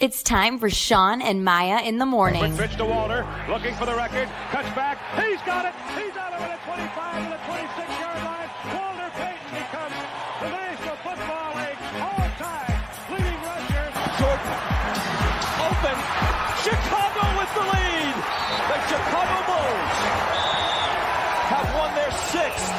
It's time for Shawn and Maya in the morning. Quick pitch to Walter, looking for the record, cuts back, he's got it, he's out of it at 25 to the 26-yard line. Walter Payton becomes the National Football League all-time leading rusher. Jordan, open, Chicago with the lead. The Chicago Bulls have won their 6th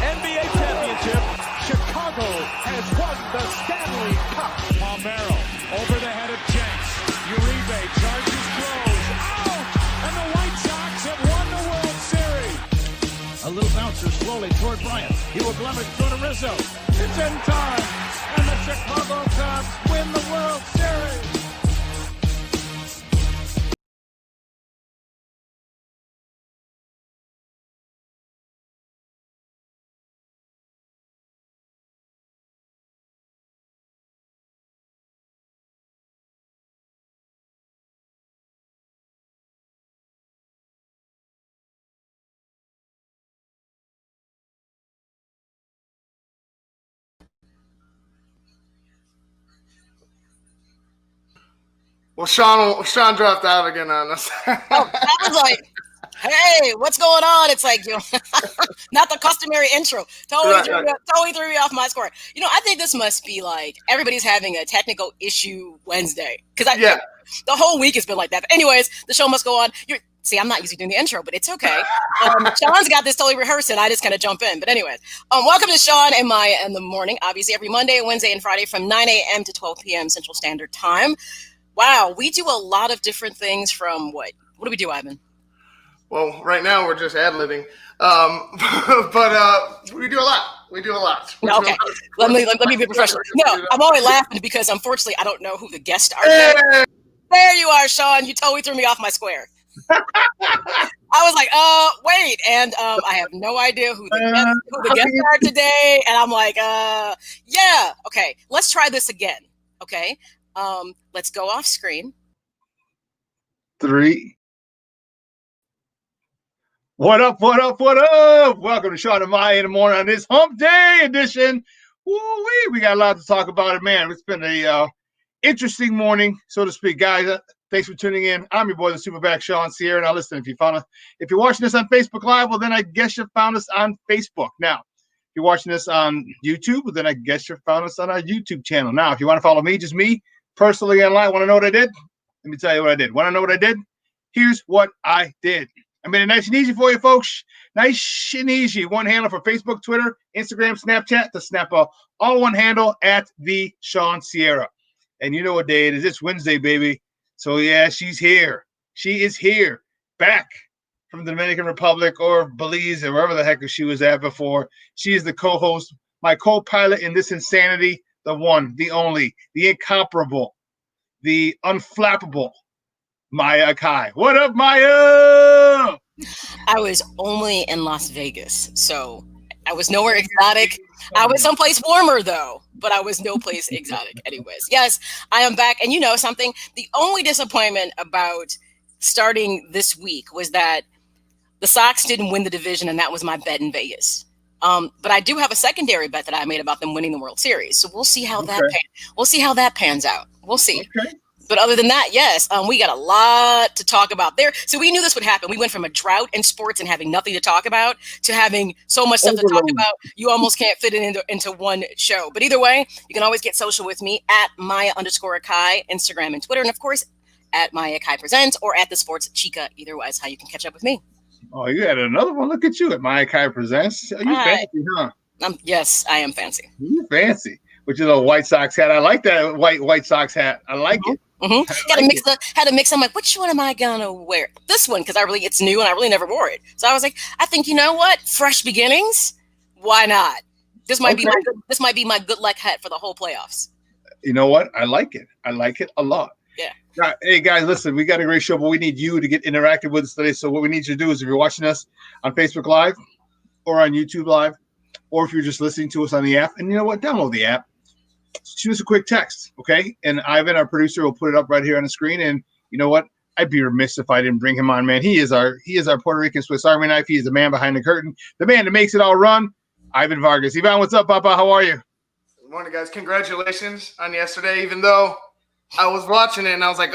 NBA championship. Chicago has won the Stanley Cup. Palmero over the head of Jenks. Uribe charges, throws, out! And the White Sox have won the World Series. A little bouncer slowly toward Bryant. He will glove it, throw to Rizzo. It's in time. And the Chicago Cubs win the World Series. Well, Shawn dropped out again on us. Oh, that was like, hey, what's going on? It's like, not the customary intro. Totally threw me off my score. I think this must be like everybody's having a technical issue Wednesday. Because the whole week has been like that. But anyways, the show must go on. See, I'm not usually doing the intro, but it's okay. Shawn's got this totally rehearsed, and I just kind of jump in. But anyways, welcome to Shawn and Maya in the morning. Obviously, every Monday, Wednesday, and Friday from 9 a.m. to 12 p.m. Central Standard Time. Wow, we do a lot of different things from what? What do we do, Ivan? Well, right now we're just ad-libbing, but we do a lot. Okay, let me be professional. No, I'm only laughing because unfortunately I don't know who the guests are. There you are, Shawn. You totally threw me off my square. I was like, wait, and I have no idea who the guests are today, and I'm like, yeah, okay, let's try this again, okay? Let's go off screen. 3. What up? Welcome to Shawn and Maya in the morning on this hump day edition. Woo-wee, we got a lot to talk about it, man. It's been a interesting morning, so to speak, guys. Thanks for tuning in. I'm your boy, the Superback Shawn Sierra. Now, listen, if you're watching this on Facebook Live, well, then I guess you found us on Facebook. Now, if you're watching this on YouTube, well, then I guess you found us on our YouTube channel. Now, if you want to follow me, just me, personally online, want to know what I did? Let me tell you what I did. Want to know what I did? Here's what I did. I made it nice and easy for you, folks. Nice and easy. One handle for Facebook, Twitter, Instagram, Snapchat. To snap all one handle at the Shawn Sierra. And you know what day it is. It's Wednesday, baby. So, yeah, she's here. She is here. Back from the Dominican Republic or Belize or wherever the heck she was at before. She is the co-host, my co-pilot in this insanity. The one, the only, the incomparable, the unflappable Maya Kai. What up, Maya? I was only in Las Vegas, so I was nowhere exotic. I was someplace warmer, though, but I was no place exotic. Anyways, yes, I am back. And you know something? The only disappointment about starting this week was that the Sox didn't win the division, and that was my bet in Vegas. But I do have a secondary bet that I made about them winning the World Series. So we'll see how that pans out. We'll see. Okay. But other than that, yes, we got a lot to talk about there. So we knew this would happen. We went from a drought in sports and having nothing to talk about to having so much stuff to talk about. You almost can't fit it into one show. But either way, you can always get social with me at Maya_Kai, Instagram and Twitter. And of course, at Maya Kai Presents or at the Sports Chica. Either way is how you can catch up with me. Oh, you had another one. Look at you at Maya Kai Presents. Are you fancy, huh? Yes, I am fancy. You're fancy. With your little White Sox hat. I like that White Sox hat. I like it. Mm-hmm. Had to mix. I'm like, which one am I gonna wear? This one, because it's new and I really never wore it. So I was like, I think, you know what? Fresh beginnings. Why not? This might be my good luck hat for the whole playoffs. You know what? I like it. I like it a lot. Yeah. Now, hey guys, listen, we got a great show, but we need you to get interactive with us today. So what we need you to do is, if you're watching us on Facebook Live or on YouTube Live, or if you're just listening to us on the app, and you know what? Download the app. Shoot us a quick text, okay? And Ivan, our producer, will put it up right here on the screen. And you know what? I'd be remiss if I didn't bring him on, man. He is our Puerto Rican Swiss Army knife. He is the man behind the curtain, the man that makes it all run. Ivan Vargas. Ivan, what's up, Papa? How are you? Good morning, guys. Congratulations on yesterday, even though I was watching it and I was like,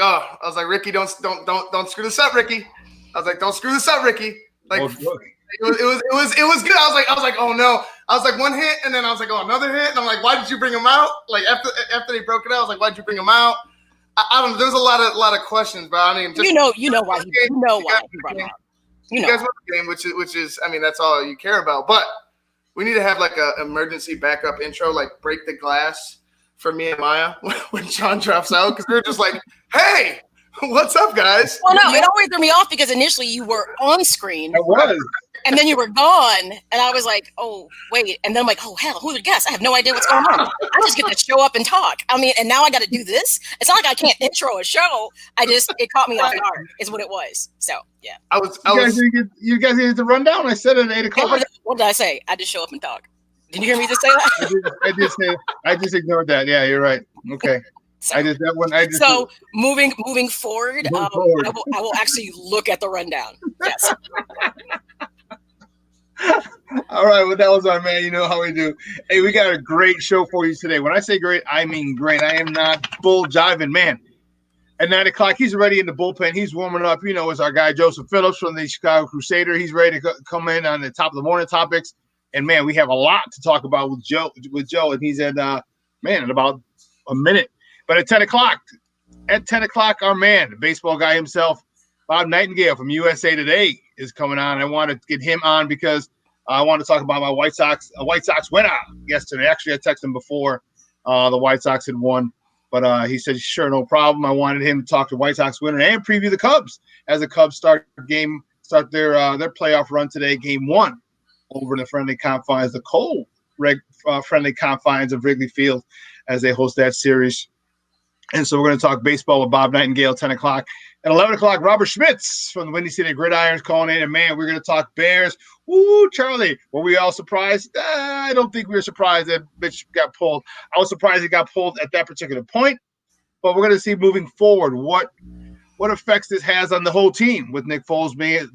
Ricky, don't screw this up, Ricky. I was like, don't screw this up, Ricky. Like, it was good. I was like, oh no. I was like, one hit, and then I was like, oh, another hit, and I'm like, why did you bring him out? Like after they broke it out, I was like, why'd you bring him out? I don't know. There's a lot of questions, but I mean, just, you know why he brought him out. You guys won the game, which is, I mean, that's all you care about. But we need to have like a emergency backup intro, like break the glass for me and Maya when Shawn drops out, because we're just like, hey, what's up, guys? Well, no, it always threw me off because initially you were on screen. I was. And then you were gone, and I was like, "Oh, wait!" And then I'm like, "Oh hell, who would guess? I have no idea what's going on. I just get to show up and talk. I mean, and now I got to do this. It's not like I can't intro a show. It caught me off guard. Is what it was. So yeah. You guys didn't get the rundown. I said it at 8:00. Hey, what did I say? I just show up and talk. Did you hear me just say that? I just ignored that. Yeah, you're right. Okay. So moving forward, I will actually look at the rundown. Yes. All right, well, that was our man. You know how we do. Hey, we got a great show for you today. When I say great, I mean great. I am not bull jiving, man. At 9:00, he's already in the bullpen. He's warming up. You know, it's our guy Joseph Phillips from the Chicago Crusader. He's ready to come in on the top of the morning topics. And man, we have a lot to talk about with Joe. And he's in about a minute. But at 10:00, our man, the baseball guy himself, Bob Nightengale from USA Today, is coming on. I want to get him on because I want to talk about my White Sox. White Sox went out yesterday. Actually, I texted him before the White Sox had won, but he said, sure, no problem. I wanted him to talk to White Sox winner and preview the Cubs as the Cubs start their playoff run today, game 1, over in the friendly confines, the cold friendly confines of Wrigley Field, as they host that series. And so we're going to talk baseball with Bob Nightengale, 10:00. At 11:00, Robert Schmitz from the Windy City Gridiron is calling in. And, man, we're going to talk Bears. Woo, Charlie. Were we all surprised? I don't think we were surprised that Mitch got pulled. I was surprised he got pulled at that particular point. But we're going to see moving forward what effects this has on the whole team, with Nick Foles being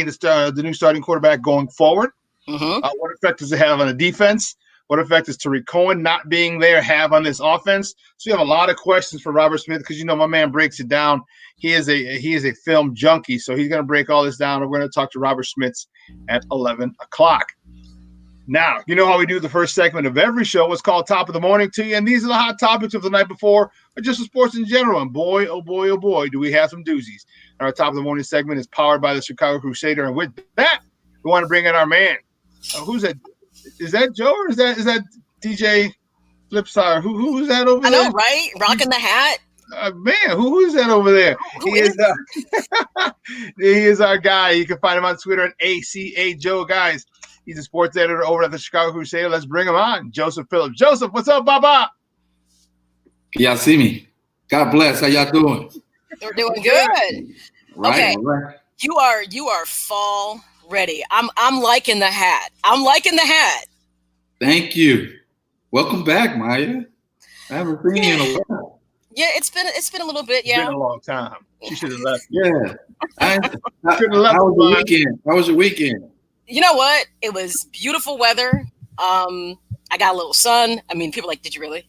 the new starting quarterback going forward. Mm-hmm. What effect does it have on the defense? What effect does Tariq Cohen not being there have on this offense? So you have a lot of questions for Robert Smith, because my man breaks it down. He is a film junkie, so he's going to break all this down. And we're going to talk to Robert Schmitz at 11:00. Now, you know how we do the first segment of every show. It's called Top of the Morning to you, and these are the hot topics of the night before, or just the sports in general. And boy, oh boy, do we have some doozies. Our Top of the Morning segment is powered by the Chicago Crusader, and with that, we want to bring in our man. Who's that? Is that Joe, or is that DJ Phillips? Who's that over there? I know, right? Rocking the hat. Man, who is that over there? He is our guy. You can find him on Twitter at ACA Joe. Guys, he's a sports editor over at the Chicago Crusader. Let's bring him on. Joseph Phillips. Joseph, what's up, Baba? Y'all see me? God bless. How y'all doing? We're doing good. Right, okay. Right. You are fall ready. I'm liking the hat. Thank you. Welcome back, Maya. I haven't seen you in a while. Yeah, it's been a little bit. Yeah, It's been a long time. She should have left. Yeah. Should have left. How was the weekend? How was your weekend? You know what? It was beautiful weather. I got a little sun. I mean, people are like, did you really?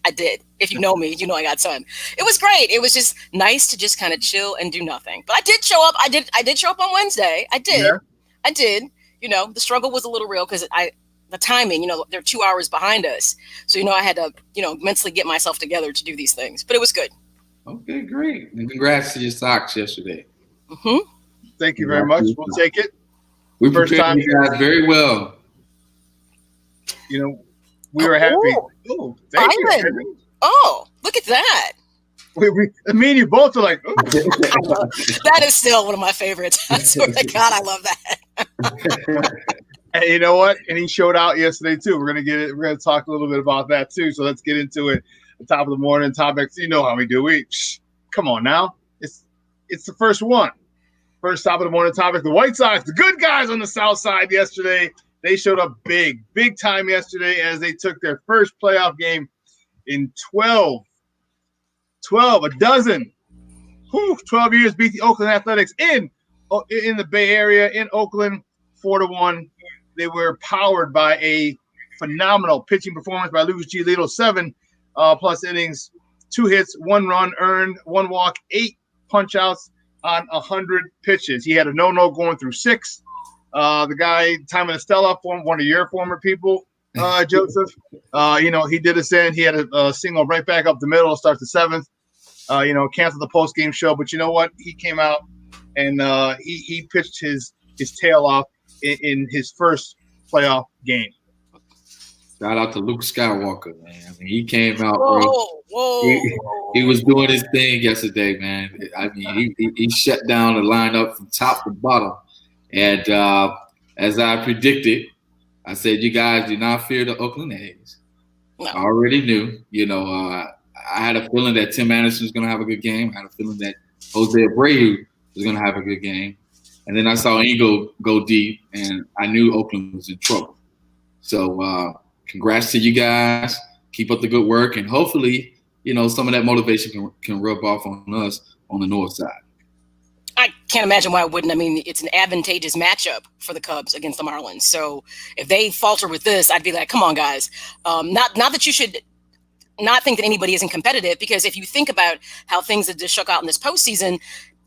I did. If you know me, you know I got sun. It was great. It was just nice to just kind of chill and do nothing. But I did show up. I did show up on Wednesday. I did. Yeah. I did. The struggle was a little real because the timing, they're 2 hours behind us. So, I had to, mentally get myself together to do these things. But it was good. Okay, great. And congrats to your Sox yesterday. Mm-hmm. Thank you very much. We'll take it. We First time prepared you guys very well. We were happy. Oh, Thank you. Oh, look at that. Me and you both are like, oh. That is still one of my favorites. I swear to God, I love that. And you know what? And he showed out yesterday too. We're gonna talk a little bit about that too. So let's get into it. The top of the morning topics. You know how we do. Come on now. It's the first one. First top of the morning topic. The White Sox, the good guys on the South Side yesterday. They showed up big time yesterday as they took their first playoff game in 12 years, beat the Oakland Athletics in the Bay Area, in Oakland, 4-1. They were powered by a phenomenal pitching performance by Lucas Giolito, 7+ innings, 2 hits, 1 run earned, 1 walk, 8 punch outs on 100 pitches. He had a no going through 6. The guy, Timon Estella, one of your former people, Joseph, he did us in. He had a single right back up the middle to start the 7th. Canceled the post-game show. But you know what? He came out and he pitched his tail off in his first playoff game. Shout out to Luke Skywalker, man. I mean, he came out, bro. He was doing his thing yesterday, man. I mean, he shut down the lineup from top to bottom. And as I predicted, I said, you guys do not fear the Oakland A's. No. I already knew. I had a feeling that Tim Anderson was going to have a good game. I had a feeling that Jose Abreu was going to have a good game. And then I saw Engel go deep, and I knew Oakland was in trouble. So congrats to you guys. Keep up the good work, and hopefully, some of that motivation can rub off on us on the north side. I can't imagine why it wouldn't. I mean, it's an advantageous matchup for the Cubs against the Marlins. So if they falter with this, I'd be like, come on, guys. Not that you should not think that anybody isn't competitive, because if you think about how things have just shook out in this postseason,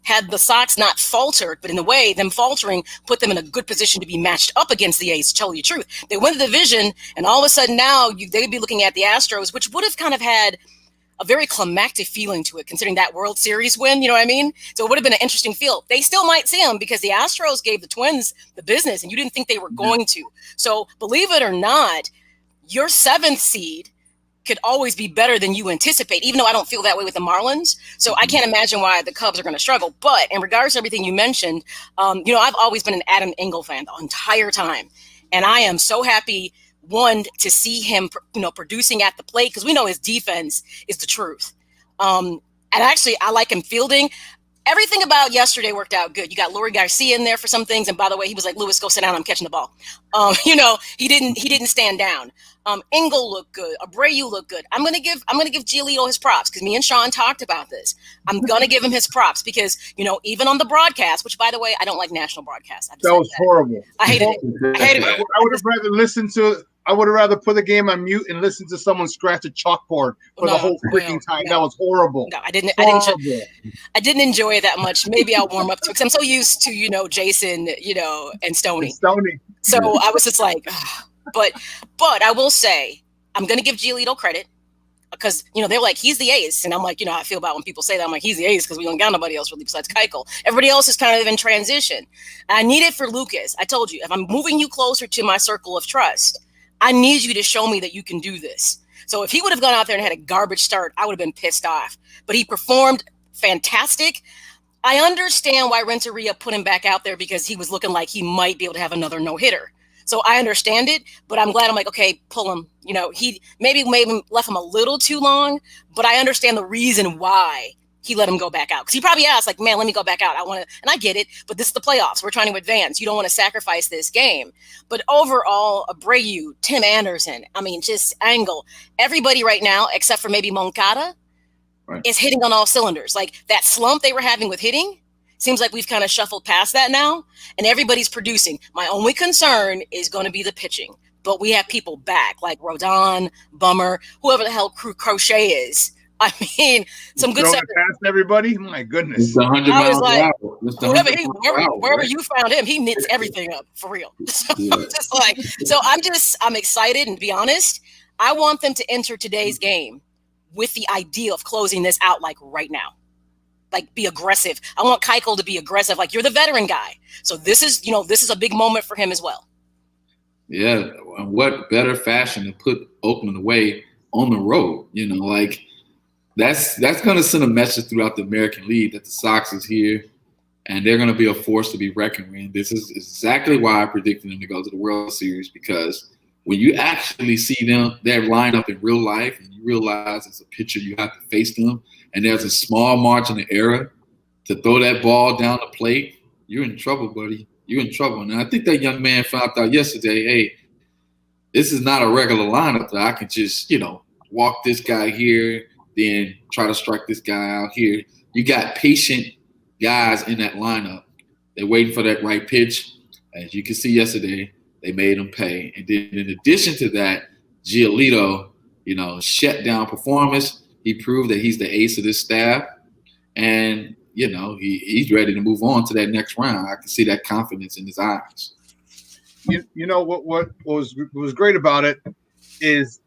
had the Sox not faltered, but in a way, them faltering put them in a good position to be matched up against the A's, to tell you the truth. They win the division, and all of a sudden now they'd be looking at the Astros, which would have kind of had a very climactic feeling to it, considering that World Series win, you know what I mean? So it would have been an interesting feel. They still might see them because the Astros gave the Twins the business, and you didn't think they were going to. So believe it or not, your 7th seed could always be better than you anticipate, even though I don't feel that way with the Marlins. So I can't imagine why the Cubs are going to struggle. But in regards to everything you mentioned, I've always been an Adam Engel fan the entire time. And I am so happy, one, to see him, producing at the plate, because we know his defense is the truth. And actually, I like him fielding. Everything about yesterday worked out good. You got Lori Garcia in there for some things, and by the way, he was like, "Lewis, go sit down. I'm catching the ball." He didn't stand down. Engel looked good. Abreu looked good. I'm gonna give Giolito his props, because me and Shawn talked about this. I'm gonna give him his props because even on the broadcast, which by the way, I don't like national broadcasts. That was horrible. I hated it. I would have rather listened to. I would have rather put the game on mute and listen to someone scratch a chalkboard for the whole freaking time. No. That was horrible. No, I didn't enjoy it that much. Maybe I'll warm up to it, because I'm so used to Jason, and Stoney. So I was just like, ugh. But I will say I'm gonna give Giolito credit, because they're like, he's the ace, and I'm like, I feel about when people say that. I'm like, he's the ace because we don't got nobody else really besides Keuchel. Everybody else is kind of in transition. I need it for Lucas. I told you, if I'm moving you closer to my circle of trust, I need you to show me that you can do this. So if he would have gone out there and had a garbage start, I would have been pissed off. But he performed fantastic. I understand why Renteria put him back out there, because he was looking like he might be able to have another no-hitter. So I understand it, but I'm glad. I'm like, okay, pull him. He maybe left him a little too long, but I understand the reason why he let him go back out. Because he probably asked, like, man, let me go back out. And I get it, but this is the playoffs. We're trying to advance. You don't want to sacrifice this game. But overall, Abreu, Tim Anderson, just Engel, everybody right now, except for maybe Moncada, is hitting on all cylinders. Like, that slump they were having with hitting, seems like we've kind of shuffled past that now, and everybody's producing. My only concern is going to be the pitching. But we have people back, like Rodon, Bummer, whoever the hell Crochet is. Some good stuff. Past everybody. My goodness. It's 100 miles like, an hour. Wherever you found him, he knits everything up for real. So I'm excited, and to be honest, I want them to enter today's game with the idea of closing this out like right now. Like, be aggressive. I want Keuchel to be aggressive. Like, you're the veteran guy. So this is a big moment for him as well. Yeah. What better fashion to put Oakland away on the road? That's going to send a message throughout the American League that the Sox is here, and they're going to be a force to be reckoned with. This is exactly why I predicted them to go to the World Series, because when you actually see their lineup in real life, and you realize as a pitcher you have to face them, and there's a small margin of error to throw that ball down the plate, you're in trouble, buddy. You're in trouble. And I think that young man found out yesterday, hey, this is not a regular lineup that I can just, walk this guy here, then try to strike this guy out here. You got patient guys in that lineup. They're waiting for that right pitch. As you can see yesterday, they made them pay. And then in addition to that, Giolito, shut down performance. He proved that he's the ace of this staff, and he's ready to move on to that next round. I can see that confidence in his eyes. You know what was great about it is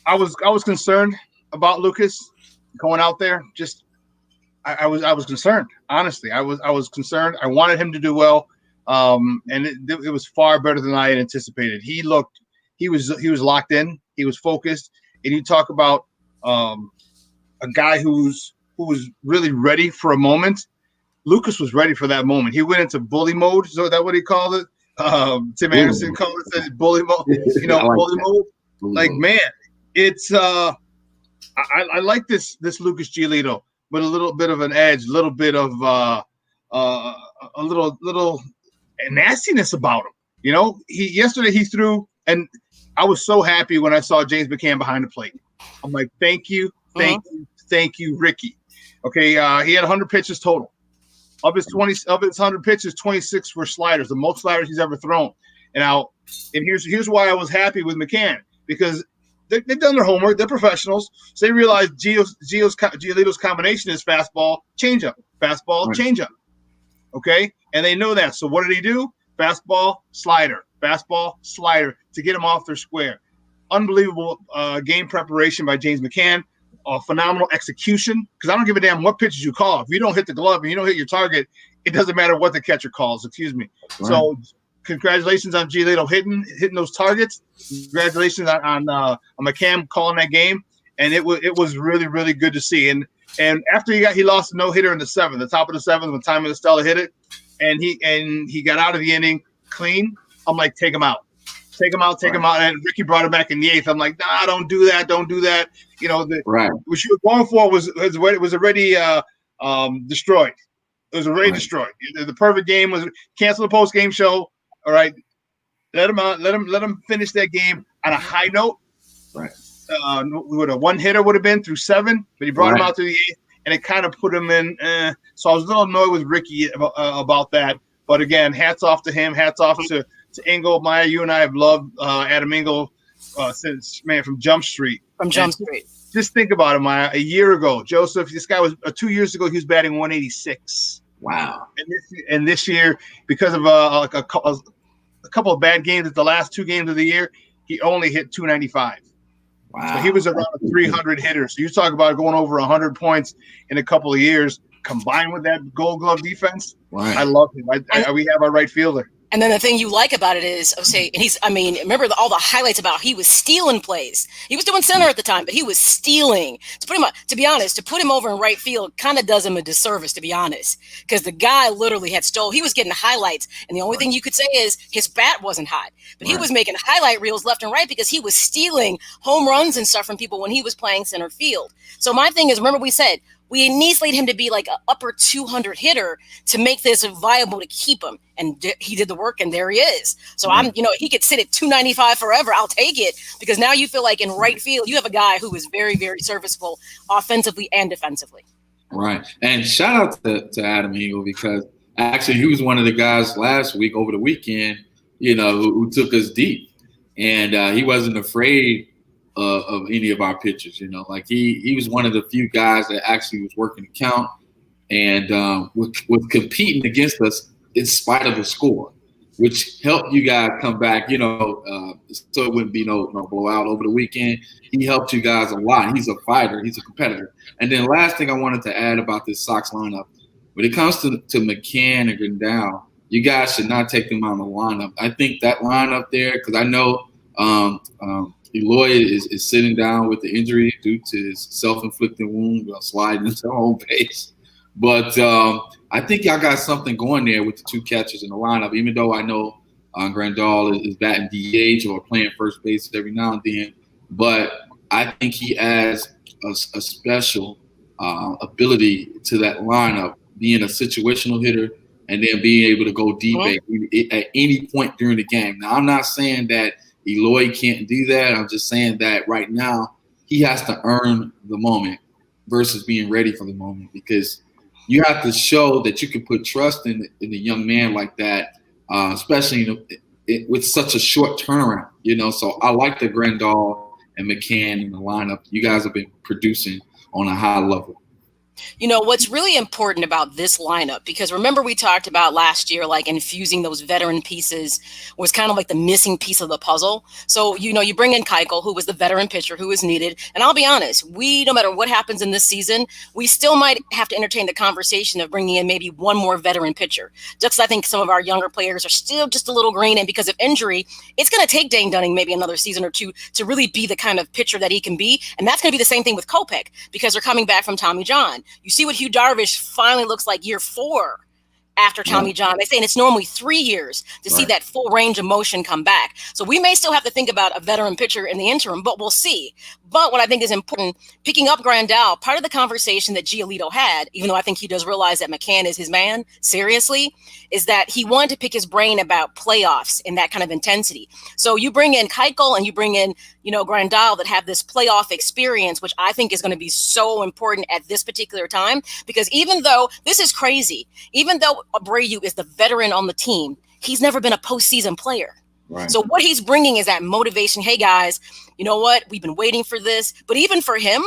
I was concerned about Lucas going out there. Just I was concerned. Honestly, I was concerned. I wanted him to do well, and it was far better than I had anticipated. He was locked in. He was focused. And you talk about a guy who was really ready for a moment. Lucas was ready for that moment. He went into bully mode. So that's what he called it. Tim Anderson called it bully mode. Bully mode. Like, man, it's I like this Lucas Giolito with a little bit of an edge, a little bit of a little nastiness about him. Yesterday he threw, and I was so happy when I saw James McCann behind the plate. I'm like, thank you, Ricky. Okay, he had 100 pitches total. Of his 100 pitches, 26 were sliders, the most sliders he's ever thrown. And here's why I was happy with McCann, because they've done their homework. They're professionals, so they realize Giolito's combination is fastball, changeup, changeup. Okay, and they know that. So what did he do? Fastball, slider to get him off their square. Unbelievable game preparation by James McCann. Phenomenal execution, because I don't give a damn what pitches you call. If you don't hit the glove and you don't hit your target, it doesn't matter what the catcher calls. Excuse me. Right. So congratulations on Giolito hitting those targets. Congratulations on McCann calling that game, and it was really, really good to see. And after he lost a no-hitter in the seventh, the top of the seventh, when Tommy LaStella hit it, and he got out of the inning clean. I'm like, take him out. And Ricky brought him back in the eighth. I'm like, nah, don't do that. What you were going for was already destroyed. It was already destroyed. The perfect game was cancel the post game show. All right, let him finish that game on a high note. Right. What a one hitter would have been through seven, but he brought him out to the eighth, and it kind of put him in. So I was a little annoyed with Ricky about that. But again, hats off to him. Hats off to Engel. Maya, you and I have loved Adam Engel since from Jump Street. Just think about it, Maya. A year ago, Joseph, this guy was 2 years ago. He was batting 186. Wow. And this year, because of a couple of bad games at the last 2 games of the year, he only hit 295. Wow. So he was around a 300 hitter. So you talk about going over 100 points in a couple of years, combined with that Gold Glove defense. Right. I love him. We have our right fielder. And then the thing you like about it is, remember all the highlights about he was stealing plays. He was doing center at the time, but he was stealing. To be honest, to put him over in right field kind of does him a disservice, to be honest, because the guy literally had stole. He was getting highlights, and the only thing you could say is his bat wasn't hot, but he was making highlight reels left and right because he was stealing home runs and stuff from people when he was playing center field. So my thing is, remember we said, we needs him to be like an upper 200 hitter to make this viable to keep him. And he did the work, and there he is. So he could sit at 295 forever. I'll take it, because now you feel like in right field, you have a guy who is very, very serviceable offensively and defensively. Right. And shout out to Adam Engel, because actually he was one of the guys last week over the weekend, who took us deep. And he wasn't afraid of any of our pitchers, like he was one of the few guys that actually was working the count and was competing against us in spite of the score, which helped you guys come back, so it wouldn't be no blowout over the weekend. He helped you guys a lot. He's a fighter. He's a competitor. And then last thing I wanted to add about this Sox lineup, when it comes to McCann and Grandal, you guys should not take them out of the lineup. I think that lineup there, because I know Eloy is sitting down with the injury due to his self-inflicted wound, sliding into home base. But I think y'all got something going there with the 2 catchers in the lineup, even though I know Grandal is batting DH or playing first base every now and then. But I think he adds a special ability to that lineup, being a situational hitter and then being able to go deep at any point during the game. Now, I'm not saying that Eloy can't do that. I'm just saying that right now he has to earn the moment versus being ready for the moment, because you have to show that you can put trust in a young man like that, especially with such a short turnaround. So I like the Grandal and McCann in the lineup. You guys have been producing on a high level. You know, what's really important about this lineup, because remember we talked about last year, like infusing those veteran pieces was kind of like the missing piece of the puzzle. So, you know, you bring in Keuchel, who was the veteran pitcher who was needed. And I'll be honest, no matter what happens in this season, we still might have to entertain the conversation of bringing in maybe one more veteran pitcher. Just because I think some of our younger players are still just a little green. And because of injury, it's going to take Dane Dunning maybe another season or two to really be the kind of pitcher that he can be. And that's going to be the same thing with Kopech, because they're coming back from Tommy John. You see what Hugh Darvish finally looks like year 4 after Tommy John. They're saying it's normally 3 years to see that full range of motion come back. So we may still have to think about a veteran pitcher in the interim, but we'll see. But what I think is important, picking up Grandal, part of the conversation that Giolito had, even though I think he does realize that McCann is his man, seriously, is that he wanted to pick his brain about playoffs and that kind of intensity. So you bring in Keuchel and you bring in, you know, Grandal that have this playoff experience, which I think is going to be so important at this particular time, because even though this is crazy, even though Abreu is the veteran on the team, he's never been a postseason player. Right. So what he's bringing is that motivation. Hey, guys, you know what? We've been waiting for this. But even for him,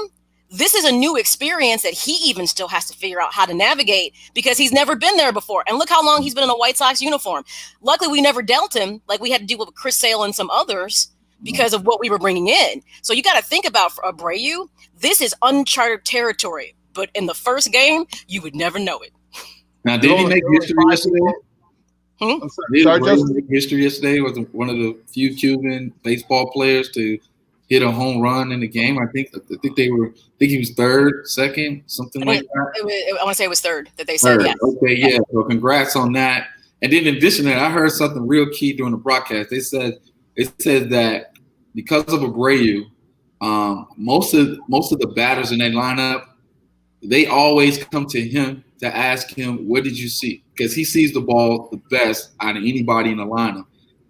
this is a new experience that he even still has to figure out how to navigate, because he's never been there before. And look how long he's been in a White Sox uniform. Luckily, we never dealt him like we had to deal with Chris Sale and some others because of what we were bringing in. So you got to think about for Abreu, this is uncharted territory. But in the first game, you would never know it. Now, did he make history yesterday? History yesterday was one of the few Cuban baseball players to hit a home run in the game. I think he was third, second, something like that. I want to say it was third that they said. Yes. Okay, yeah. So congrats on that. And then in addition to that, I heard something real key during the broadcast. It said that because of Abreu, most of the batters in that lineup, they always come to him to ask him, what did you see? Because he sees the ball the best out of anybody in the lineup.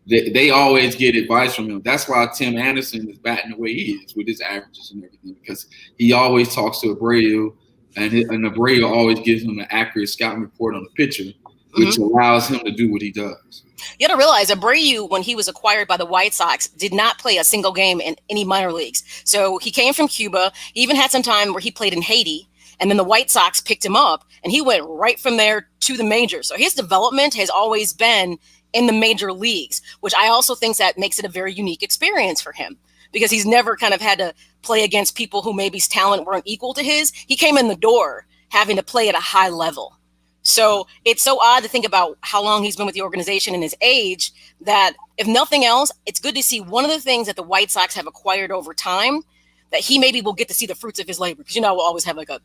They always get advice from him. That's why Tim Anderson is batting the way he is with his averages and everything, because he always talks to Abreu, and Abreu always gives him an accurate scouting report on the pitcher, which allows him to do what he does. You got to realize Abreu, when he was acquired by the White Sox, did not play a single game in any minor leagues. So he came from Cuba. He even had some time where he played in Haiti. And then the White Sox picked him up, and he went right from there to the majors. So his development has always been in the major leagues, which I also think that makes it a very unique experience for him, because he's never kind of had to play against people who maybe talent weren't equal to his. He came in the door having to play at a high level. So it's so odd to think about how long he's been with the organization and his age, that if nothing else, it's good to see one of the things that the White Sox have acquired over time, that he maybe will get to see the fruits of his labor. Because, you know, we'll always have like a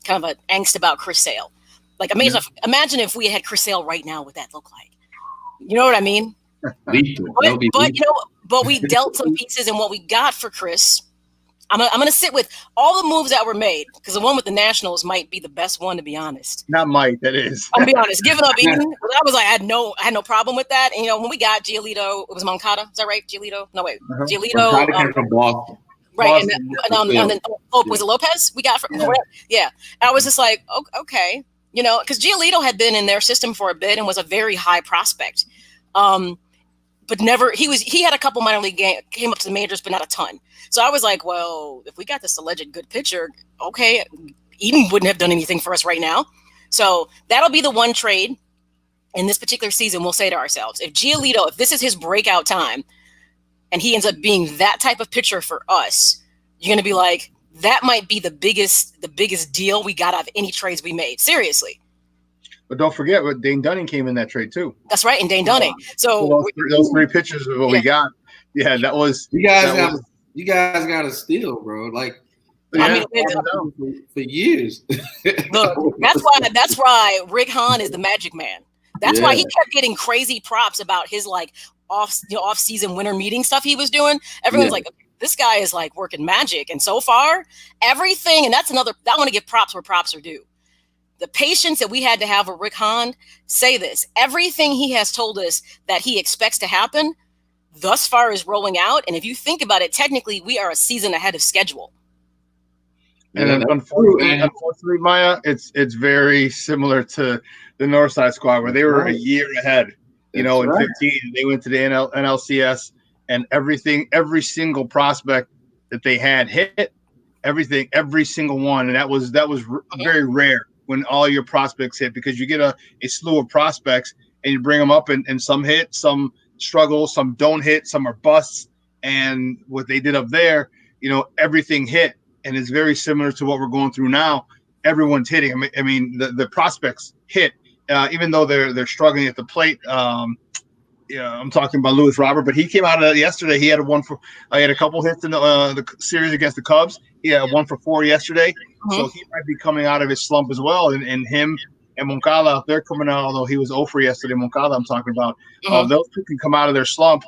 kind of an angst about Chris Sale. Like, imagine if we had Chris Sale right now, what that look like? You know what I mean? But we dealt some pieces, and what we got for Chris, I'm gonna sit with all the moves that were made, because the one with the Nationals might be the best one, to be honest. Not might, that is. I'm gonna be honest. Giving up Eden, I was like, I had no problem with that. And you know, when we got Giolito, it was Moncada. Is that right? Giolito? No, wait. Giolito. Moncada came from Boston. Right, and then was it Lopez we got from? Yeah. I was just like, okay, you know, because Giolito had been in their system for a bit and was a very high prospect, but never he had a couple minor league games, came up to the majors, but not a ton. So I was like, well, if we got this alleged good pitcher, okay, Eden wouldn't have done anything for us right now. So that'll be the one trade in this particular season. We'll say to ourselves, if this is his breakout time, and he ends up being that type of pitcher for us, you're going to be like, that might be the biggest deal we got out of any trades we made. Seriously. But don't forget, Dane Dunning came in that trade too. That's right, and Dane Dunning. So those three pitchers are what we got. Yeah, that was. You guys got to steal, bro. Like, I mean, for years. Look, that's why Rick Hahn is the Magic Man. That's why he kept getting crazy props about his like off-season winter meeting stuff he was doing. Everyone's like, this guy is like working magic. And so far, everything, and that's another, I want to give props where props are due. The patience that we had to have with Rick Hahn, say this, everything he has told us that he expects to happen thus far is rolling out. And if you think about it, technically we are a season ahead of schedule. And unfortunately, Maya, it's very similar to the Northside squad where they were a year ahead. You know, in 15, they went to the NLCS, and every single prospect that they had hit, everything, every single one, and that was very rare when all your prospects hit, because you get a slew of prospects and you bring them up, and some hit, some struggle, some don't hit, some are busts. And what they did up there, everything hit, and it's very similar to what we're going through now. Everyone's hitting. I mean, the prospects hit, even though they're struggling at the plate. I'm talking about Lewis Robert, but he came out of yesterday. He had I had a couple hits in the series against the Cubs. He had 1 for 4 yesterday, so he might be coming out of his slump as well. And him and Moncada, they're coming out. Although he was 0 for yesterday, Moncada, I'm talking about. Those two can come out of their slump.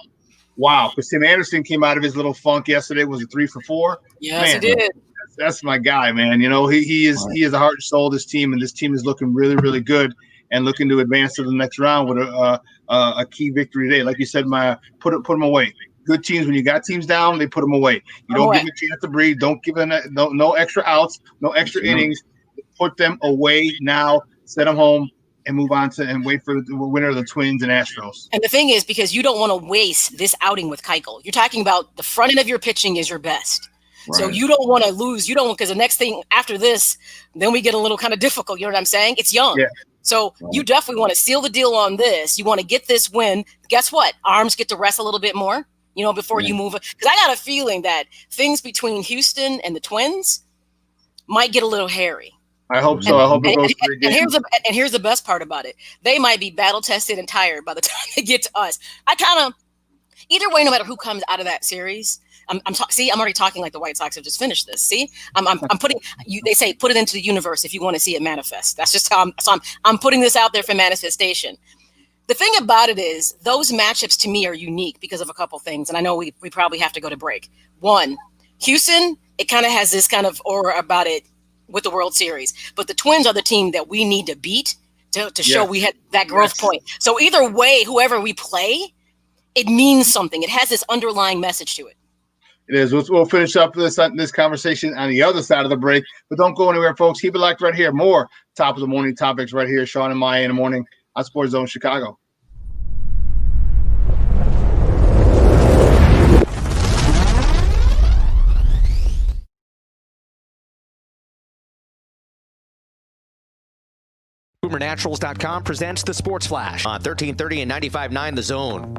Wow, because Tim Anderson came out of his little funk yesterday. Was a 3 for 4. Yes, he did. That's my guy, man. He is the heart and soul of this team, and this team is looking really, really good and looking to advance to the next round with a key victory today. Like you said, Maya, put them away. Good teams, when you got teams down, they put them away. You don't give them a chance to breathe. Don't give them no extra outs, no extra innings. Put them away now. Set them home and move on and wait for the winner of the Twins and Astros. And the thing is, because you don't want to waste this outing with Keuchel. You're talking about the front end of your pitching is your best. Right. So you don't want to lose. You don't, because the next thing after this, then we get a little kind of difficult. You know what I'm saying? It's young. Yeah. So you definitely want to seal the deal on this. You want to get this win. Guess what? Arms get to rest a little bit more, before you move. Because I got a feeling that things between Houston and the Twins might get a little hairy. I hope so. I hope it goes 3 games. And here's the best part about it. They might be battle tested and tired by the time they get to us. Either way, no matter who comes out of that series, I'm already talking like the White Sox have just finished this. See, I'm putting you. They say put it into the universe if you want to see it manifest. That's just how I'm putting this out there for manifestation. The thing about it is those matchups to me are unique because of a couple things, and I know we probably have to go to break. One, Houston, it kind of has this kind of aura about it with the World Series, but the Twins are the team that we need to beat to show we had that growth point. So either way, whoever we play, it means something. It has this underlying message to it. It is. We'll finish up this conversation on the other side of the break, but don't go anywhere, folks. Keep it locked right here. More top of the morning topics right here. Shawn and Maya in the morning on SportsZone Chicago. BoomerNaturals.com presents the Sports Flash on 1330 and 95.9 The Zone.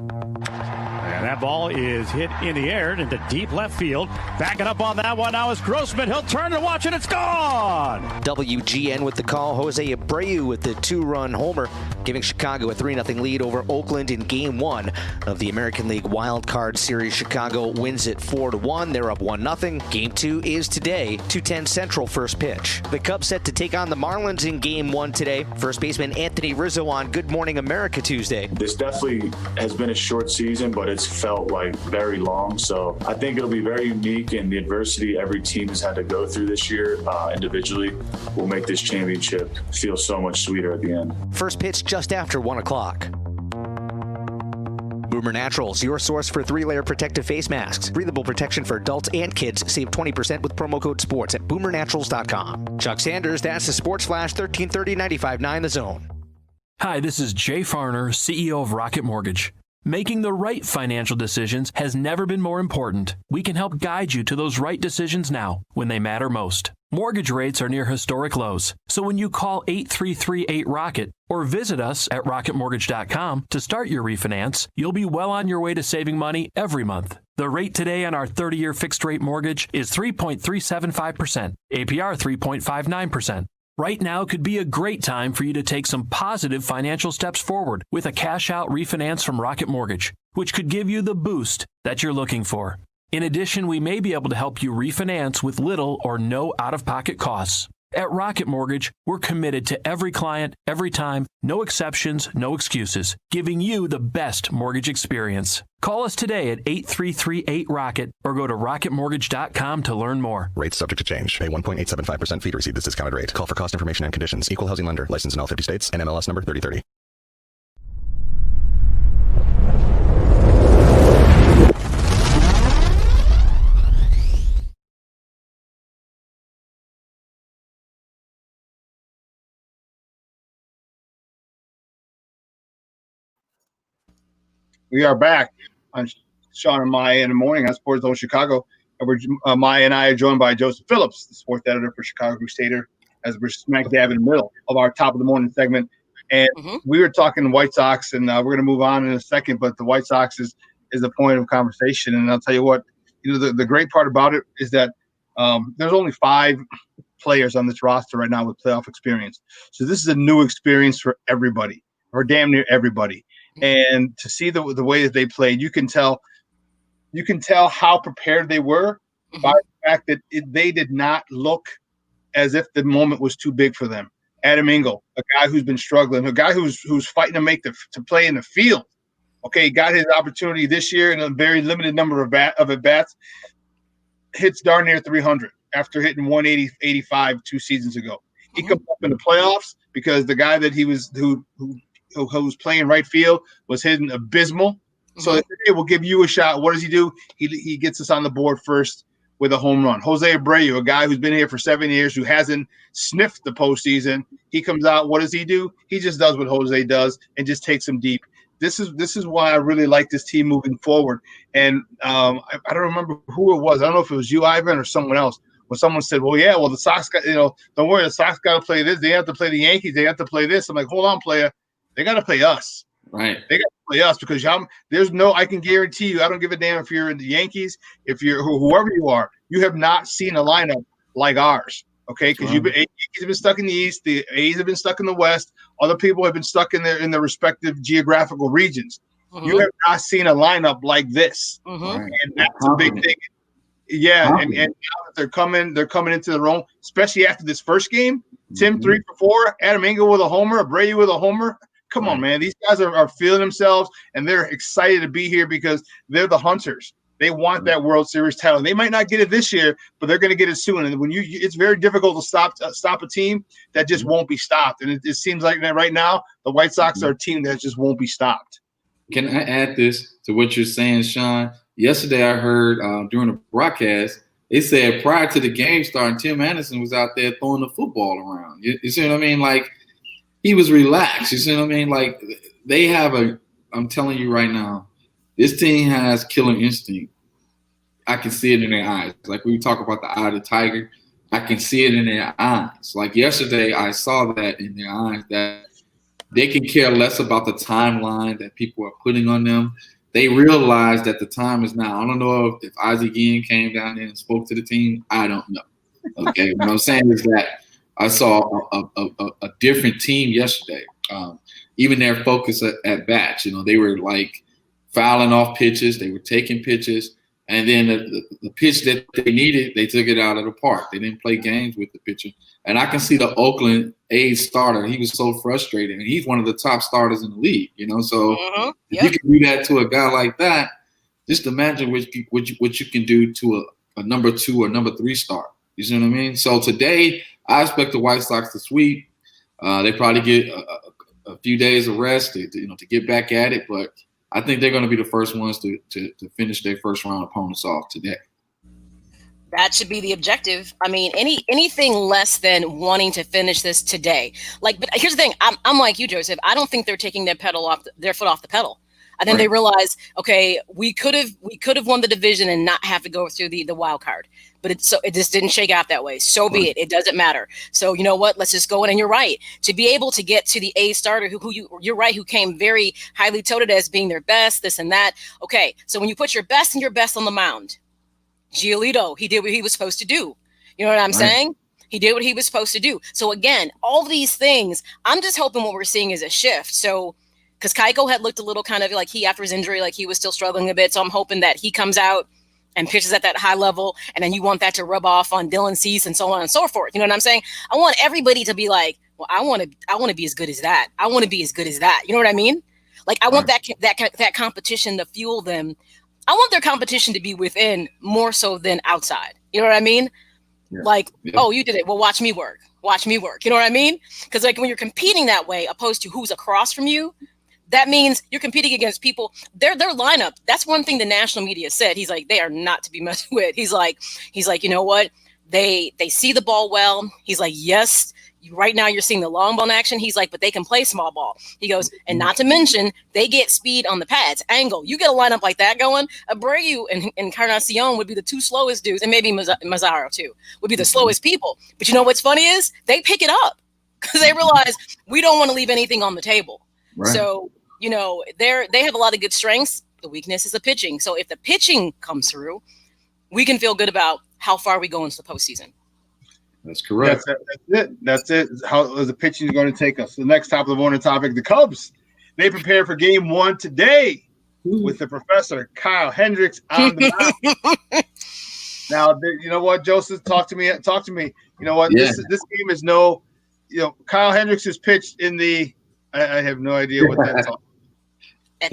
And that ball is hit in the air into deep left field. Backing up on that one now is Grossman. He'll turn and watch it. It's gone. WGN with the call. Jose Abreu with the 2-run homer, giving Chicago a 3-0 lead over Oakland in Game 1 of the American League Wild Card Series. Chicago wins it 4-1. They're up 1-0. Game 2 is today, 2:10 Central first pitch. The Cubs set to take on the Marlins in Game 1 today. First baseman Anthony Rizzo on Good Morning America Tuesday. This definitely has been a short season, but it's felt like very long. So I think it'll be very unique, and the adversity every team has had to go through this year individually will make this championship feel so much sweeter at the end. First pitch just after 1 o'clock. Boomer Naturals, your source for 3-layer protective face masks. Breathable protection for adults and kids. Save 20% with promo code SPORTS at BoomerNaturals.com. Chuck Sanders, that's the Sports Flash, 1330 95.9 The Zone. Hi, this is Jay Farner, CEO of Rocket Mortgage. Making the right financial decisions has never been more important. We can help guide you to those right decisions now when they matter most. Mortgage rates are near historic lows, so when you call 833-8-ROCKET or visit us at rocketmortgage.com to start your refinance, you'll be well on your way to saving money every month. The rate today on our 30-year fixed-rate mortgage is 3.375%, APR 3.59%. Right now could be a great time for you to take some positive financial steps forward with a cash-out refinance from Rocket Mortgage, which could give you the boost that you're looking for. In addition, we may be able to help you refinance with little or no out-of-pocket costs. At Rocket Mortgage, we're committed to every client, every time, no exceptions, no excuses, giving you the best mortgage experience. Call us today at 833-8-ROCKET or go to rocketmortgage.com to learn more. Rates subject to change. Pay 1.875% fee to receive this discounted rate. Call for cost information and conditions. Equal housing lender. Licensed in all 50 states. NMLS number 3030. We are back on Shawn and Maya in the morning on SportsZone Chicago. Maya and I are joined by Joseph Phillips, the sports editor for Chicago Crusader, as we're smack dab in the middle of our top of the morning segment. And we were talking White Sox, and we're going to move on in a second, but the White Sox is the point of conversation. And I'll tell you what, the great part about it is that there's only 5 players on this roster right now with playoff experience. So this is a new experience for everybody, or damn near everybody. And to see the way that they played, you can tell how prepared they were by the fact that they did not look as if the moment was too big for them. Adam Engel, a guy who's been struggling, a guy who's fighting to play in the field. Okay, got his opportunity this year in a very limited number of at-bats. Hits darn near 300 after hitting 180-85 2 seasons ago. He comes up in the playoffs because the guy that who was playing right field was hitting abysmal. So they said, hey, we'll give you a shot. What does he do? He gets us on the board first with a home run. Jose Abreu, a guy who's been here for 7 years, who hasn't sniffed the postseason. He comes out. What does he do? He just does what Jose does and just takes him deep. This is why I really like this team moving forward. And I don't remember who it was. I don't know if it was you, Ivan, or someone else. When someone said, well, the Sox got, don't worry, the Sox got to play this. They have to play the Yankees. They have to play this. I'm like, hold on, player. They got to play us. Right. They got to play us because I can guarantee you, I don't give a damn if you're in the Yankees, if you're whoever you are, you have not seen a lineup like ours. Okay, because Yankees have been stuck in the East, the A's have been stuck in the West, other people have been stuck in their respective geographical regions. You have not seen a lineup like this, and that's a big thing. Yeah, and now that they're coming into their own, especially after this first game. Tim 3 for 4, Adam Engel with a homer, Abreu with a homer. Come on, man, these guys are feeling themselves, and they're excited to be here because they're the hunters. They want that World Series title. They might not get it this year, but they're going to get it soon. And when it's very difficult to stop a team that just won't be stopped. And it seems like that right now, the White Sox are a team that just won't be stopped. Can I add this to what you're saying, Shawn? Yesterday, I heard during the broadcast, they said prior to the game starting, Tim Anderson was out there throwing the football around. You see what I mean? Like, he was relaxed. You see what I mean? Like, they have I'm telling you right now, this team has killer instinct. I can see it in their eyes. Like we talk about the eye of the tiger, I can see it in their eyes. Like yesterday, I saw that in their eyes that they can care less about the timeline that people are putting on them. They realize that the time is now. I don't know if Isaac Ian came down there and spoke to the team. I don't know. Okay, what I'm saying is that I saw a different team yesterday. Even their focus at bats, they were like fouling off pitches. They were taking pitches. And then the pitch that they needed, they took it out of the park. They didn't play games with the pitcher. And I can see the Oakland A's starter. He was so frustrated. And he's one of the top starters in the league, So if you can do that to a guy like that, just imagine what you can do to a number 2 or number 3 star. You see what I mean? So today, I expect the White Sox to sweep. They probably get a few days of rest to get back at it. But I think they're going to be the first ones to finish their first round opponents off today. That should be the objective. I mean, anything less than wanting to finish this today. But here's the thing. I'm like you, Joseph. I don't think they're taking their foot off the pedal. I think they realize, okay, we could have won the division and not have to go through the wild card, but it just didn't shake out that way. So be it. It doesn't matter. So you know what? Let's just go in. And you're right, to be able to get to the A starter, you're right, who came very highly touted as being their best, this and that. Okay, so when you put your best and your best on the mound, Giolito, he did what he was supposed to do. You know what I'm saying? He did what he was supposed to do. So again, all these things, I'm just hoping what we're seeing is a shift. So. Because Keiko had looked a little kind of like after his injury, like he was still struggling a bit. So I'm hoping that he comes out and pitches at that high level. And then you want that to rub off on Dylan Cease and so on and so forth. You know what I'm saying? I want everybody to be like, well, I want to be as good as that. I want to be as good as that. You know what I mean? Like I want that competition to fuel them. I want their competition to be within more so than outside. You know what I mean? Yeah. Oh, you did it. Well, watch me work. Watch me work. You know what I mean? Because when you're competing that way, opposed to who's across from you, that means you're competing against people. Their lineup. That's one thing the national media said. He's like, they are not to be messed with. He's like, you know what? They see the ball well. He's like, yes, right now you're seeing the long ball in action. He's like, but they can play small ball. He goes, and not to mention, they get speed on the pads. Angle, you get a lineup like that going, Abreu and Encarnacion would be the two slowest dudes, and maybe Mazzaro too, would be the slowest people. But you know what's funny is they pick it up because they realize we don't want to leave anything on the table. Right. So, you know, they have a lot of good strengths. The weakness is the pitching. So if the pitching comes through, we can feel good about how far we go into the postseason. That's correct. That's it. How the pitching is going to take us. The next top of the morning topic, the Cubs. They prepare for game 1 today with the professor, Kyle Hendricks, on the mound. Now, you know what, Joseph? Talk to me. You know what? Yeah. This game is no, you know, Kyle Hendricks is pitched in the, I have no idea what that's all. All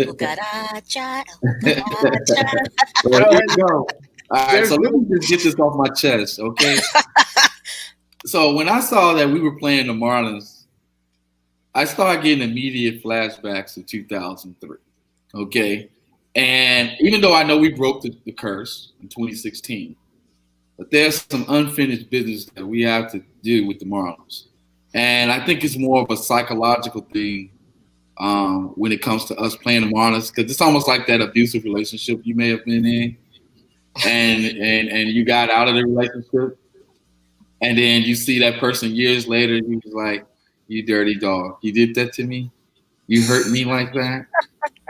right, so let me just get this off my chest, okay? So when I saw that we were playing the Marlins, I started getting immediate flashbacks to 2003, okay? And even though I know we broke the curse in 2016, but there's some unfinished business that we have to do with the Marlins. And I think it's more of a psychological thing when it comes to us playing the Marlins, because it's almost like that abusive relationship you may have been in, and you got out of the relationship, and then you see that person years later, and you was like, "You dirty dog! You did that to me. You hurt me like that.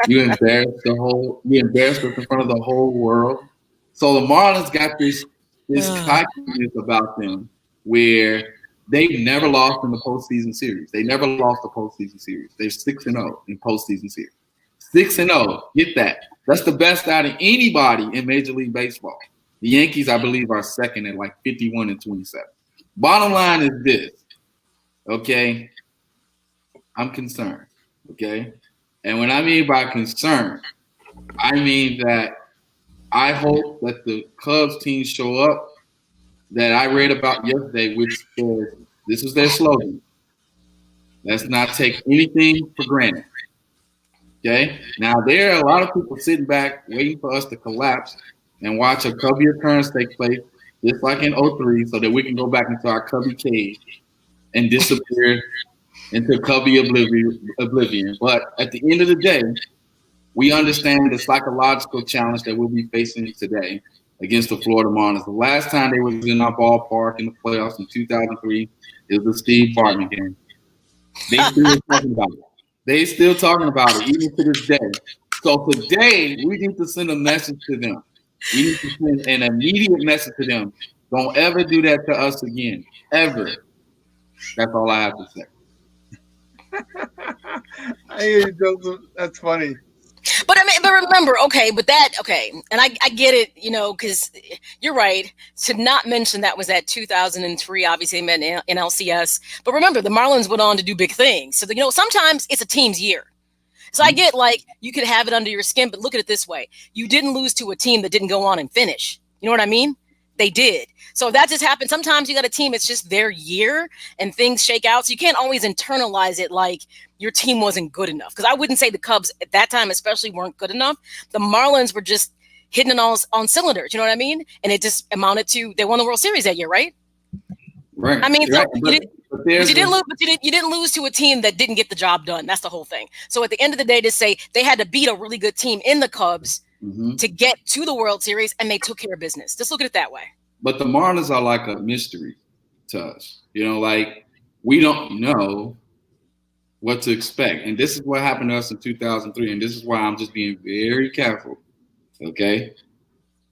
You embarrassed us in front of the whole world." So the Marlins got this cockiness about them where they've never lost in the postseason series. They never lost a postseason series. They're 6-0 in postseason series. 6-0. Get that. That's the best out of anybody in Major League Baseball. The Yankees, I believe, are second at like 51-27. Bottom line is this, okay? I'm concerned, okay? And when I mean by concern, I mean that I hope that the Cubs team show up that I read about yesterday, which says this is their slogan. Let's not take anything for granted. Okay? Now, there are a lot of people sitting back waiting for us to collapse and watch a Cubby occurrence take place, just like in 03, so that we can go back into our Cubby cage and disappear into Cubby oblivion. But at the end of the day, we understand the psychological challenge that we'll be facing today against the Florida Marlins. The last time they was in our ballpark in the playoffs in 2003, it was the Steve Bartman game. They still talking about it. They still talking about it, even to this day. So today, we need to send a message to them. We need to send an immediate message to them. Don't ever do that to us again. Ever. That's all I have to say. I hear you, Joseph. That's funny. But I mean, but remember, and I get it, you know, because you're right. To not mention that was that 2003, obviously, meant in LCS. But remember, the Marlins went on to do big things. So, you know, sometimes it's a team's year. So I get like you could have it under your skin, but look at it this way. You didn't lose to a team that didn't go on and finish. You know what I mean? They did. So that just happened. Sometimes you got a team, it's just their year and things shake out. So you can't always internalize it like your team wasn't good enough. Because I wouldn't say the Cubs at that time especially weren't good enough. The Marlins were just hitting it all on cylinders. You know what I mean? And it just amounted to, they won the World Series that year, right? Right. I mean, right. You didn't lose to a team that didn't get the job done. That's the whole thing. So at the end of the day, to say they had to beat a really good team in the Cubs to get to the World Series, and they took care of business. Just look at it that way. But the Marlins are like a mystery to us. You know, like we don't know what to expect. And this is what happened to us in 2003. And this is why I'm just being very careful. Okay?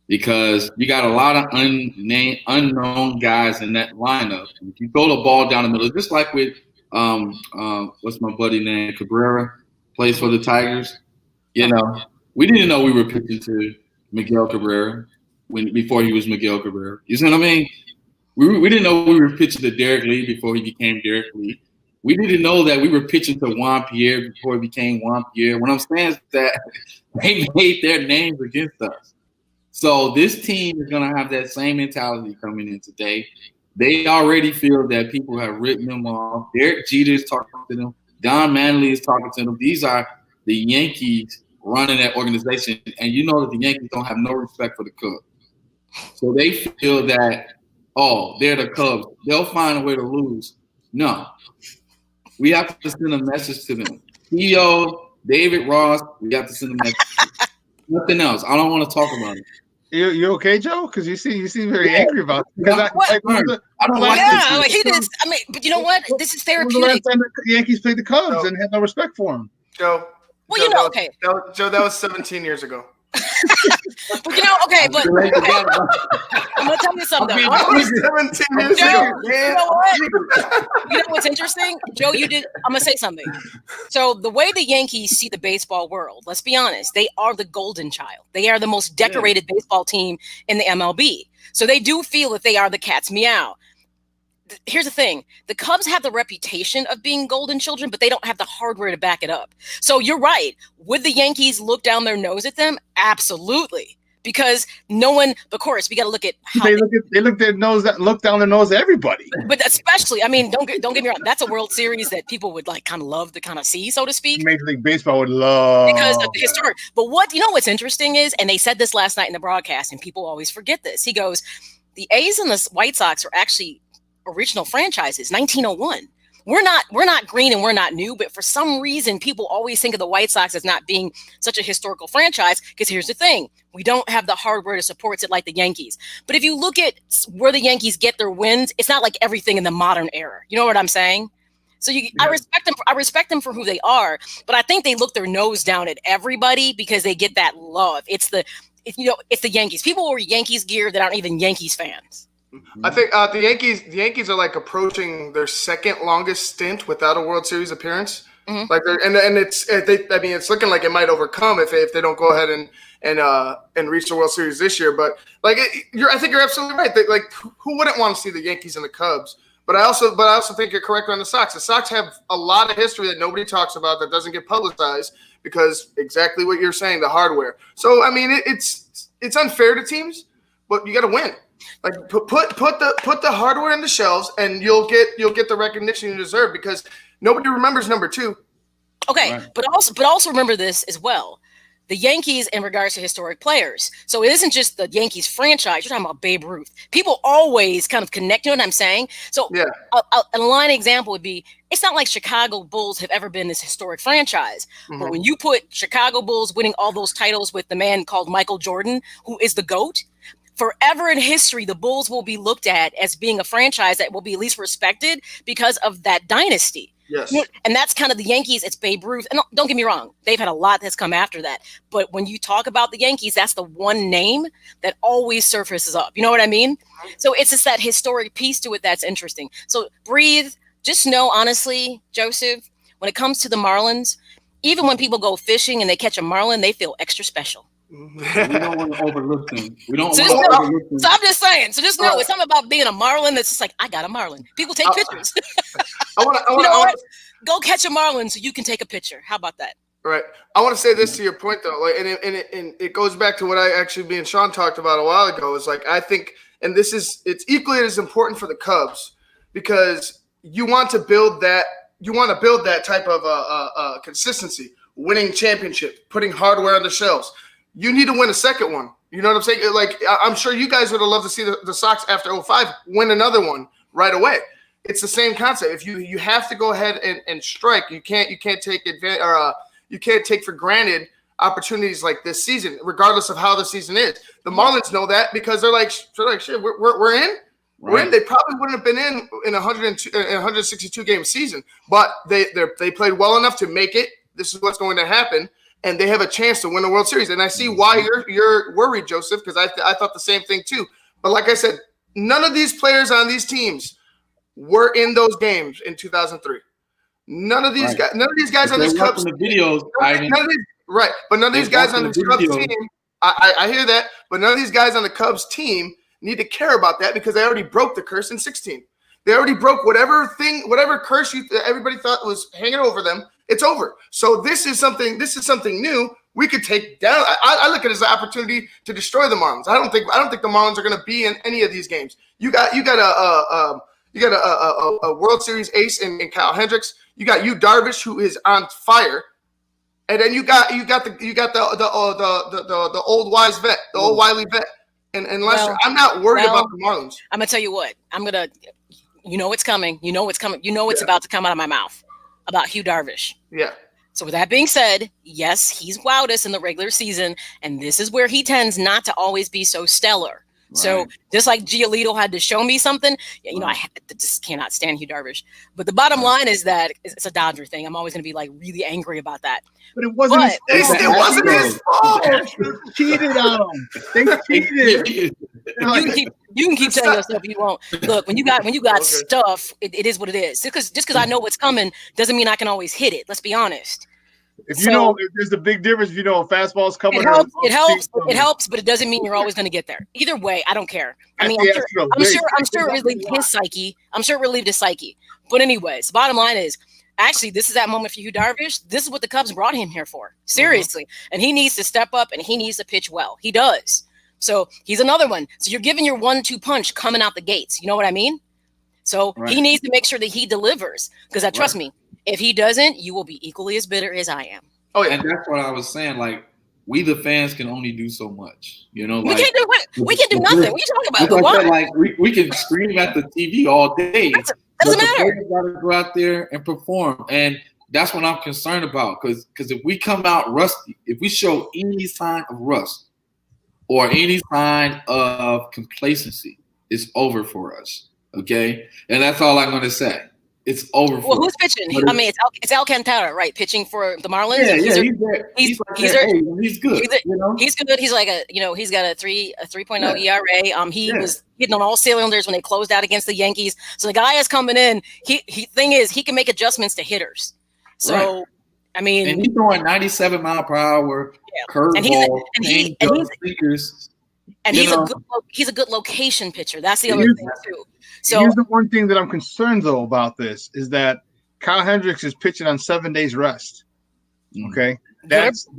Because you got a lot of unknown guys in that lineup. And if you throw the ball down the middle, just like with what's my buddy name? Cabrera plays for the Tigers. You know, we didn't know we were pitching to Miguel Cabrera before he was Miguel Cabrera. You see what I mean? We didn't know we were pitching to Derek Lee before he became Derek Lee. We didn't know that we were pitching to Juan Pierre before he became Juan Pierre. What I'm saying is that they made their names against us. So this team is going to have that same mentality coming in today. They already feel that people have written them off. Derek Jeter is talking to them. Don Manley is talking to them. These are the Yankees running that organization. And you know that the Yankees don't have no respect for the Cubs. So they feel that, oh, they're the Cubs. They'll find a way to lose No. We have to send a message to them. CEO, David Ross, we have to send a message. Nothing else. I don't want to talk about it. You okay, Joe? Because you seem very angry about it. Because I don't like Yeah, like he did. I mean, but you know what? This is therapeutic. The last time the Yankees played the Cubs and had no respect for him. Joe. Well, you know, okay. Joe, that was 17 years ago. But you know, okay, but I'm gonna tell you something. That was 17 years ago. You know what? You know what's interesting, Joe? I'm gonna say something. So the way the Yankees see the baseball world, let's be honest, they are the golden child. They are the most decorated baseball team in the MLB. So they do feel that they are the cat's meow. Here's the thing. The Cubs have the reputation of being golden children, but they don't have the hardware to back it up. So you're right. Would the Yankees look down their nose at them? Absolutely. Because no one, of course, we got to look at how they look down their nose at everybody. But especially, I mean, don't get me wrong. That's a World Series that people would like kind of love to kind of see, so to speak. Major League Baseball would love because of the historic. But what's interesting is, and they said this last night in the broadcast, and people always forget this. He goes, the A's and the White Sox are actually original franchises, 1901. We're not green and we're not new, but for some reason, people always think of the White Sox as not being such a historical franchise. Because here's the thing. We don't have the hardware to support it like the Yankees. But if you look at where the Yankees get their wins, it's not like everything in the modern era. You know what I'm saying? So I respect them. I respect them for who they are, but I think they look their nose down at everybody because they get that love. It's the Yankees. People wear Yankees gear that aren't even Yankees fans. I think the Yankees are like approaching their second longest stint without a World Series appearance. Mm-hmm. Like it's looking like it might overcome if they don't go ahead and reach the World Series this year. But I think you're absolutely right. Who wouldn't want to see the Yankees and the Cubs? But I also think you're correct on the Sox. The Sox have a lot of history that nobody talks about that doesn't get publicized because exactly what you're saying, the hardware. So I mean, it's unfair to teams, but you got to win. Like put the hardware in the shelves, and you'll get the recognition you deserve because nobody remembers number 2. Okay, right. but also remember this as well. The Yankees in regards to historic players. So it isn't just the Yankees franchise. You're talking about Babe Ruth. People always kind of connect to what I'm saying. So yeah. A line example would be, it's not like Chicago Bulls have ever been this historic franchise. Mm-hmm. But when you put Chicago Bulls winning all those titles with the man called Michael Jordan, who is the GOAT, forever in history, the Bulls will be looked at as being a franchise that will be at least respected because of that dynasty. Yes. And that's kind of the Yankees. It's Babe Ruth. And don't get me wrong. They've had a lot that's come after that. But when you talk about the Yankees, that's the one name that always surfaces up. You know what I mean? So it's just that historic piece to it that's interesting. So breathe. Just know, honestly, Joseph, when it comes to the Marlins, even when people go fishing and they catch a marlin, they feel extra special. We don't want to overlook them. So I'm just saying. So just know it's something about being a marlin that's just like, I got a marlin. People take pictures. Go catch a marlin so you can take a picture. How about that? Right. I want to say this to your point though, and it goes back to what me and Shawn talked about a while ago. Is like I think, and it's equally as important for the Cubs because you want to build that type of consistency, winning championship, putting hardware on the shelves. You need to win a second one. You know what I'm saying? Like, I'm sure you guys would have loved to see the Sox after 2005 win another one right away. It's the same concept. If you have to go ahead and strike, you can't take advantage or you can't take for granted opportunities like this season, regardless of how the season is. The Marlins know that because they're like shit. We're in. Right. We're in. They probably wouldn't have been in a 162 game season, but they played well enough to make it. This is what's going to happen. And they have a chance to win the World Series. And I see why you're worried, Joseph, because I thought the same thing too. But like I said, none of these players on these teams were in those games in 2003. None of these guys on this Cubs team. But none of these guys on this Cubs team. I hear that, but none of these guys on the Cubs team need to care about that because they already broke the curse in 2016. They already broke whatever curse everybody thought was hanging over them. It's over. So this is something new. We could take down. I look at it as an opportunity to destroy the Marlins. I don't think the Marlins are going to be in any of these games. You got a World Series ace in Kyle Hendricks. You got Darvish, who is on fire, and then you got the old wise vet, the old wily vet, and Lester. I'm not worried about the Marlins. I'm gonna tell you what. You know it's coming. You know it's coming. You know it's about to come out of my mouth about Hugh Darvish. Yeah. So with that being said, yes, he's wowed us in the regular season, and this is where he tends not to always be so stellar. Right. So just like Giolito had to show me something, you know, I just cannot stand Hugh Darvish. But the bottom line is that it's a Dodger thing. I'm always going to be like really angry about that. But it wasn't his fault. It wasn't his fault. They cheated on him. They cheated. You can keep saying yourself you won't. Look, when you got stuff, it is what it is. Just because I know what's coming doesn't mean I can always hit it. Let's be honest. If you know, there's a big difference. If you know a fastball is coming, it helps, but it doesn't mean you're always going to get there. Either way, I don't care. I mean, I'm sure it relieved his psyche. I'm sure it relieved his psyche. But anyways, the bottom line is, actually, this is that moment for Hugh Darvish. This is what the Cubs brought him here for. Seriously. And he needs to step up and he needs to pitch well. He does. So he's another one. So you're giving your 1-2 punch coming out the gates. You know what I mean? So he needs to make sure that he delivers. Because trust me, if he doesn't, you will be equally as bitter as I am. Oh, yeah. And that's what I was saying. Like, we the fans can only do so much. You know, we can't do nothing. What are you talking about? Like we can scream at the TV all day. Doesn't matter. We got to go out there and perform, and that's what I'm concerned about. Because if we come out rusty, if we show any sign of rust or any sign of complacency, it's over for us. Okay, and that's all I'm going to say. It's over. Well, who's pitching? I mean, it's Alcantara, right? Pitching for the Marlins. Yeah, he's good. He's good. He's like he's got a 3.0 ERA. He was hitting on all cylinders when they closed out against the Yankees. So the guy is coming in. Thing is, he can make adjustments to hitters. So I mean, and he's throwing 97 mile per hour curveball, speakers. And he's a good location pitcher. That's the other thing too. So here's the one thing that I'm concerned though about this is that Kyle Hendricks is pitching on 7 days rest. Okay, that's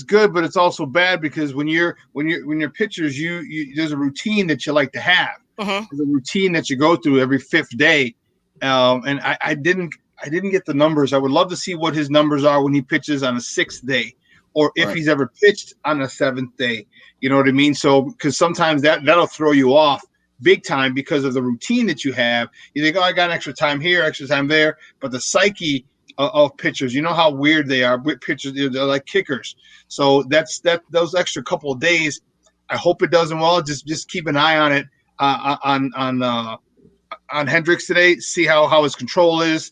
good, but it's also bad because when you're pitchers, you there's a routine that you like to have. There's a routine that you go through every 5th day, and I didn't get the numbers. I would love to see what his numbers are when he pitches on a 6th day, or if he's ever pitched on a 7th day. You know what I mean? So because sometimes that'll throw you off big time because of the routine that you have. You think, oh, I got extra time here, extra time there. But the psyche of pitchers, you know how weird they are. Pitchers, they're like kickers. So those extra couple of days. I hope it does them well. Just keep an eye on it on Hendricks today. See how his control is.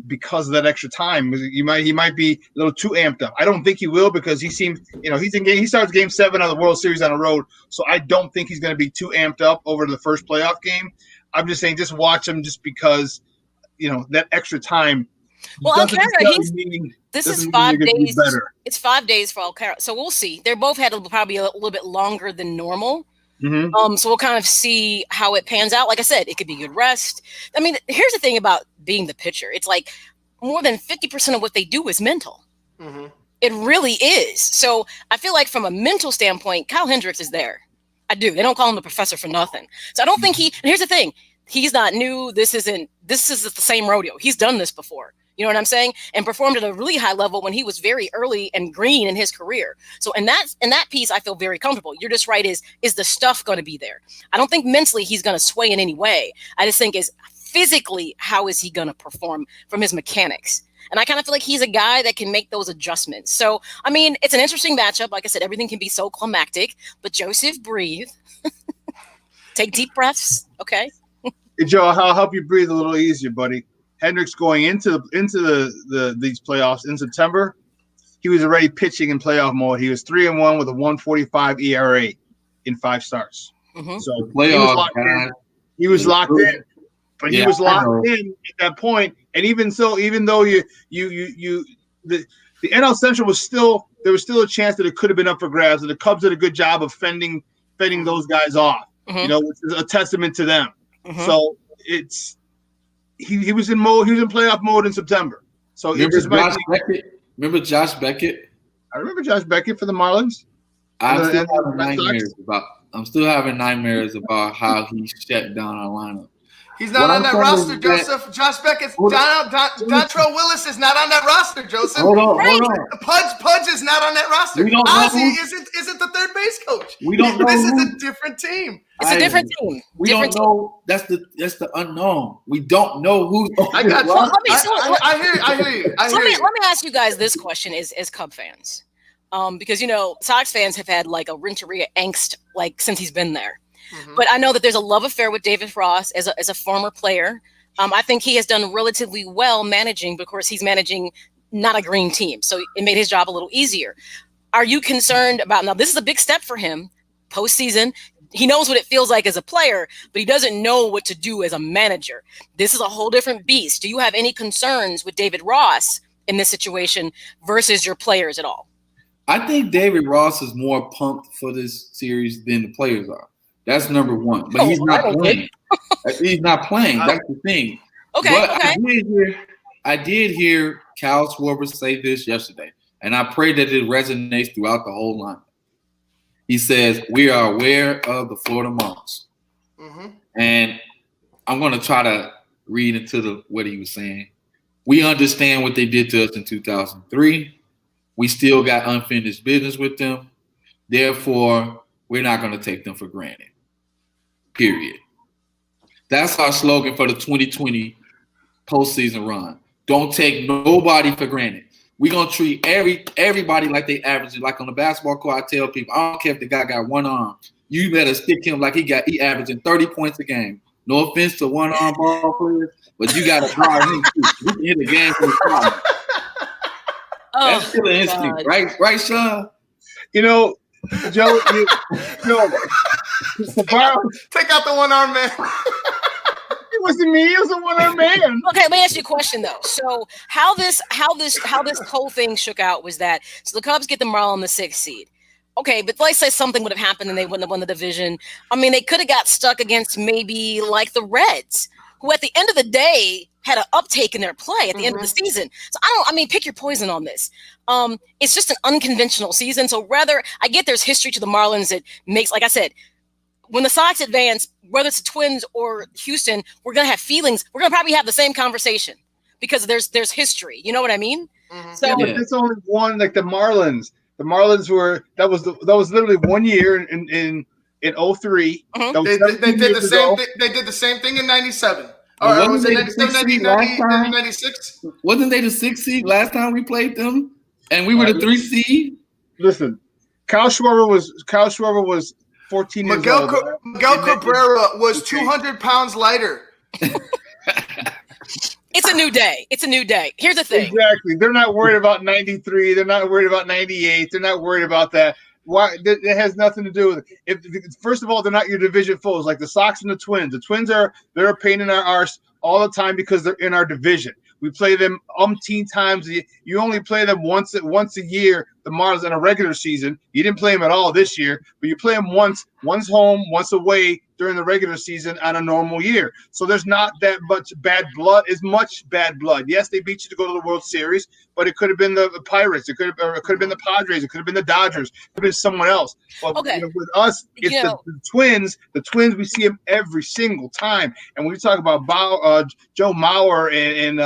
Because of that extra time, he might be a little too amped up. I don't think he will because he seems, he starts Game 7 of the World Series on the road, so I don't think he's going to be too amped up over the first playoff game. I'm just saying, just watch him, just because that extra time. Well, Alcantara, this is 5 days. It's 5 days for Alcantara, so we'll see. They're both had probably a little bit longer than normal. So we'll kind of see how it pans out. Like I said, it could be good rest. I mean, here's the thing about being the pitcher. It's like more than 50% of what they do is mental. It really is. So I feel like from a mental standpoint, Kyle Hendricks is there. I do. They don't call him the professor for nothing. So I don't think and here's the thing. He's not new. This is the same rodeo. He's done this before. You know what I'm saying? And performed at a really high level when he was very early and green in his career. So in that piece, I feel very comfortable. You're just right. Is the stuff going to be there? I don't think mentally he's going to sway in any way. I just think is physically, how is he going to perform from his mechanics? And I kind of feel like he's a guy that can make those adjustments. So, I mean, it's an interesting matchup. Like I said, everything can be so climactic, but Joseph, breathe. Take deep breaths. Okay. Hey, Joe, I'll help you breathe a little easier, buddy. Hendricks going into these playoffs in September, he was already pitching in playoff mode. He was 3-1 with a 1.45 ERA in 5 starts. So he was locked in. But he was locked in at that point. And even though the NL Central was still a chance that it could have been up for grabs, and the Cubs did a good job of fending those guys off. Which is a testament to them. So he was in mode. He was in playoff mode in September. So remember Josh Beckett? I remember Josh Beckett for the Marlins. I'm still having nightmares about how he shut down our lineup. He's not on that roster, Joseph. Josh Beckett's Dontrell Willis is not on that roster, Joseph. Hold on. Pudge is not on that roster. Ozzie isn't the third base coach. We don't know. This is a different team. It's a different team. We don't know. That's the unknown. We don't know who's on I got you. I hear you. Let me ask you guys this question as Cub fans. Because Sox fans have had like a Renteria angst like since he's been there. Mm-hmm. But I know that there's a love affair with David Ross as a former player. I think he has done relatively well managing, because he's managing not a green team. So it made his job a little easier. Are you concerned about, now this is a big step for him, postseason. He knows what it feels like as a player, but he doesn't know what to do as a manager. This is a whole different beast. Do you have any concerns with David Ross in this situation versus your players at all? I think David Ross is more pumped for this series than the players are. That's number one. But he's not playing. He's not playing. That's the thing. Okay. But I did hear Cal Schwarber say this yesterday, and I pray that it resonates throughout the whole line. He says, we are aware of the Florida Marlins. Mm-hmm. And I'm going to try to read into what he was saying. We understand what they did to us in 2003. We still got unfinished business with them. Therefore, we're not going to take them for granted. Period. That's our slogan for the 2020 postseason run. Don't take nobody for granted. We're going to treat everybody like they average. Like on the basketball court, I tell people, I don't care if the guy got one arm. You better stick him like he averaging 30 points a game. No offense to one-arm ball players, but you got to guard him too. You can hit the game from the top. That's still an instinct, right? Right, Shawn? Joe, take out the one-arm man. It wasn't me. It was a one-arm man. Okay, let me ask you a question though. So how this whole thing shook out was that the Cubs get the Marlins the 6th seed. Okay, but let's say something would have happened and they wouldn't have won the division. I mean, they could have got stuck against maybe like the Reds, who at the end of the day had an uptake in their play at the end of the season. So pick your poison on this. It's just an unconventional season. So I get there's history to the Marlins that makes, like I said, when the Sox advance, whether it's the Twins or Houston, we're going to have feelings. We're going to probably have the same conversation because there's history. You know what I mean? Mm-hmm. So, but it's only one, like the Marlins. The Marlins that was literally 1 year in 03. Mm-hmm. They did the same thing. They did the same thing in 97. Or was it 97, 96? Wasn't they the 6th seed last time we played them? And we were the 3 seed? Listen, Kyle Schwarber was 14 years old. Miguel Cabrera was 200 pounds lighter. It's a new day. It's a new day. Here's the thing. Exactly. They're not worried about 93. They're not worried about 98. They're not worried about that. Why? It has nothing to do with it. First of all, they're not your division foes like the Sox and the Twins. The Twins they're a pain in our arse all the time because they're in our division. We play them umpteen times. You only play them once a year. The Marlins in a regular season. You didn't play them at all this year, but you play them once home, once away during the regular season on a normal year. So there's not that much bad blood. Yes, they beat you to go to the World Series, but it could have been the Pirates. It could have been the Padres. It could have been the Dodgers. It could have been someone else. But with us, it's the Twins. The Twins, we see them every single time. And when you talk about Joe Mauer and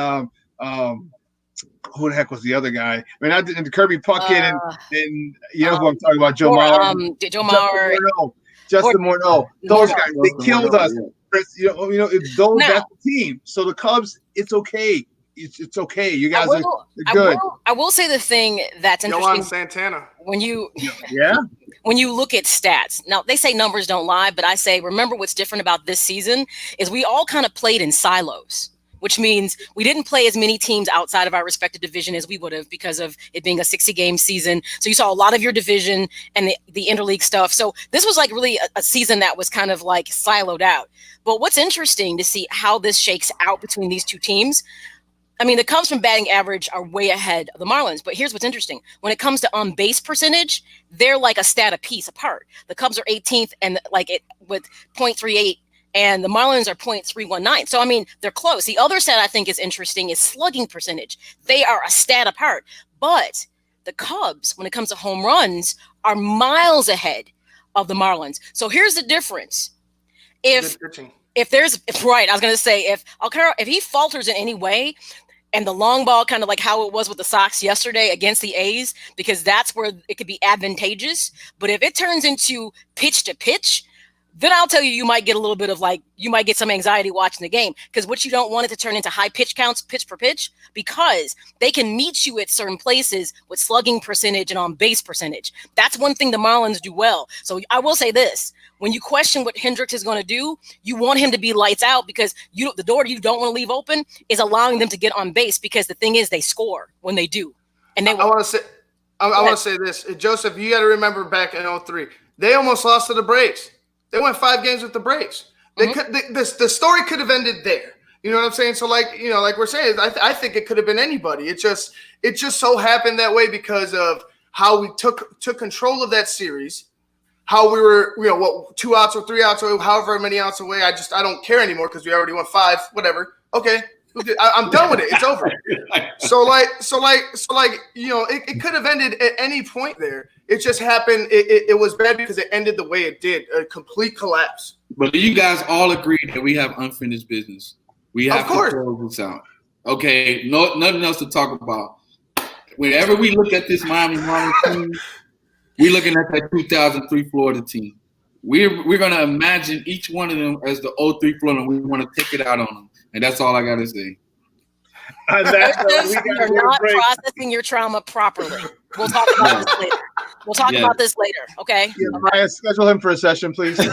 who the heck was the other guy? I mean, the Kirby Puckett and you know who I'm talking about, Joe Mauer. Joe Mauer. Justin Morneau. Those guys, they killed us. That's the team. So the Cubs, it's okay. It's okay. You guys are good. I will say the thing that's interesting. Yohan Santana. When you look at stats, now they say numbers don't lie, but I say remember what's different about this season is we all kind of played in silos, which means we didn't play as many teams outside of our respective division as we would have because of it being a 60-game season. So you saw a lot of your division and the interleague stuff. So this was like really a season that was kind of like siloed out. But what's interesting to see how this shakes out between these two teams. I mean, the Cubs from batting average are way ahead of the Marlins. But here's what's interesting. When it comes to on-base percentage, they're like a stat apiece apart. The Cubs are 18th and with .38. And the Marlins are .319. So, I mean, they're close. The other stat I think is interesting is slugging percentage. They are a stat apart. But the Cubs, when it comes to home runs, are miles ahead of the Marlins. So here's the difference. If if I was going to say, if he falters in any way, and the long ball, kind of like how it was with the Sox yesterday against the A's, because that's where it could be advantageous. But if it turns into pitch to pitch, then I'll tell you, you might get a little bit of you might get some anxiety watching the game, because what you don't want it to turn into high pitch counts, pitch for pitch, because they can meet you at certain places with slugging percentage and on base percentage. That's one thing the Marlins do well. So I will say this. When you question what Hendricks is going to do, you want him to be lights out, because the door you don't want to leave open is allowing them to get on base, because the thing is they score when they do. And I want to say this. Joseph, you got to remember back in 2003, they almost lost to the Braves. They went 5 games with the Braves. The story could have ended there. You know what I'm saying? So like we're saying, I think it could have been anybody. It just so happened that way because of how we took control of that series. How we were, 2 outs or 3 outs away, however many outs away. I don't care anymore because we already won 5, whatever. Okay. I'm done with it. It's over. It could have ended at any point there. It just happened. It was bad because it ended the way it did, a complete collapse. But you guys all agree that we have unfinished business. We have to close this out. Okay, nothing else to talk about. Whenever we look at this Miami Marlins team, we're looking at that 2003 Florida team. We're going to imagine each one of them as the 03 Florida, and we want to take it out on them. And that's all I got to say. You're not processing your trauma properly. We'll talk about this later. We'll talk about this later, okay? Yeah, Maya, schedule him for a session, please. I'm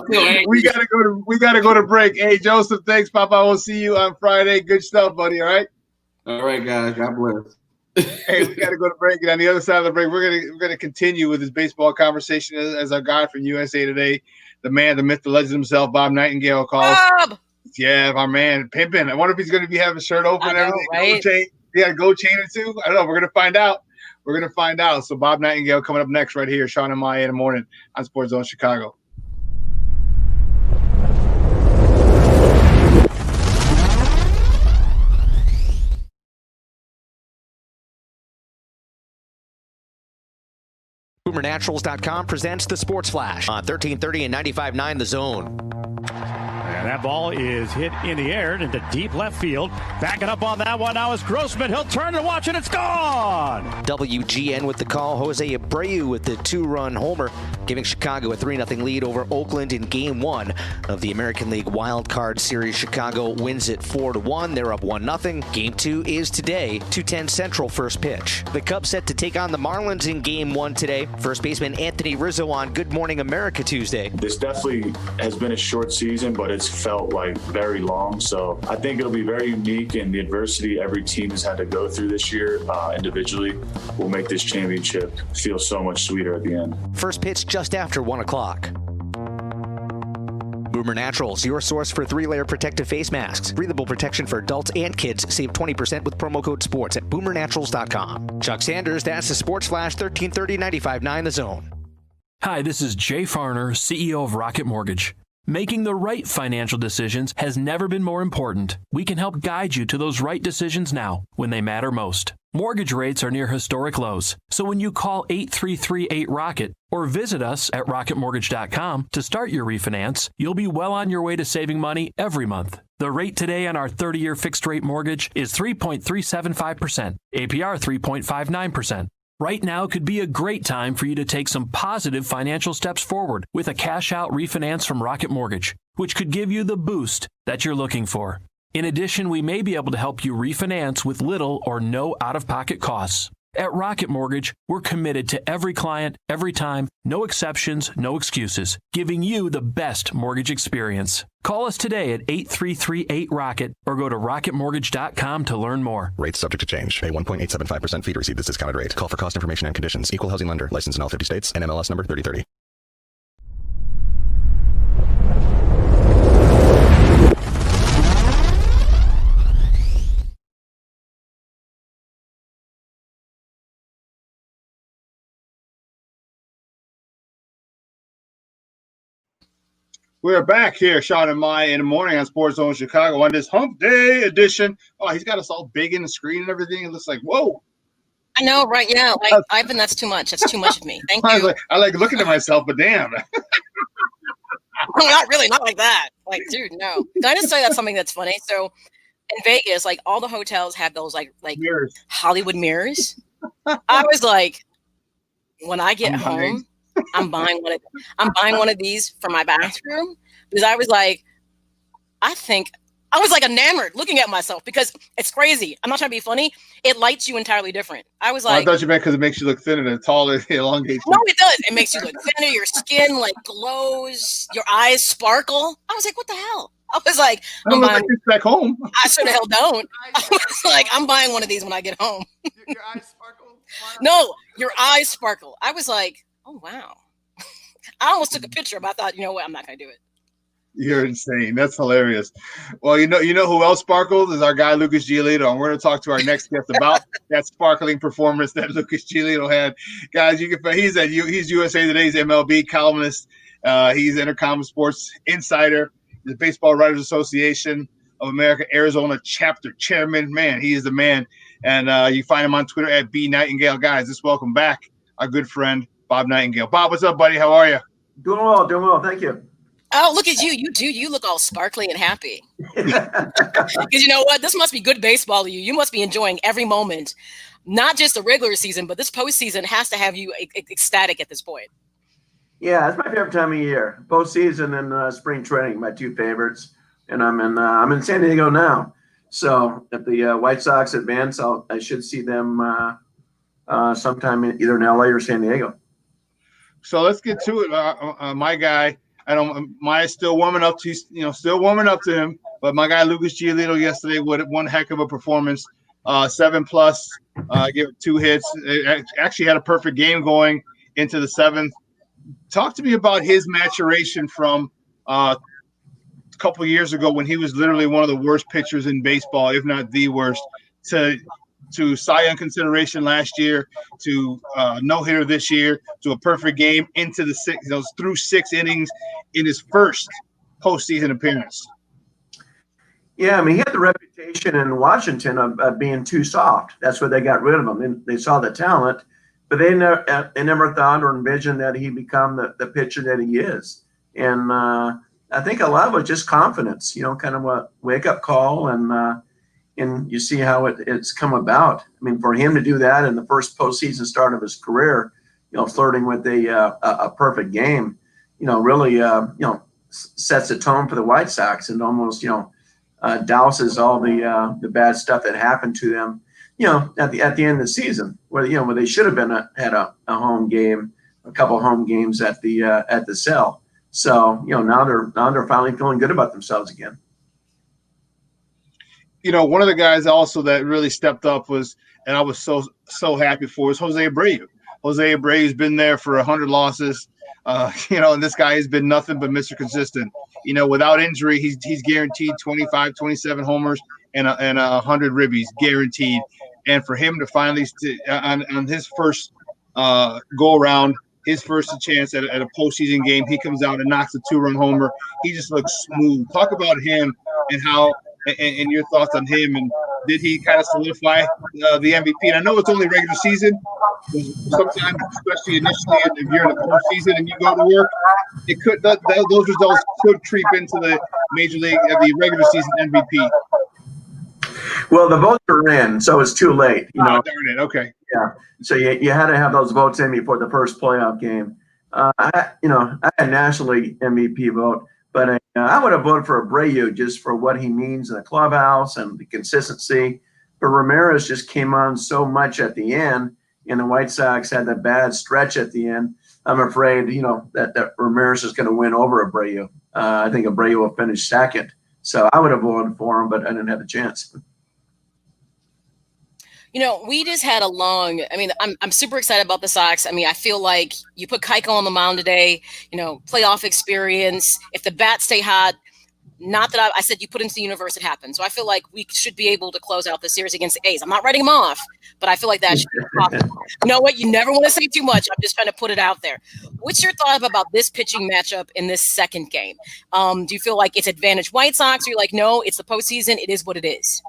still angry. We gotta go to break. Hey, Joseph, thanks, Papa. We'll see you on Friday. Good stuff, buddy. All right. All right, guys. God bless. Hey, we gotta go to break. And on the other side of the break, we're gonna continue with this baseball conversation as our guy from USA Today, the man, the myth, the legend himself, Bob Nightengale calls. Bob! Yeah, our man, pimping. I wonder if he's going to be having a shirt open and everything. Right? He got a gold chain or two. I don't know. We're going to find out. So Bob Nightengale coming up next right here. Shawn and Maya in the morning on SportsZone Chicago. BoomerNaturals.com presents the Sports Flash on 1330 and 95.9 The Zone. And that ball is hit in the air into deep left field. Backing up on that one now is Grossman. He'll turn and watch it. It's gone. WGN with the call. Jose Abreu with the 2-run homer, giving Chicago a 3-0 lead over Oakland in Game 1 of the American League Wild Card Series. Chicago wins it 4-1. They're up 1-0. Game 2 is today, 2:10 Central first pitch. The Cubs set to take on the Marlins in Game 1 today. First baseman Anthony Rizzo on Good Morning America Tuesday. This definitely has been a short season, but it's felt like very long. So I think it'll be very unique, and the adversity every team has had to go through this year individually will make this championship feel so much sweeter at the end. First pitch just after 1 o'clock. Boomer Naturals, your source for 3-layer protective face masks. Breathable protection for adults and kids. Save 20% with promo code SPORTS at BoomerNaturals.com. Chuck Sanders, that's the Sports Flash, 1330 95.9 The Zone. Hi, this is Jay Farner, CEO of Rocket Mortgage. Making the right financial decisions has never been more important. We can help guide you to those right decisions now when they matter most. Mortgage rates are near historic lows, so when you call 8338-ROCKET or visit us at rocketmortgage.com to start your refinance, you'll be well on your way to saving money every month. The rate today on our 30-year fixed-rate mortgage is 3.375%, APR 3.59%. Right now could be a great time for you to take some positive financial steps forward with a cash-out refinance from Rocket Mortgage, which could give you the boost that you're looking for. In addition, we may be able to help you refinance with little or no out-of-pocket costs. At Rocket Mortgage, we're committed to every client, every time, no exceptions, no excuses, giving you the best mortgage experience. Call us today at 8338-ROCKET or go to rocketmortgage.com to learn more. Rates subject to change. Pay 1.875% fee to receive this discounted rate. Call for cost information and conditions. Equal housing lender. Licensed in all 50 states. NMLS number 3030. We're back here, Shawn and Maya in the morning on SportsZone Chicago on this Hump Day edition. Oh, he's got us all big in the screen and everything. It looks like, whoa. I know, right? Yeah, Ivan, that's too much. That's too much of me. Thank you. I like looking at myself, but damn. Not really, not like that. Like, dude, no. Can I just tell you that's something that's funny? So in Vegas, like all the hotels have those like mirrors. Hollywood mirrors. I was like, when I get home, I'm buying one of these for my bathroom because I was like, I was like enamored looking at myself because it's crazy. I'm not trying to be funny. It lights you entirely different. I was like, I thought you meant because it makes you look thinner and taller, elongates. No, it does. It makes you look thinner. Your skin like glows. Your eyes sparkle. I was like, what the hell? I was like, I'm buying this back home. I sure the hell don't. I was like, I'm buying one of these when I get home. Your eyes sparkle? No, your eyes sparkle. I was like, oh wow. I almost took a picture, but I thought, you know what, I'm not gonna do it. You're insane. That's hilarious. Well, you know who else sparkles is our guy Lucas Giolito, and we're going to talk to our next guest about that sparkling performance that Lucas Giolito had. Guys, he's USA Today's MLB columnist. He's Intercom Sports Insider, the Baseball Writers Association of America, Arizona chapter chairman. Man, he is the man. And you find him on Twitter at @BNightengale. Guys, let's welcome back our good friend Bob Nightengale. Bob, what's up, buddy? How are you? Doing well. Thank you. Oh, look at you. You look all sparkly and happy. Because you know what? This must be good baseball to you. You must be enjoying every moment, not just the regular season, but this postseason has to have you ecstatic at this point. Yeah, it's my favorite time of year. Postseason and spring training, my two favorites. And I'm in San Diego now. So if the White Sox advance, I should see them sometime either in LA or San Diego. So let's get to it. My guy. I don't. Maya's still warming up. He's still warming up to him. But my guy Lucas Giolito yesterday with one heck of a performance. 7+. Gave 2 hits. Actually had a perfect game going into the 7th. Talk to me about his maturation from a couple of years ago when he was literally one of the worst pitchers in baseball, if not the worst, to Cy Young consideration last year, to no-hitter this year, to a perfect game into the through 6 innings in his first postseason appearance. Yeah, I mean, he had the reputation in Washington of being too soft. That's why they got rid of him. They saw the talent, but they never thought or envisioned that he'd become the pitcher that he is. And I think a lot of it was just confidence, kind of a wake-up call, and you see how it's come about. I mean, for him to do that in the first postseason start of his career, flirting with a perfect game, really, sets the tone for the White Sox and almost, douses all the bad stuff that happened to them, at the end of the season, where they should have been had a home game, a couple of home games at the Cell. So, now they're finally feeling good about themselves again. One of the guys also that really stepped up was, and I was so happy for, was Jose Abreu. Jose Abreu's been there for 100 losses, and this guy has been nothing but Mr. Consistent. Without injury, he's guaranteed 25, 27 homers and 100 ribbies, guaranteed. And for him to finally, on his first go around, his first chance at a postseason game, he comes out and knocks a 2-run homer. He just looks smooth. Talk about him and how. And your thoughts on him, and did he kind of solidify the MVP? And I know it's only regular season. Sometimes, especially initially, if you're in the postseason and you go to work, it could those results could creep into the major league, the regular season MVP. Well, the votes are in, so it's too late. Darn it. Okay. Yeah. So you had to have those votes in before the first playoff game. I had National League MVP vote. But I would have voted for Abreu just for what he means in the clubhouse and the consistency. But Ramirez just came on so much at the end, and the White Sox had that bad stretch at the end. I'm afraid, that Ramirez is going to win over Abreu. I think Abreu will finish second. So I would have voted for him, but I didn't have a chance. We just had I'm super excited about the Sox. I mean, I feel like you put Keuchel on the mound today, playoff experience. If the bats stay hot, not that I said you put into the universe, it happened. So I feel like we should be able to close out the series against the A's. I'm not writing them off, but I feel like that should be possible. You know what? You never want to say too much. I'm just trying to put it out there. What's your thought about this pitching matchup in this second game? Do you feel like it's advantage White Sox, or you're like, no, it's the postseason. It is what it is?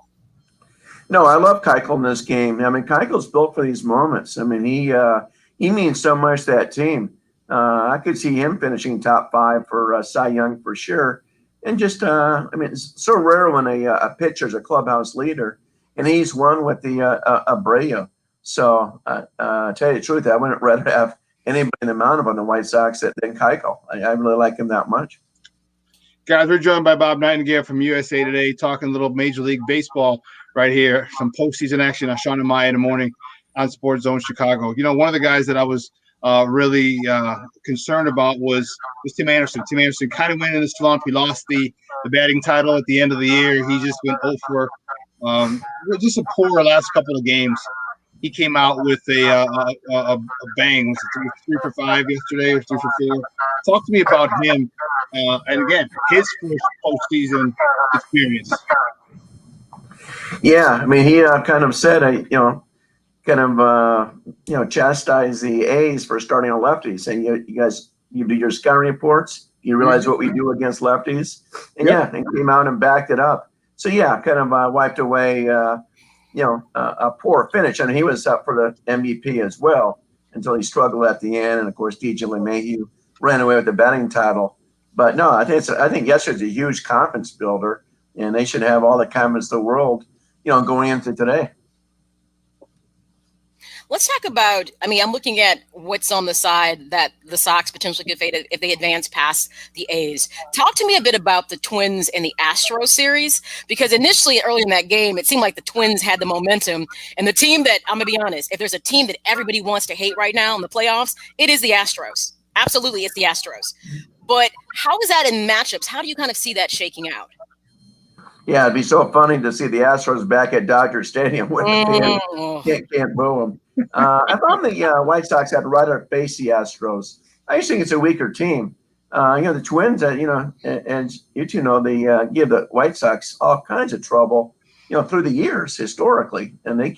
No, I love Keuchel in this game. I mean, Keuchel's built for these moments. I mean, he means so much to that team. I could see him finishing top 5 for Cy Young for sure. And just, it's so rare when a pitcher's a clubhouse leader, and he's won with the Abreu. So, tell you the truth, I wouldn't rather have anybody in the mound on the White Sox than Keuchel. I really like him that much. Guys, we're joined by Bob Nightengale from USA Today, talking a little Major League Baseball right here. Some postseason action on Shawn and Maya in the morning on SportsZone Chicago. One of the guys that I was really concerned about was Tim Anderson. Tim Anderson kind of went in the slump. He lost the batting title at the end of the year. He just went 0 for just a poor last couple of games. He came out with a bang. Was it 3 for 5 yesterday or 3 for 4? Talk to me about him. And again, his first postseason experience. Yeah, I mean, he kind of said, chastise the A's for starting a lefty, saying, you guys, you do your scouting reports, you realize what we do against lefties, and and came out and backed it up. So kind of wiped away, a poor finish, and he was up for the MVP as well until he struggled at the end, and of course, DJ LeMahieu ran away with the batting title. But no, I think yesterday's a huge confidence builder, and they should have all the confidence in the world, going into today. Let's talk about, I'm looking at what's on the side that the Sox potentially could fade if they advance past the A's. Talk to me a bit about the Twins and the Astros series, because initially early in that game, it seemed like the Twins had the momentum, and the team that, I'm going to be honest, if there's a team that everybody wants to hate right now in the playoffs, it is the Astros. Absolutely, it's the Astros. But how is that in matchups? How do you kind of see that shaking out? Yeah, it'd be so funny to see the Astros back at Dodger Stadium when can't boo them. I found the White Sox had to right up face the Astros. I just think it's a weaker team. The Twins, and you two know, they give the White Sox all kinds of trouble, through the years historically, and they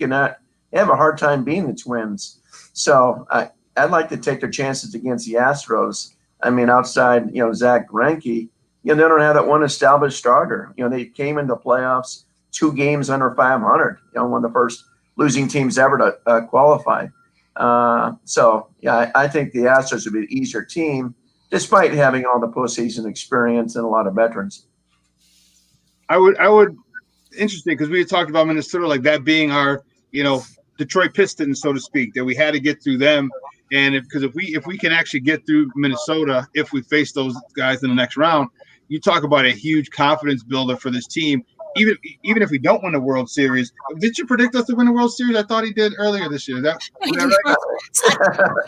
have a hard time beating the Twins. So I'd like to take their chances against the Astros. Outside, Zach Greinke, they don't have that one established starter. They came into playoffs 2 games under 500, one of the first losing teams ever to qualify. I think the Astros would be an easier team, despite having all the postseason experience and a lot of veterans. I would interesting, because we had talked about Minnesota like that being our, Detroit Pistons, so to speak, that we had to get through them. And if we can actually get through Minnesota, if we face those guys in the next round, you talk about a huge confidence builder for this team. Even if we don't win the World Series, did you predict us to win the World Series? I thought he did earlier this year. That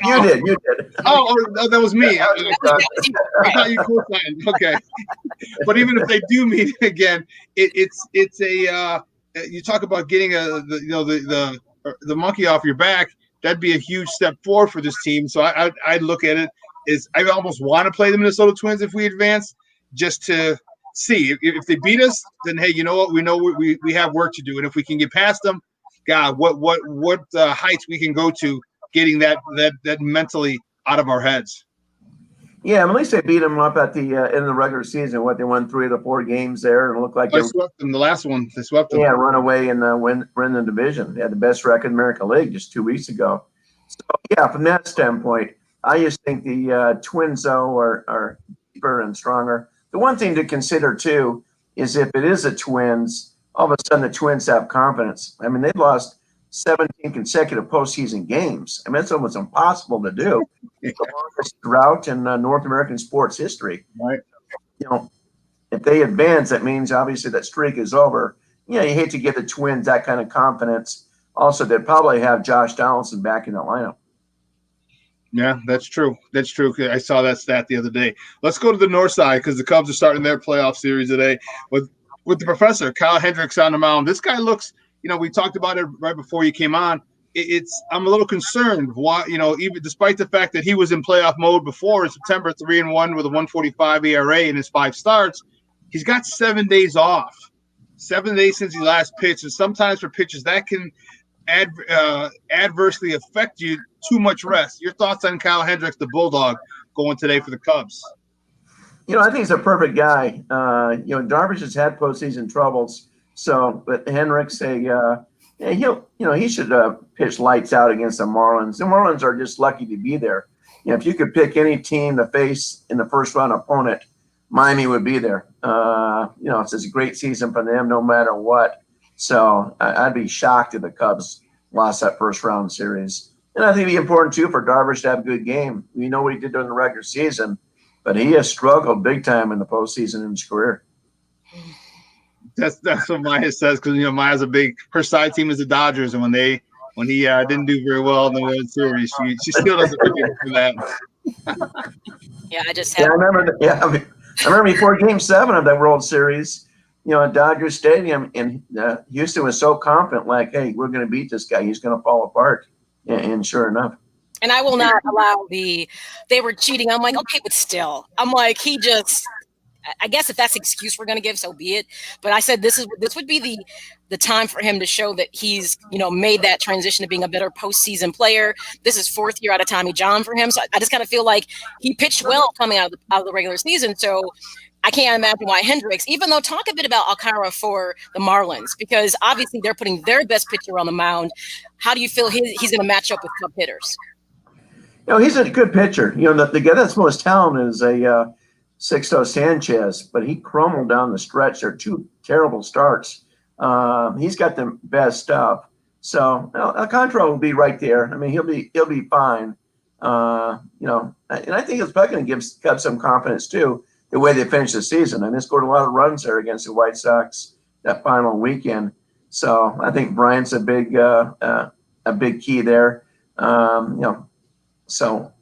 right? You did. Oh, that was me. I thought you co-signed. Okay, but even if they do meet again, it's a you talk about getting the monkey off your back. That'd be a huge step forward for this team. So I look at it as I almost want to play the Minnesota Twins if we advance, just to see if they beat us. Then hey, you know what? We know we have work to do, and if we can get past them, God, what heights we can go to, getting that mentally out of our heads. Yeah, at least they beat them up at the end of the regular season. They won 3 of the 4 games there, and it looked like they swept them. The last one, they swept them. Yeah, run away and win the division. They had the best record in the American League just 2 weeks ago. So yeah, from that standpoint, I just think the Twins though are deeper and stronger. The one thing to consider too is if it is a Twins, all of a sudden the Twins have confidence. They've lost 17 consecutive postseason games. That's almost impossible to do. It's the longest drought in North American sports history. Right. If they advance, that means obviously that streak is over. You hate to give the Twins that kind of confidence. Also, they'd probably have Josh Donaldson back in the lineup. Yeah, that's true. That's true. I saw that stat the other day. Let's go to the north side because the Cubs are starting their playoff series today with the professor, Kyle Hendricks, on the mound. This guy looks, we talked about it right before you came on. I'm a little concerned why, even despite the fact that he was in playoff mode before in September, 3-1 with a 1.45 ERA in his 5 starts, he's got 7 days off, 7 days since he last pitched. And sometimes for pitchers that can adversely affect you, too much rest. Your thoughts on Kyle Hendricks, the Bulldog, going today for the Cubs? I think he's a perfect guy. Darvish has had postseason troubles. So, but Hendricks, he should pitch lights out against the Marlins. The Marlins are just lucky to be there. if you could pick any team to face in the first round opponent, Miami would be there. It's just a great season for them no matter what. So I'd be shocked if the Cubs lost that first round series. And I think it'd be important, too, for Darvish to have a good game. We know what he did during the regular season, but he has struggled big time in the postseason in his career. That's what Maya says, because Maya's her side team is the Dodgers, and when he didn't do very well in the World Series, she still doesn't forgive him for that. Yeah, I just have. I remember before Game 7 of that World Series, at Dodger Stadium, and Houston was so confident, like, hey, we're going to beat this guy. He's going to fall apart. And sure enough. And I will not allow they were cheating. I'm like, okay, but still. I'm like, I guess if that's the excuse we're going to give, so be it. But I said this would be the time for him to show that he's, made that transition to being a better postseason player. This is 4th year out of Tommy John for him. So I just kind of feel like he pitched well coming out of the regular season. So I can't imagine why Hendricks, even though talk a bit about Alcara for the Marlins, because obviously they're putting their best pitcher on the mound. How do you feel he's going to match up with Cub hitters? He's a good pitcher. The guy that's most talented is a Sixto Sanchez, but he crumbled down the stretch. They're 2 terrible starts. He's got the best stuff. So Alcantara will be right there. I mean, he'll be fine. And I think it's probably going to give Cubs some confidence too, the way they finished the season. And they scored a lot of runs there against the White Sox that final weekend. So I think Bryant's a big key there. So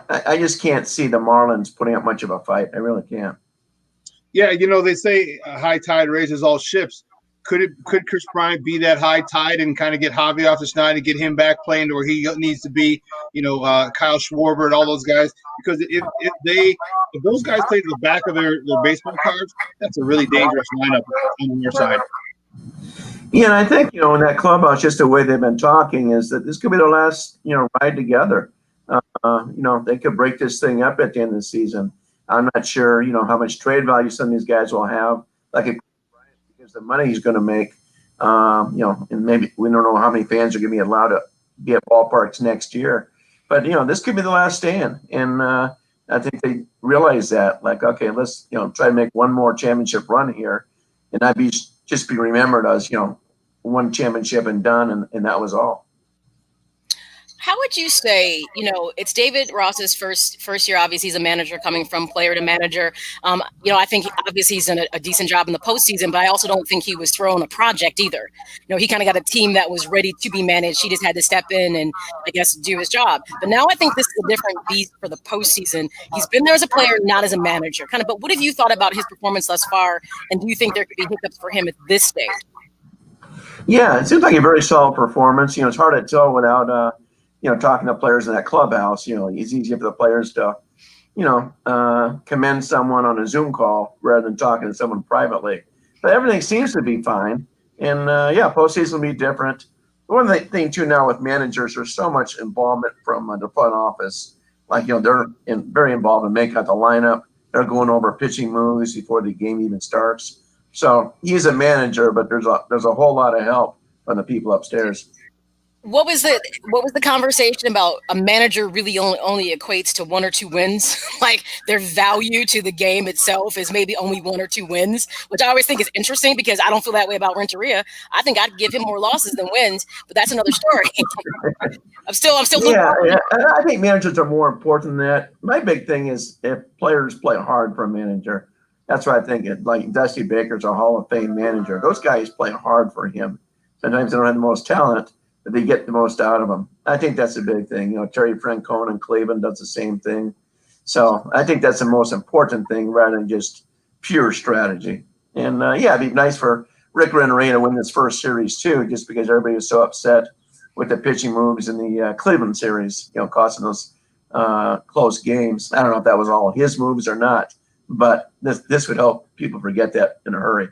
I just can't see the Marlins putting up much of a fight. I really can't. Yeah, they say high tide raises all ships. Could Chris Bryant be that high tide and kind of get Javi off the schneid and get him back playing to where he needs to be? Kyle Schwarber and all those guys. Because if those guys play to the back of their baseball cards, that's a really dangerous lineup on your side. Yeah, and I think in that clubhouse, just the way they've been talking is that this could be their last ride together. They could break this thing up at the end of the season. I'm not sure how much trade value some of these guys will have. Like because the money he's going to make, and maybe we don't know how many fans are going to be allowed to be at ballparks next year. But, this could be the last stand. And I think they realize that, like, okay, let's, try to make one more championship run here. And I'd just be remembered as, one championship and done. And that was all. How would you say, it's David Ross's first year. Obviously, he's a manager coming from player to manager. I think obviously he's done a decent job in the postseason, but I also don't think he was throwing a project either. He kind of got a team that was ready to be managed. He just had to step in and, I guess, do his job. But now I think this is a different beast for the postseason. He's been there as a player, not as a manager. But what have you thought about his performance thus far? And do you think there could be hiccups for him at this stage? Yeah, it seems like a very solid performance. It's hard to tell without talking to players in that clubhouse. It's easier for the players to, commend someone on a Zoom call rather than talking to someone privately. But everything seems to be fine. And, postseason will be different. One thing, too, now with managers, there's so much involvement from the front office. Like, they're very involved in making out the lineup. They're going over pitching moves before the game even starts. So he's a manager, but there's a whole lot of help from the people upstairs. What was the conversation about a manager really only equates to 1 or 2 wins? Like their value to the game itself is maybe only 1 or 2 wins, which I always think is interesting because I don't feel that way about Renteria. I think I'd give him more losses than wins, but that's another story. I'm still. Yeah. I think managers are more important than that. My big thing is if players play hard for a manager. That's why I think like Dusty Baker's a Hall of Fame manager. Those guys play hard for him. Sometimes they don't have the most talent, but they get the most out of them. I think that's a big thing. Terry Francona in Cleveland does the same thing. So I think that's the most important thing rather than just pure strategy. And, it'd be nice for Rick Renteria to win this first series too, just because everybody was so upset with the pitching moves in the Cleveland series, costing those close games. I don't know if that was all his moves or not, but this would help people forget that in a hurry.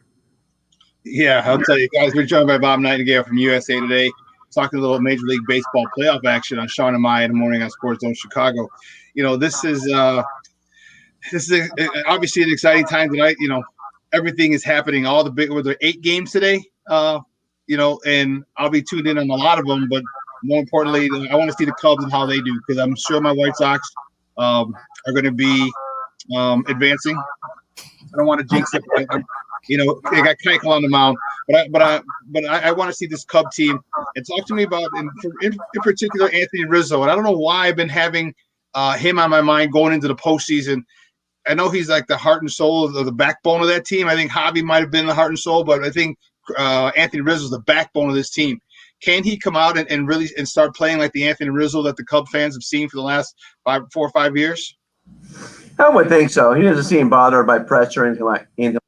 Yeah, I'll tell you guys, we're joined by Bob Nightengale from USA Today, talking a little Major League Baseball playoff action on Shawn and Maya in the morning on SportsZone Chicago. This is obviously an exciting time tonight. Everything is happening. All the big, were there 8 games today? And I'll be tuned in on a lot of them. But more importantly, I want to see the Cubs and how they do because I'm sure my White Sox are going to be advancing. I don't want to jinx it. You know, they got Keuchel on the mound, but I want to see this Cub team. And talk to me about, in particular, Anthony Rizzo. And I don't know why I've been having him on my mind going into the postseason. I know he's like the heart and soul of the backbone of that team. I think Javi might have been the heart and soul, but I think Anthony Rizzo is the backbone of this team. Can he come out and really start playing like the Anthony Rizzo that the Cub fans have seen for the last 4 or 5 years? I would think so. He doesn't seem bothered by pressure or anything like that.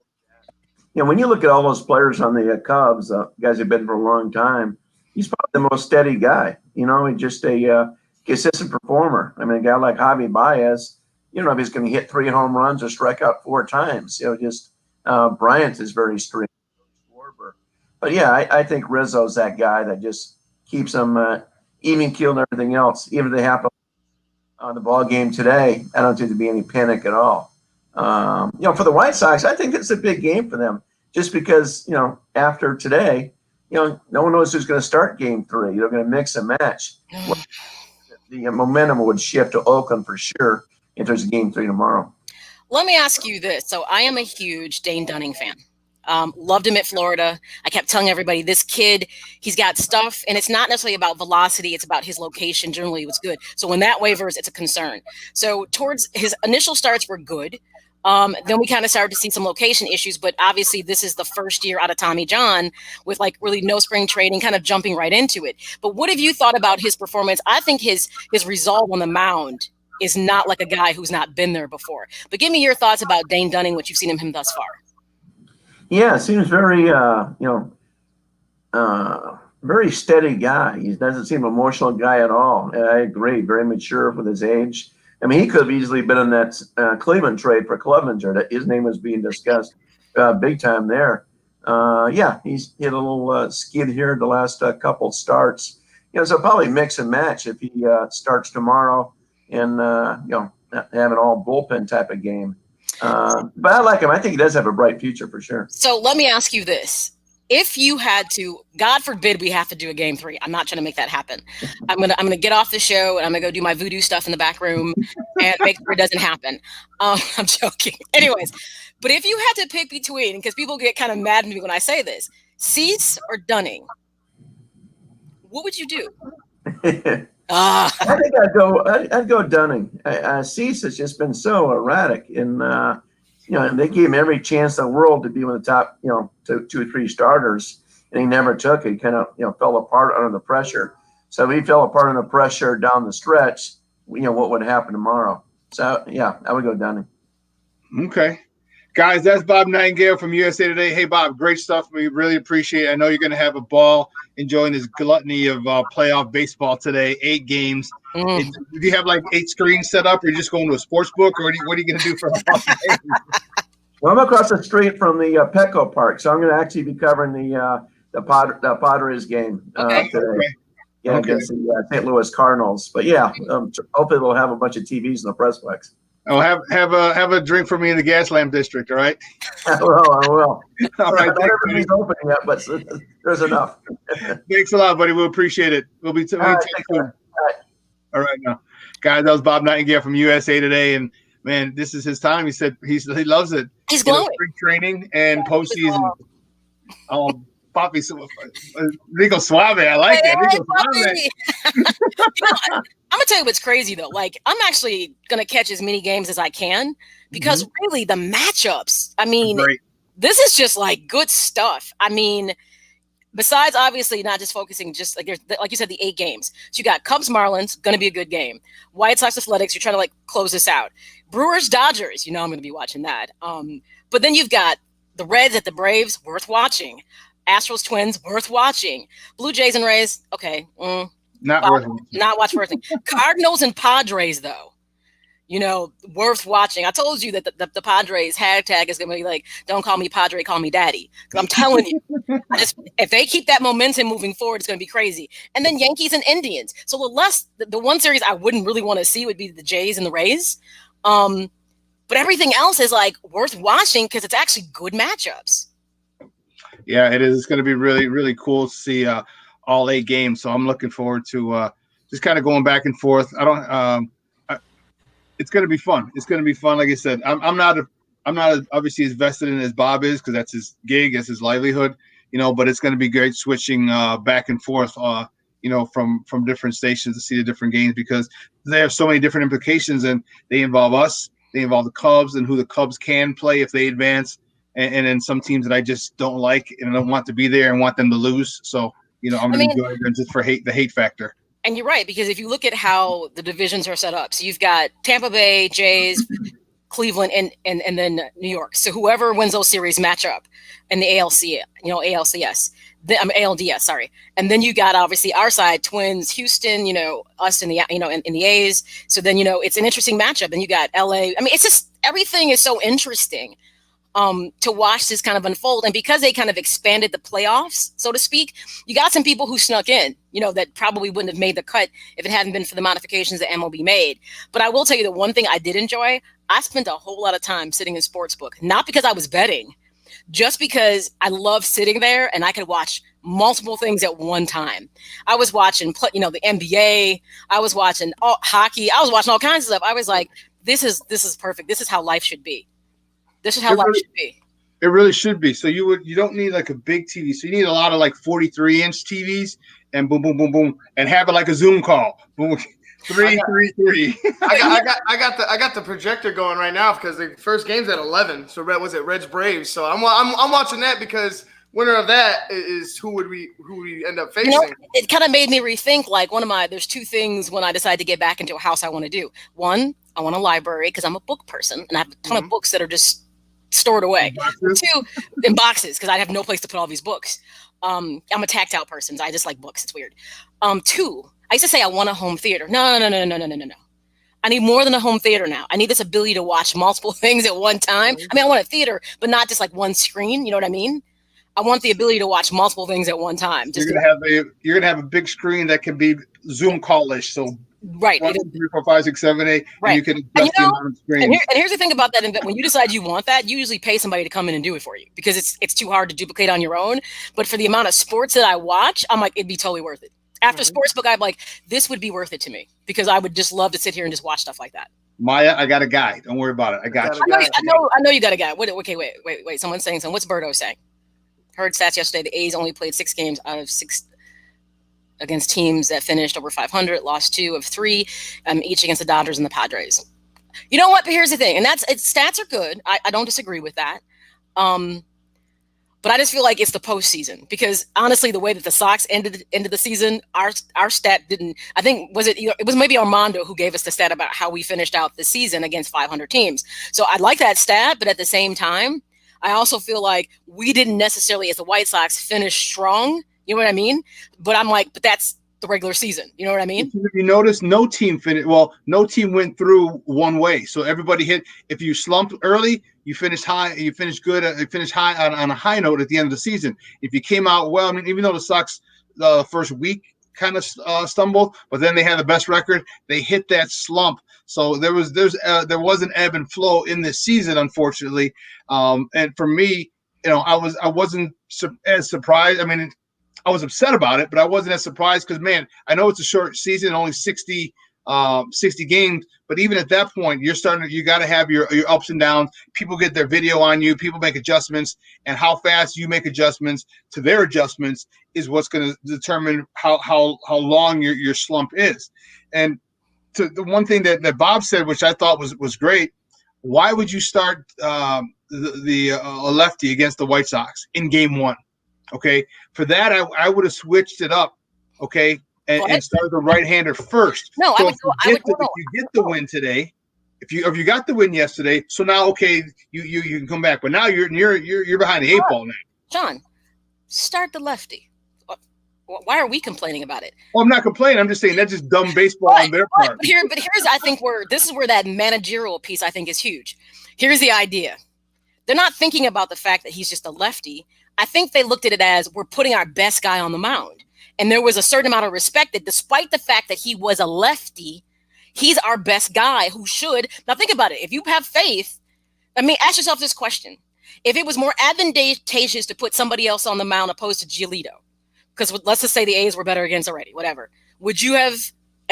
You know, when you look at all those players on the Cubs, guys who've been for a long time, he's probably the most steady guy. You know, he's just a consistent performer. I mean, a guy like Javi Baez, you don't know if he's going to hit 3 home runs or strike out 4 times. You know, just Bryant is very straight. But yeah, I think Rizzo's that guy that just keeps them even keeled and everything else. Even if they happen on the ball game today, I don't think there'd be any panic at all. You know, for the White Sox, I think it's a big game for them, just because, you know, after today, you know, no one knows who's going to start Game 3. You're going to mix and match. The momentum would shift to Oakland for sure if there's a Game 3 tomorrow. Let me ask you this. So I am a huge Dane Dunning fan. Loved him at Florida. I kept telling everybody, this kid, he's got stuff, and it's not necessarily about velocity. It's about his location. Generally, it was good. So when that wavers, it's a concern. So towards his initial starts were good. Then we kind of started to see some location issues, but obviously this is the first year out of Tommy John with like really no spring training, kind of jumping right into it. But what have you thought about his performance? I think his resolve on the mound is not like a guy who's not been there before. But give me your thoughts about Dane Dunning, what you've seen him thus far. Yeah, seems very, very steady guy. He doesn't seem an emotional guy at all. I agree, very mature with his age. I mean, he could have easily been in that Cleveland trade for Clevenger. His name was being discussed big time there. Yeah, he's hit a little skid here the last couple starts. You know, so probably mix and match if he starts tomorrow and, have an all bullpen type of game. But I like him. I think he does have a bright future for sure. So let me ask you this. If you had to, God forbid we have to do a Game 3. I'm not trying to make that happen. I'm gonna get off the show and I'm gonna go do my voodoo stuff in the back room and make sure it doesn't happen. I'm joking. Anyways, but if you had to pick between, because people get kind of mad at me when I say this, Cease or Dunning, what would you do? I think I'd go Dunning. Cease has just been so erratic, and and they gave him every chance in the world to be one of the top, 2 or 3 starters, and he never took it. He kind of, fell apart under the pressure. So if he fell apart under pressure down the stretch, what would happen tomorrow? So yeah, I would go Dunning. Okay. Guys, that's Bob Nightengale from USA Today. Hey, Bob, great stuff. We really appreciate it. I know you're going to have a ball enjoying this gluttony of playoff baseball today, 8 games. Do you have like 8 screens set up, or are you just going to a sports book, or what are you going to do for a Well, I'm across the street from the Petco Park, so I'm going to actually be covering the Padres game today. Yeah, against the St. Louis Cardinals. But yeah, hopefully they'll have a bunch of TVs in the Pressplex. Oh, have a drink for me in the Gaslamp District, all right? I will. All right, not everything's open yet, but there's enough. Thanks a lot, buddy. We'll appreciate it. We'll be all right now. Guys, that was Bob Nightengale from USA Today, and man, this is his time. He said he loves it. He's glowing. Spring training and postseason. Papi Rico Suave. I like it. Rico Suave. I'm gonna tell you what's crazy though. Like, I'm actually gonna catch as many games as I can because really the matchups. I mean, this is just like good stuff. I mean, besides obviously not just focusing, just like you said, the 8 games. So you got Cubs Marlins, gonna be a good game. White Sox Athletics, you're trying to like close this out. Brewers Dodgers, I'm gonna be watching that. But then you've got the Reds at the Braves, worth watching. Astros Twins, worth watching. Blue Jays and Rays, okay. Not worth watching. Not worth watching. Cardinals and Padres, though, worth watching. I told you that the Padres hashtag is going to be like, don't call me Padre, call me Daddy. Because I'm telling you, if they keep that momentum moving forward, it's going to be crazy. And then Yankees and Indians. So the one series I wouldn't really want to see would be the Jays and the Rays. But everything else is like worth watching because it's actually good matchups. Yeah, it is. It's going to be really, really cool to see all 8 games. So I'm looking forward to just kind of going back and forth. It's going to be fun. It's going to be fun. Like I said, I'm not obviously as vested in as Bob is, because that's his gig, that's his livelihood, but it's going to be great switching back and forth, from different stations to see the different games, because they have so many different implications, and they involve us, they involve the Cubs and who the Cubs can play if they advance, and then some teams that I just don't like and I don't want to be there and want them to lose. So, I'm going to enjoy them just for the hate factor. And you're right, because if you look at how the divisions are set up, so you've got Tampa Bay, Jays, Cleveland, and then New York. So whoever wins those series match up in the ALCS, ALDS, sorry. And then you got obviously our side, Twins, Houston, us in the in the A's. So then it's an interesting matchup. And you got LA. I mean, it's just everything is so interesting to watch this kind of unfold. And because they kind of expanded the playoffs, so to speak, you got some people who snuck in, that probably wouldn't have made the cut if it hadn't been for the modifications that MLB made. But I will tell you the one thing I did enjoy, I spent a whole lot of time sitting in Sportsbook, not because I was betting, just because I love sitting there and I could watch multiple things at one time. I was watching, the NBA. I was watching hockey. I was watching all kinds of stuff. I was like, this is perfect. This is how life should be. This is how life should be. It really should be. So you don't need like a big TV. So you need a lot of like 43-inch TVs and boom, boom, boom, boom, and have it like a Zoom call. Boom, 3. I got the projector going right now because the first game's at 11. So was it Reds Braves? So I'm watching that because winner of that is who we end up facing. It kind of made me rethink there's two things when I decide to get back into a house I want to do. One, I want a library because I'm a book person and I have a ton of books that are just stored away. Two, in boxes because I have no place to put all these books. I'm a tactile person. So I just like books. It's weird. Two, I used to say I want a home theater. No. I need more than a home theater now. I need this ability to watch multiple things at one time. I mean, I want a theater, but not just like one screen. You know what I mean? I want the ability to watch multiple things at one time. You're gonna have a big screen that can be Zoom call-ish. So right, 1, 2, 3, 4, 5, 6, 7, 8. Right. And you can adjust the amount of screens. And here's the thing about that: when you decide you want that, you usually pay somebody to come in and do it for you because it's too hard to duplicate on your own. But for the amount of sports that I watch, I'm like, it'd be totally worth it. After Sportsbook, I'm like, this would be worth it to me because I would just love to sit here and just watch stuff like that. Maya, I got a guy. Don't worry about it. I got you. I know you got a guy. Wait. Someone's saying something. What's Birdo saying? Heard stats yesterday. The A's only played 6 games out of 6 against teams that finished over 500, lost 2 of 3, each against the Dodgers and the Padres. You know what? But here's the thing, and stats are good. I don't disagree with that. But I just feel like it's the postseason because honestly, the way that the Sox ended the season, our stat didn't. I think it was maybe Armando who gave us the stat about how we finished out the season against 500 teams. So I like that stat, but at the same time, I also feel like we didn't necessarily, as the White Sox, finish strong. You know what I mean? But I'm like, but that's the regular season. You know what I mean? If you notice, no team finished. Well, no team went through one way. So everybody hit. If you slumped early, you finished high. You finished good. You finished high on a high note at the end of the season. If you came out well, I mean, even though the Sox first week kind of stumbled, but then they had the best record. They hit that slump. So there was an ebb and flow in this season, unfortunately. And for me, I wasn't as surprised. I mean, I was upset about it, but I wasn't as surprised because, man, I know it's a short season, only 60 games. But even at that point, you got to have your ups and downs. People get their video on you. People make adjustments, and how fast you make adjustments to their adjustments is what's going to determine how long your slump is. And to the one thing that Bob said, which I thought was great, why would you start a lefty against the White Sox in Game 1? Okay, for that I would have switched it up. Okay, and started the right-hander first. No, so if you get the win today, if you got the win yesterday, so now okay, you can come back, but now you're behind the 8 ball now. John, start the lefty. Why are we complaining about it? Well, I'm not complaining. I'm just saying that's just dumb baseball on their part. But here's I think this is where that managerial piece I think is huge. Here's the idea. They're not thinking about the fact that he's just a lefty. I think they looked at it as we're putting our best guy on the mound. And there was a certain amount of respect that despite the fact that he was a lefty, he's our best guy who should. Now think about it. If you have faith, I mean, ask yourself this question. If it was more advantageous to put somebody else on the mound opposed to Giolito, because let's just say the A's were better against already, whatever, would you have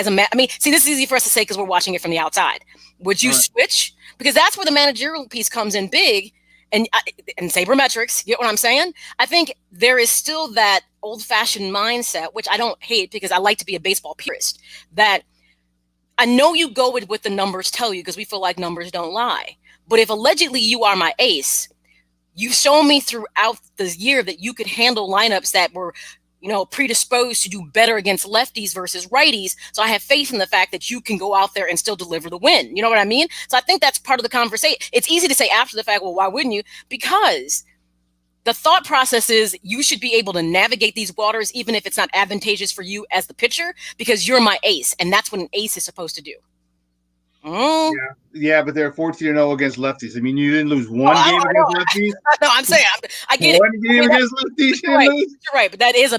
See, this is easy for us to say because we're watching it from the outside. Would you switch? Because that's where the managerial piece comes in big, and sabermetrics. You get what I'm saying? I think there is still that old-fashioned mindset, which I don't hate because I like to be a baseball purist, that I know you go with what the numbers tell you because we feel like numbers don't lie. But if allegedly you are my ace, you've shown me throughout the year that you could handle lineups that were, predisposed to do better against lefties versus righties. So I have faith in the fact that you can go out there and still deliver the win. You know what I mean? So I think that's part of the conversation. It's easy to say after the fact, well, why wouldn't you? Because the thought process is you should be able to navigate these waters, even if it's not advantageous for you as the pitcher, because you're my ace. And that's what an ace is supposed to do. Yeah, but they're 14-0 against lefties. I mean, you didn't lose one game against lefties. No, I'm saying I get one game against lefties. You're right, but that is a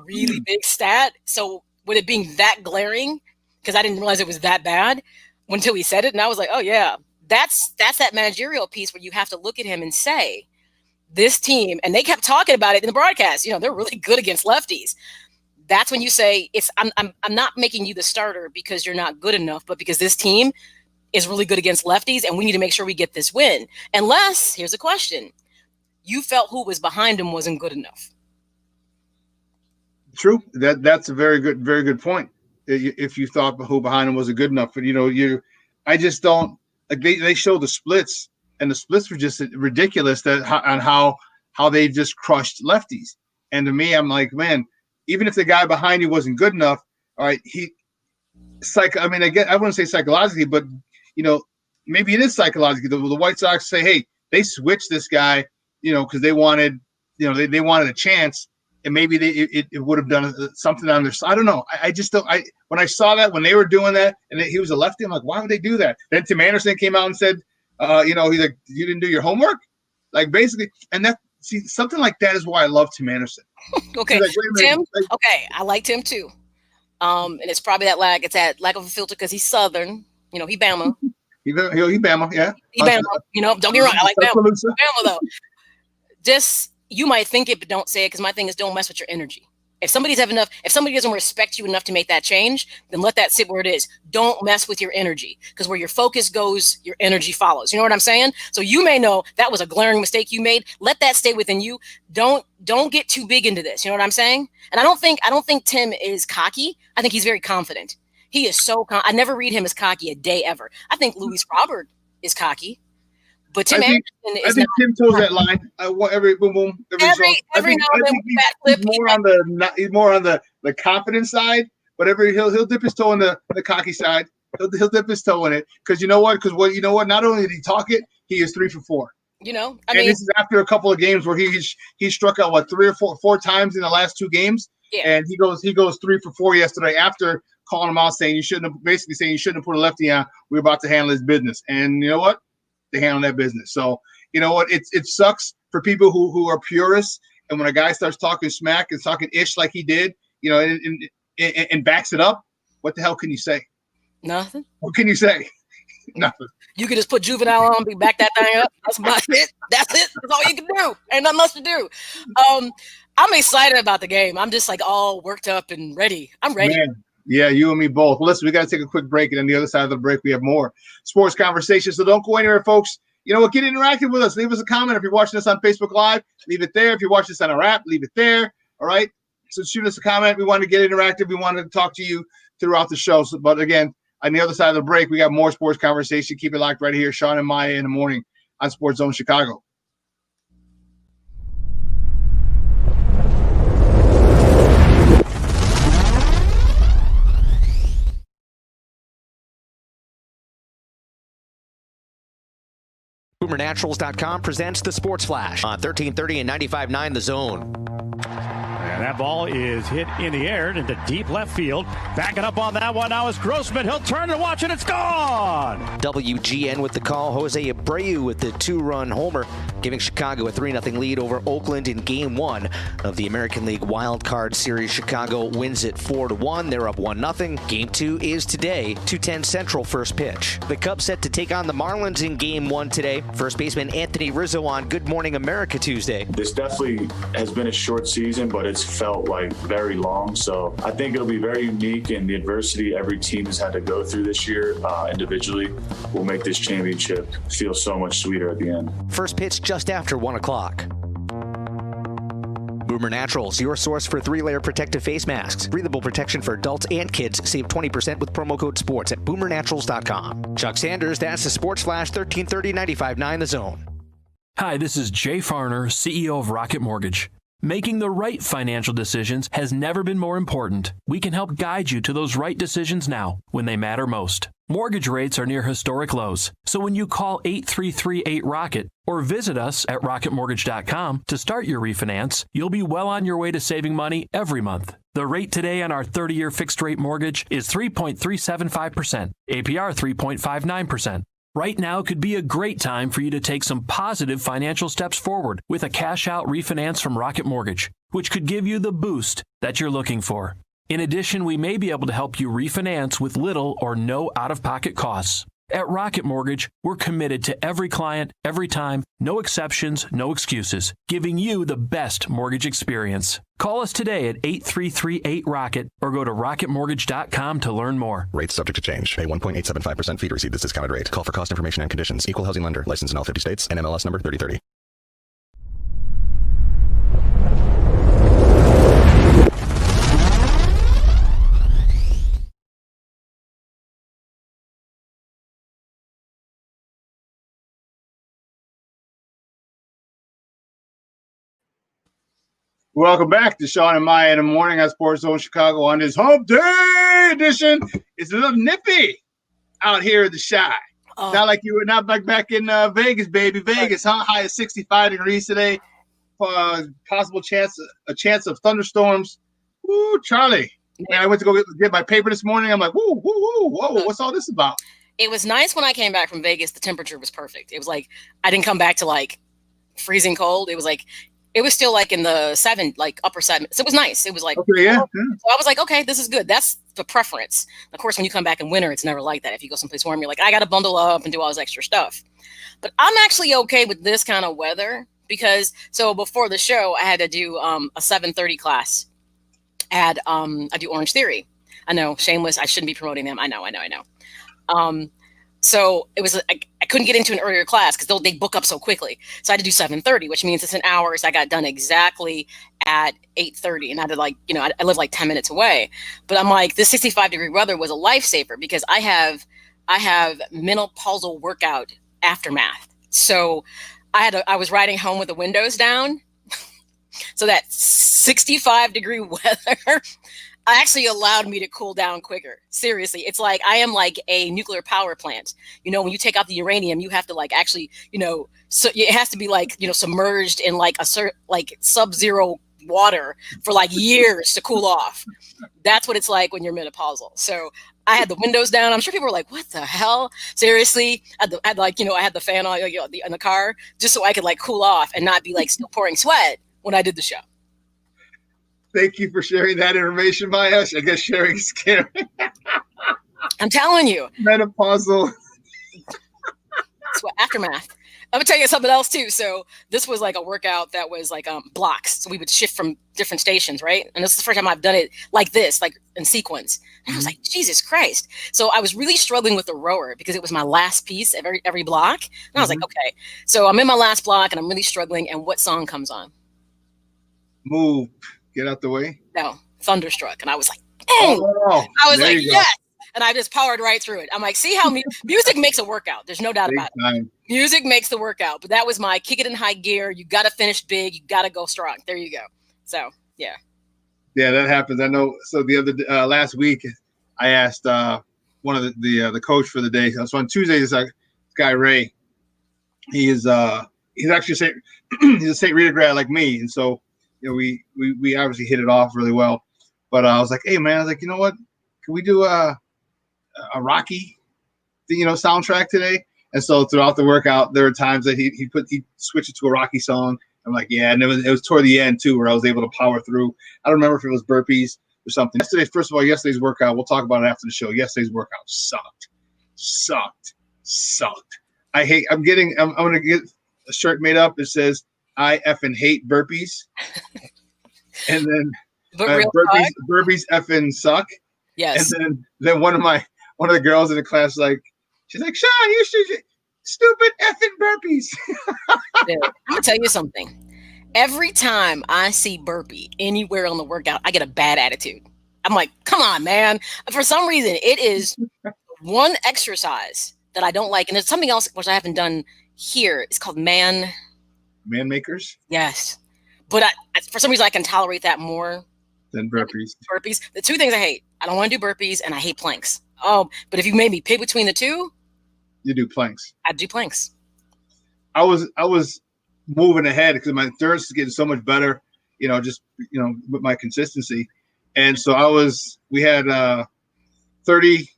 really big stat. So with it being that glaring, because I didn't realize it was that bad until he said it, and I was like, oh yeah, that's that managerial piece where you have to look at him and say, this team, and they kept talking about it in the broadcast. They're really good against lefties. That's when you say I'm not making you the starter because you're not good enough, but because this team is really good against lefties and we need to make sure we get this win. Unless, here's a question, you felt who was behind him wasn't good enough. True. That's a very good point. If you thought who behind him wasn't good enough, but I just don't like they show the splits, and the splits were just ridiculous on how they just crushed lefties. And to me, I'm like, man, even if the guy behind you wasn't good enough, all right, I wouldn't say psychologically, but maybe it is psychologically. The White Sox say, hey, they switched this guy, because they wanted, they wanted a chance, and maybe it would have done something on their side. I don't know. I just don't. When I saw that, when they were doing that, and he was a lefty, I'm like, why would they do that? Then Tim Anderson came out and said, he's like, you didn't do your homework, like basically, and that. See, something like that is why I love Tim Anderson. Okay, like, Tim. Okay, I like Tim too. And it's probably that lack of a filter because he's Southern. He Bama. He Bama, yeah. He Bama. Don't get me wrong. I like Bama. Bama though. Just you might think it, but don't say it because my thing is don't mess with your energy. If somebody doesn't respect you enough to make that change, then let that sit where it is. Don't mess with your energy because where your focus goes, your energy follows. You know what I'm saying? So you may know that was a glaring mistake you made. Let that stay within you. Don't get too big into this. You know what I'm saying? And I don't think Tim is cocky. I think he's very confident. He is so I never read him as cocky a day ever. I think Luis Robert is cocky. But Tim Anderson is. I think Tim toes that line. Every boom boom. Every now and then he's more on the confident side. But he'll dip his toe in the cocky side. He'll dip his toe in it because you know what? Not only did he talk it, he is 3 for 4. And this is after a couple of games where he struck out 3 or 4 times in the last 2 games. Yeah. And he goes 3 for 4 yesterday after calling him out, saying you shouldn't have put a lefty on. We're about to handle his business. And you know what? They handle that business. So you know what? It sucks for people who are purists. And when a guy starts talking smack and talking ish like he did, and backs it up, what the hell can you say? Nothing. What can you say? Nothing. You can just put juvenile on, back that thing up. That's about it. That's it. That's all you can do. Ain't nothing else to do. I'm excited about the game. I'm just like all worked up and ready. I'm ready. Man. Yeah, you and me both. Well, listen, we got to take a quick break, and on the other side of the break, we have more sports conversation. So don't go anywhere, folks. You know what? Get interactive with us. Leave us a comment. If you're watching us on Facebook Live, leave it there. If you're watching us on our app, leave it there. All right? So shoot us a comment. We want to get interactive. We want to talk to you throughout the show. So, but again, on the other side of the break, we got more sports conversation. Keep it locked right here. Shawn and Maya in the morning on SportsZone Chicago. BoomerNaturals.com presents the Sports Flash on 1330 and 95.9 The Zone. And that ball is hit in the air into deep left field. Backing up on that one now is Grossman. He'll turn and watch it. It's gone. WGN with the call. Jose Abreu with the 2-run homer, giving Chicago a 3-0 lead over Oakland in Game 1 of the American League Wild Card Series. Chicago wins it 4-1. They're up 1-0. Game 2 is today, 2:10 Central first pitch. The Cubs set to take on the Marlins in Game 1 today. First baseman Anthony Rizzo on Good Morning America Tuesday. This definitely has been a short season, but it's felt like very long. So I think it'll be very unique, and the adversity every team has had to go through this year individually will make this championship feel so much sweeter at the end. First pitch just after 1 o'clock. Boomer Naturals, your source for 3-layer protective face masks. Breathable protection for adults and kids. Save 20% with promo code SPORTS at boomernaturals.com. Chuck Sanders, that's the Sports Flash, 1330 95.9 The Zone. Hi, this is Jay Farner, CEO of Rocket Mortgage. Making the right financial decisions has never been more important. We can help guide you to those right decisions now, when they matter most. Mortgage rates are near historic lows, so when you call 8338-ROCKET or visit us at rocketmortgage.com to start your refinance, you'll be well on your way to saving money every month. The rate today on our 30-year fixed-rate mortgage is 3.375%, APR 3.59%. Right now could be a great time for you to take some positive financial steps forward with a cash-out refinance from Rocket Mortgage, which could give you the boost that you're looking for. In addition, we may be able to help you refinance with little or no out-of-pocket costs. At Rocket Mortgage, we're committed to every client, every time, no exceptions, no excuses, giving you the best mortgage experience. Call us today at 8338-ROCKET or go to rocketmortgage.com to learn more. Rates subject to change. Pay 1.875% fee to receive this discounted rate. Call for cost information and conditions. Equal housing lender. Licensed in all 50 states. NMLS number 3030. Welcome back to Shawn and Maya in the morning on SportsZone Chicago on this Hump Day edition. It's a little nippy out here in the Chi. Not like you were not back in Vegas, baby. Vegas, huh? High of 65 degrees today. Possible chance of thunderstorms. Woo, Charlie. Man, I went to go get my paper this morning. I'm like, whoa, what's all this about? It was nice when I came back from Vegas. The temperature was perfect. It was like I didn't come back to like freezing cold. It was like it was still like in the upper 7. So it was nice. It was like, okay, yeah. So I was like, okay, this is good. That's the preference. Of course, when you come back in winter, it's never like that. If you go someplace warm, you're like, I got to bundle up and do all this extra stuff. But I'm actually okay with this kind of weather because so before the show, I had to do a 7:30 class. I do Orange Theory. I know, shameless. I shouldn't be promoting them. I know. So it was I couldn't get into an earlier class because they book up so quickly. So I had to do 7:30, which means it's an hour. So I got done exactly at 8:30, and I had to I live like 10 minutes away. But I'm like, this 65-degree weather was a lifesaver because I have menopausal workout aftermath. So I was riding home with the windows down. So that 65-degree weather actually allowed me to cool down quicker. Seriously, it's like I am like a nuclear power plant. You know, when you take out the uranium, you have to like actually, so it has to be like, submerged in like sub-zero water for like years to cool off. That's what it's like when you're menopausal. So I had the windows down. I'm sure people were like, what the hell? Seriously? I had the fan on in the car just so I could like cool off and not be like still pouring sweat when I did the show. Thank you for sharing that information, Maya. I guess sharing is caring. I'm telling you. Menopausal. That's what aftermath. I'm gonna tell you something else too. So this was like a workout that was like blocks. So we would shift from different stations, right? And this is the first time I've done it like this, like in sequence. And I was like, Jesus Christ. So I was really struggling with the rower because it was my last piece of every block. And I was like, okay. So I'm in my last block and I'm really struggling. And what song comes on? Move. Get out the way. No, Thunderstruck. And I was like, I was like, yes. And I just powered right through it. I'm like, see how music makes a workout. There's no doubt about it. Music makes the workout. But that was my kick it in high gear. You got to finish big. You got to go strong. There you go. So, yeah. Yeah, that happens. I know. So the other last week, I asked one of the coach for the day. So on Tuesday, this guy, Ray, he's actually he's a St. Rita grad like me. And so, we obviously hit it off really well, but I was like, hey man, I was like, you know what? Can we do a Rocky, soundtrack today? And so throughout the workout, there were times that he switched it to a Rocky song. I'm like, yeah, and it was toward the end too, where I was able to power through. I don't remember if it was burpees or something. Yesterday's workout, we'll talk about it after the show. Yesterday's workout sucked. I'm gonna get a shirt made up that says I effing hate burpees. And then But real talk? Burpees effing suck. Yes. And then one of the girls in the class she's like, Shawn, you should stupid effing burpees. Dude, I'm gonna tell you something. Every time I see burpee anywhere on the workout, I get a bad attitude. I'm like, come on, man. For some reason, it is one exercise that I don't like. And there's something else which I haven't done here. It's called man makers. Yes. But for some reason, I can tolerate that more than burpees. The two things I hate. I don't want to do burpees and I hate planks. Oh, but if you made me pick between the two, you do planks. I'd do planks. I was moving ahead because my endurance is getting so much better, with my consistency. And so we had 30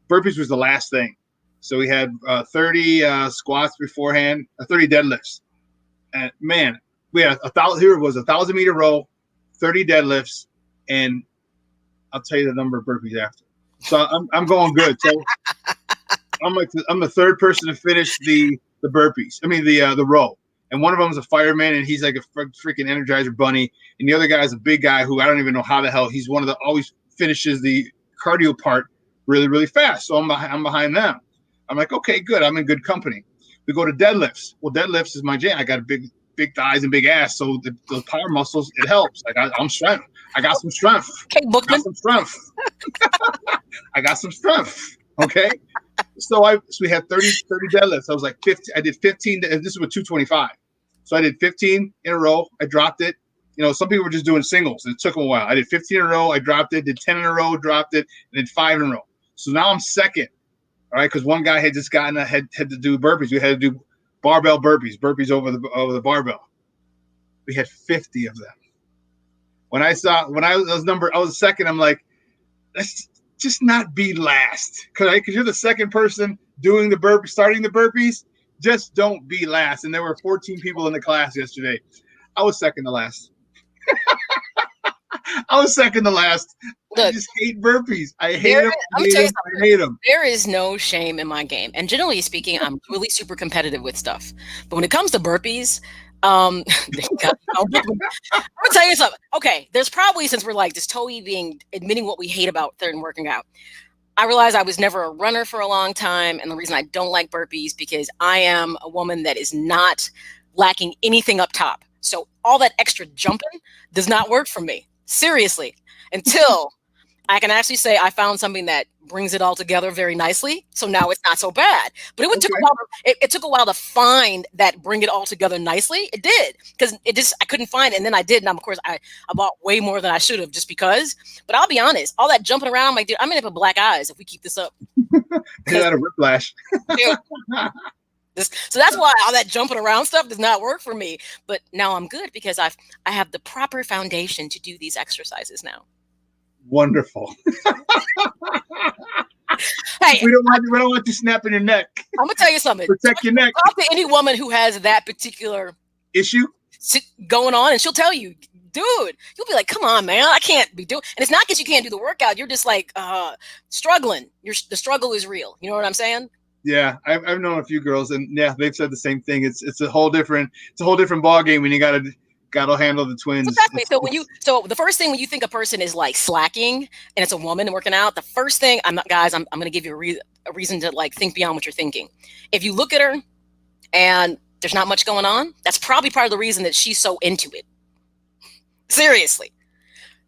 burpees was the last thing. So we had 30 squats beforehand, 30 deadlifts. And man, we had 1,000 meter row, 30 deadlifts, and I'll tell you the number of burpees after. So I'm going good. So I'm the third person to finish the burpees. I mean the row. And one of them is a fireman, and he's like a freaking Energizer bunny. And the other guy is a big guy who I don't even know how the hell he's one of the always finishes the cardio part really, really fast. So I'm behind them. I'm like, okay, good. I'm in good company. We go to deadlifts. Well, deadlifts is my jam. I got big thighs and big ass, so the power muscles, it helps. Like I'm strength. I got some strength. Okay, Bookman. I got some strength. Okay. So we had 30 deadlifts. I was like 50. I did 15. This is with 225. So I did 15 in a row. I dropped it. Some people were just doing singles. It took them a while. I did 15 in a row. I dropped it. Did 10 in a row. Dropped it. And did 5 in a row. So now I'm second. All right, because one guy had just had to do burpees. We had to do barbell burpees over the barbell. We had 50 of them. When I was second, I'm like, let's just not be last, because you're the second person doing the burpee, starting the burpees. Just don't be last. And there were 14 people in the class yesterday. I was second to last. I just hate burpees. I hate them. I hate them. There is no shame in my game. And generally speaking, I'm really super competitive with stuff. But when it comes to burpees, I'm gonna tell you something. Okay, there's probably, since we're like just totally admitting what we hate about certain working out, I realized I was never a runner for a long time. And the reason I don't like burpees, because I am a woman that is not lacking anything up top. So all that extra jumping does not work for me. Seriously, until I can actually say I found something that brings it all together very nicely. So now it's not so bad. But it took a while. It took a while to find that bring it all together nicely. It did, because I couldn't find it, and then I did. And of course I bought way more than I should have just because. But I'll be honest, all that jumping around, I'm like, dude, I'm gonna have black eyes if we keep this up. You got a whiplash. So that's why all that jumping around stuff does not work for me. But now I'm good because I have the proper foundation to do these exercises now. Wonderful. Hey, we don't want you snapping your neck. I'm gonna tell you something. Protect your neck. Talk to any woman who has that particular issue going on, and she'll tell you, dude, you'll be like, come on, man, I can't be doing. And it's not because you can't do the workout. You're just like struggling. The struggle is real. You know what I'm saying? Yeah, I've known a few girls, and yeah, they've said the same thing. It's a whole different ball game when you gotta handle the twins. Exactly. So the first thing when you think a person is like slacking and it's a woman working out, the first thing I'm gonna give you a reason to like think beyond what you're thinking. If you look at her and there's not much going on, that's probably part of the reason that she's so into it. Seriously.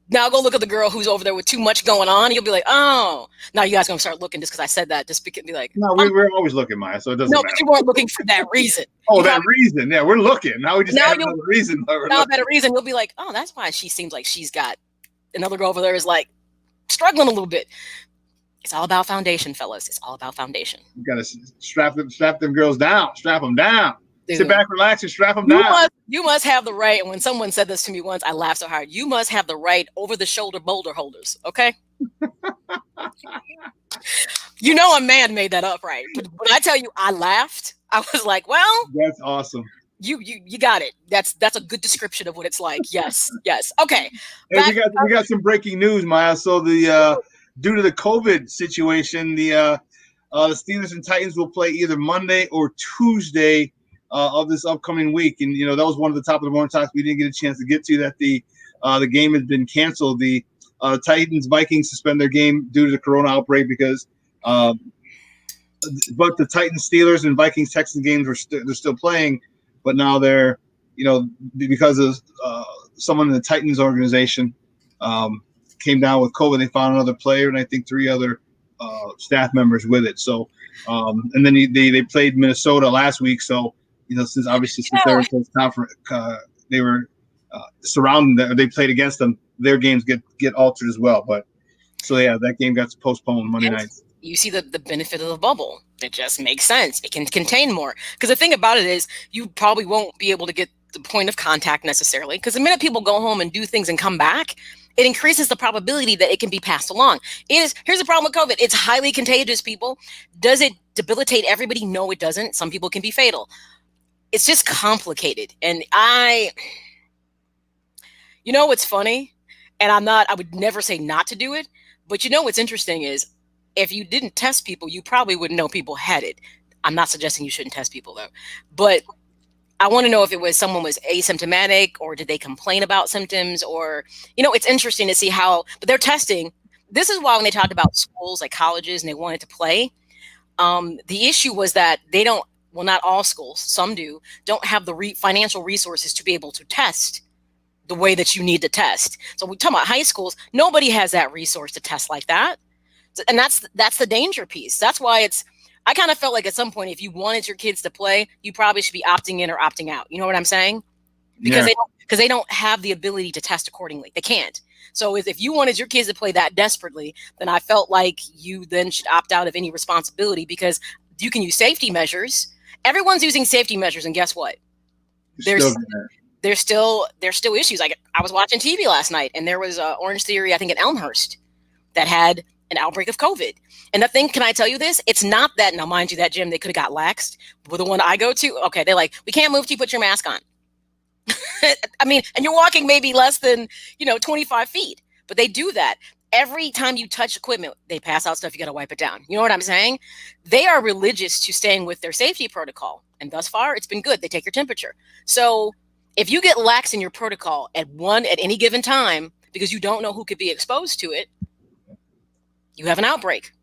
Now go look at the girl who's over there with too much going on. And you'll be like, oh, now you guys gonna start looking just because I said that. Just be like, no, we're always looking, Maya. So it doesn't. No, matter. but you weren't looking for that reason. Reason. Yeah, we're looking. Now we just have another reason. Now I've got a reason. You'll be like, oh, that's why she seems like she's got another girl over there is like struggling a little bit. It's all about foundation, fellas. It's all about foundation. You gotta strap them girls down. Strap them down. Dude, sit back, relax, and strap them down. You must have the right. And when someone said this to me once, I laughed so hard. You must have the right over-the-shoulder boulder holders. Okay. You know, a man made that up, right? But when I tell you, I laughed. I was like, well, that's awesome. You got it. That's a good description of what it's like. Yes. Okay. Hey, we got some breaking news, Maya. So due to the COVID situation, the Steelers and Titans will play either Monday or Tuesday of this upcoming week. And, that was one of the top of the morning talks we didn't get a chance to get to, that the the game has been canceled. The Titans Vikings suspend their game due to the corona outbreak because but the Titans Steelers and Vikings Texans games they're still playing, but now they're because of someone in the Titans organization came down with COVID. They found another player and I think 3 other staff members with it. So and then they played Minnesota last week. So since they're in close conference, they were surrounding them. They played against them. Their games get altered as well. But so yeah, that game got postponed Monday night. You see the benefit of the bubble. It just makes sense. It can contain more. Because the thing about it is you probably won't be able to get the point of contact necessarily. Because the minute people go home and do things and come back, it increases the probability that it can be passed along. Here's the problem with COVID. It's highly contagious, people. Does it debilitate everybody? No, it doesn't. Some people can be fatal. It's just complicated. And what's funny? And I would never say not to do it. But what's interesting is if you didn't test people, you probably wouldn't know people had it. I'm not suggesting you shouldn't test people though. But I want to know if it was someone was asymptomatic or did they complain about symptoms or, it's interesting to see but they're testing. This is why when they talked about schools like colleges and they wanted to play, the issue was that not all schools, some don't have the financial resources to be able to test the way that you need to test. So we talk about high schools, nobody has that resource to test like that. And that's the danger piece. That's why I kind of felt like at some point, if you wanted your kids to play, you probably should be opting in or opting out. You know what I'm saying? Because they don't have the ability to test accordingly. They can't. So if you wanted your kids to play that desperately, then I felt like you then should opt out of any responsibility because you can use safety measures. Everyone's using safety measures, and guess what? There's still issues. Like I was watching TV last night, and there was Orange Theory, I think in Elmhurst, that had an outbreak of COVID. And the thing, can I tell you this? It's not that, now mind you, that gym, they could have got laxed. But the one I go to, okay, they're like, we can't move till you put your mask on. I mean, and you're walking maybe less than, 25 feet. But they do that. Every time you touch equipment, they pass out stuff, you got to wipe it down. You know what I'm saying? They are religious to staying with their safety protocol. And thus far, it's been good. They take your temperature. So if you get lax in your protocol at any given time, because you don't know who could be exposed to it, you have an outbreak.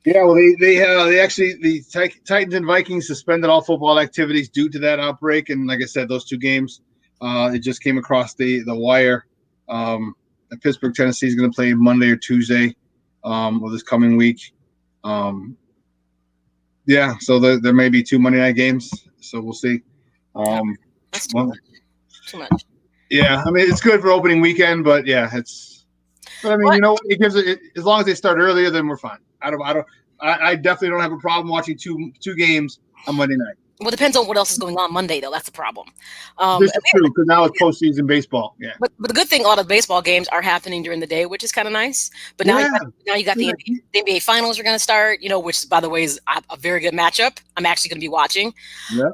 Yeah, well, the Titans and Vikings suspended all football activities due to that outbreak, and like I said, those 2 games, it just came across the wire. Pittsburgh, Tennessee is going to play Monday or Tuesday of this coming week. So there may be 2 Monday night games, so we'll see. That's too much. Yeah, I mean it's good for opening weekend, but yeah, it's. But I mean, it gives it as long as they start earlier, then we're fine. I definitely don't have a problem watching two games on Monday night. Well, it depends on what else is going on Monday, though. That's the problem. This is true because now it's postseason baseball. Yeah. But the good thing, a lot of baseball games are happening during the day, which is kind of nice. But now you got the NBA Finals are going to start. Which by the way is a very good matchup. I'm actually going to be watching. Yeah.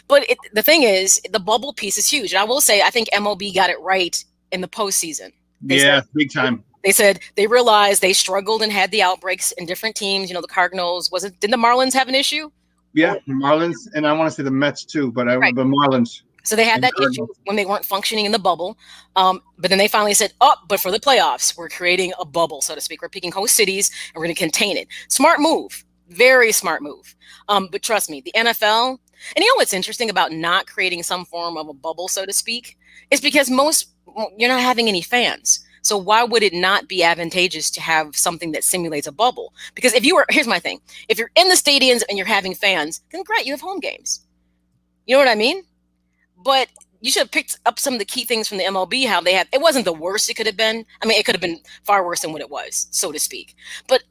But the thing is, the bubble piece is huge, and I will say I think MLB got it right in the postseason. Big time. They said they realized they struggled and had the outbreaks in different teams. The Cardinals, didn't the Marlins have an issue? Yeah, Marlins, and I want to say the Mets too, but the Marlins. So they had that issue when they weren't functioning in the bubble. But then they finally said, but for the playoffs, we're creating a bubble, so to speak. We're picking host cities and we're going to contain it. Smart move. Very smart move. But trust me, the NFL, and what's interesting about not creating some form of a bubble, so to speak, is because you're not having any fans. So why would it not be advantageous to have something that simulates a bubble? Because here's my thing. If you're in the stadiums and you're having fans, then great, you have home games. You know what I mean? But you should have picked up some of the key things from the MLB, how they had, it wasn't the worst it could have been. I mean, it could have been far worse than what it was, so to speak. But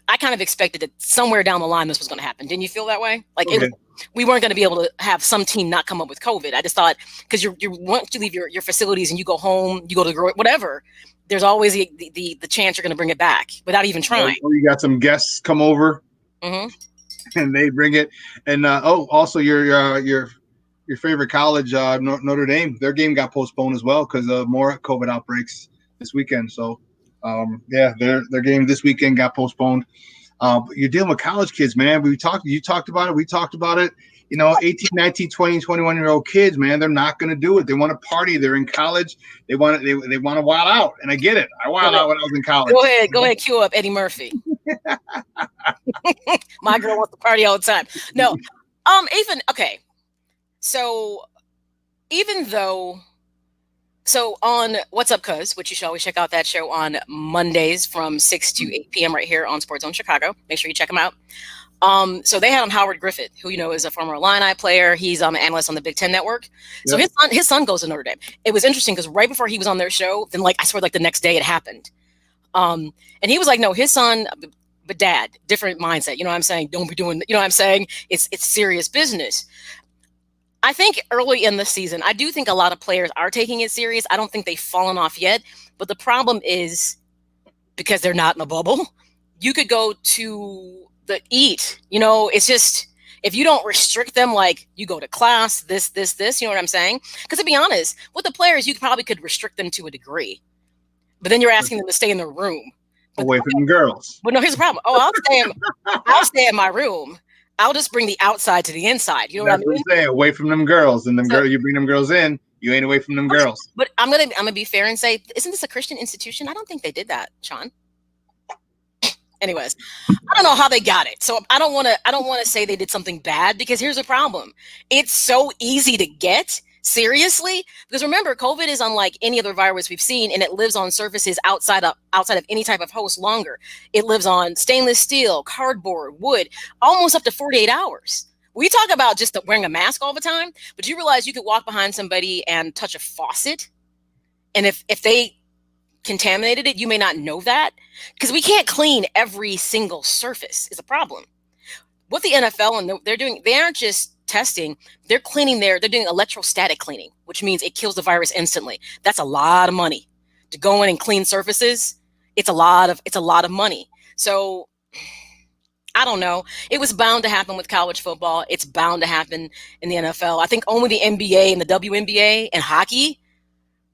I kind of expected that somewhere down the line this was going to happen. Didn't you feel that way? Like we weren't going to be able to have some team not come up with COVID. I just thought because you want to leave your facilities and you go home, you go to whatever. There's always the chance you're going to bring it back without even trying. Or you got some guests come over, and they bring it. And also your favorite college, Notre Dame, their game got postponed as well because of more COVID outbreaks this weekend. So, their game this weekend got postponed. But you're dealing with college kids, man. You talked about it. We talked about it. 18, 19, 20, 21-year-old kids, man, they're not going to do it. They want to party. They're in college. They want to wild out. And I get it. I wild out when I was in college. Go ahead. Cue up Eddie Murphy. My girl wants to party all the time. No, So on What's Up Cuz, which you should always check out that show on Mondays from 6 to 8 p.m. right here on SportsZone Chicago. Make sure you check them out. So they had on Howard Griffith, who is a former Illini player. He's an analyst on the Big Ten Network. So his son goes to Notre Dame. It was interesting because right before he was on their show, then I swear the next day it happened. And he was like, no, his son, but dad, different mindset. You know what I'm saying? Don't be doing, you know what I'm saying? It's serious business. I think early in the season, I do think a lot of players are taking it serious. I don't think they've fallen off yet. But the problem is because they're not in a bubble, you could go to the eat, it's just, if you don't restrict them, like you go to class, this, you know what I'm saying? Because to be honest, with the players, you probably could restrict them to a degree, but then you're asking them to stay in their room. Away from girls. But no, here's the problem. I'll stay in my room. I'll just bring the outside to the inside. You know what I mean? What I'm saying, away from them girls, and you bring them girls in, you ain't away from them girls. But I'm gonna be fair and say, isn't this a Christian institution? I don't think they did that, Shawn. Anyways, I don't know how they got it. So I don't want to say they did something bad, because here's the problem. It's so easy to get, seriously, because remember, COVID is unlike any other virus we've seen, and it lives on surfaces outside of any type of host longer. It lives on stainless steel, cardboard, wood, almost up to 48 hours. We talk about just wearing a mask all the time, but you realize you could walk behind somebody and touch a faucet, and if they contaminated it, you may not know that, because we can't clean every single surface is a problem. What the NFL and they're doing, they aren't just testing, they're doing electrostatic cleaning, which means it kills the virus instantly. That's a lot of money to go in and clean surfaces. It's a lot of money. So I don't know. It was bound to happen with college football. It's bound to happen in the NFL. I think only the NBA and the WNBA and hockey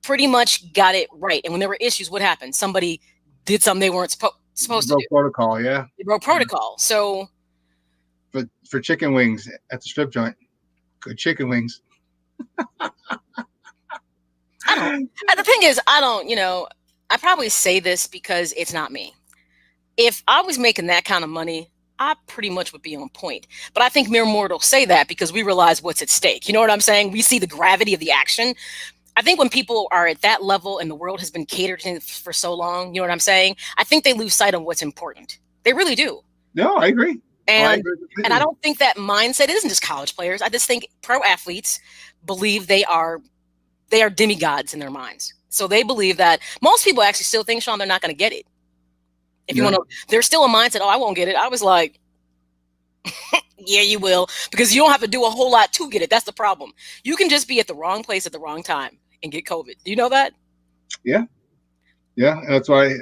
pretty much got it right. And when there were issues, what happened? Somebody did something they weren't supposed to do. Protocol, yeah. They broke protocol. So for chicken wings at the strip joint, good chicken wings. The thing is, I probably say this because it's not me. If I was making that kind of money, I pretty much would be on point. But I think mere mortals say that because we realize what's at stake. You know what I'm saying? We see the gravity of the action. I think when people are at that level and the world has been catered to for so long, you know what I'm saying? I think they lose sight of what's important. They really do. No, I agree. And I don't think that mindset isn't just college players. I just think pro athletes believe they are demigods in their minds. So they believe that most people actually still think, Shawn, they're not going to get it. If you want to, there's still a mindset, oh, I won't get it. I was like, yeah, you will, because you don't have to do a whole lot to get it. That's the problem. You can just be at the wrong place at the wrong time and get COVID. Do you know that? Yeah. Yeah. That's why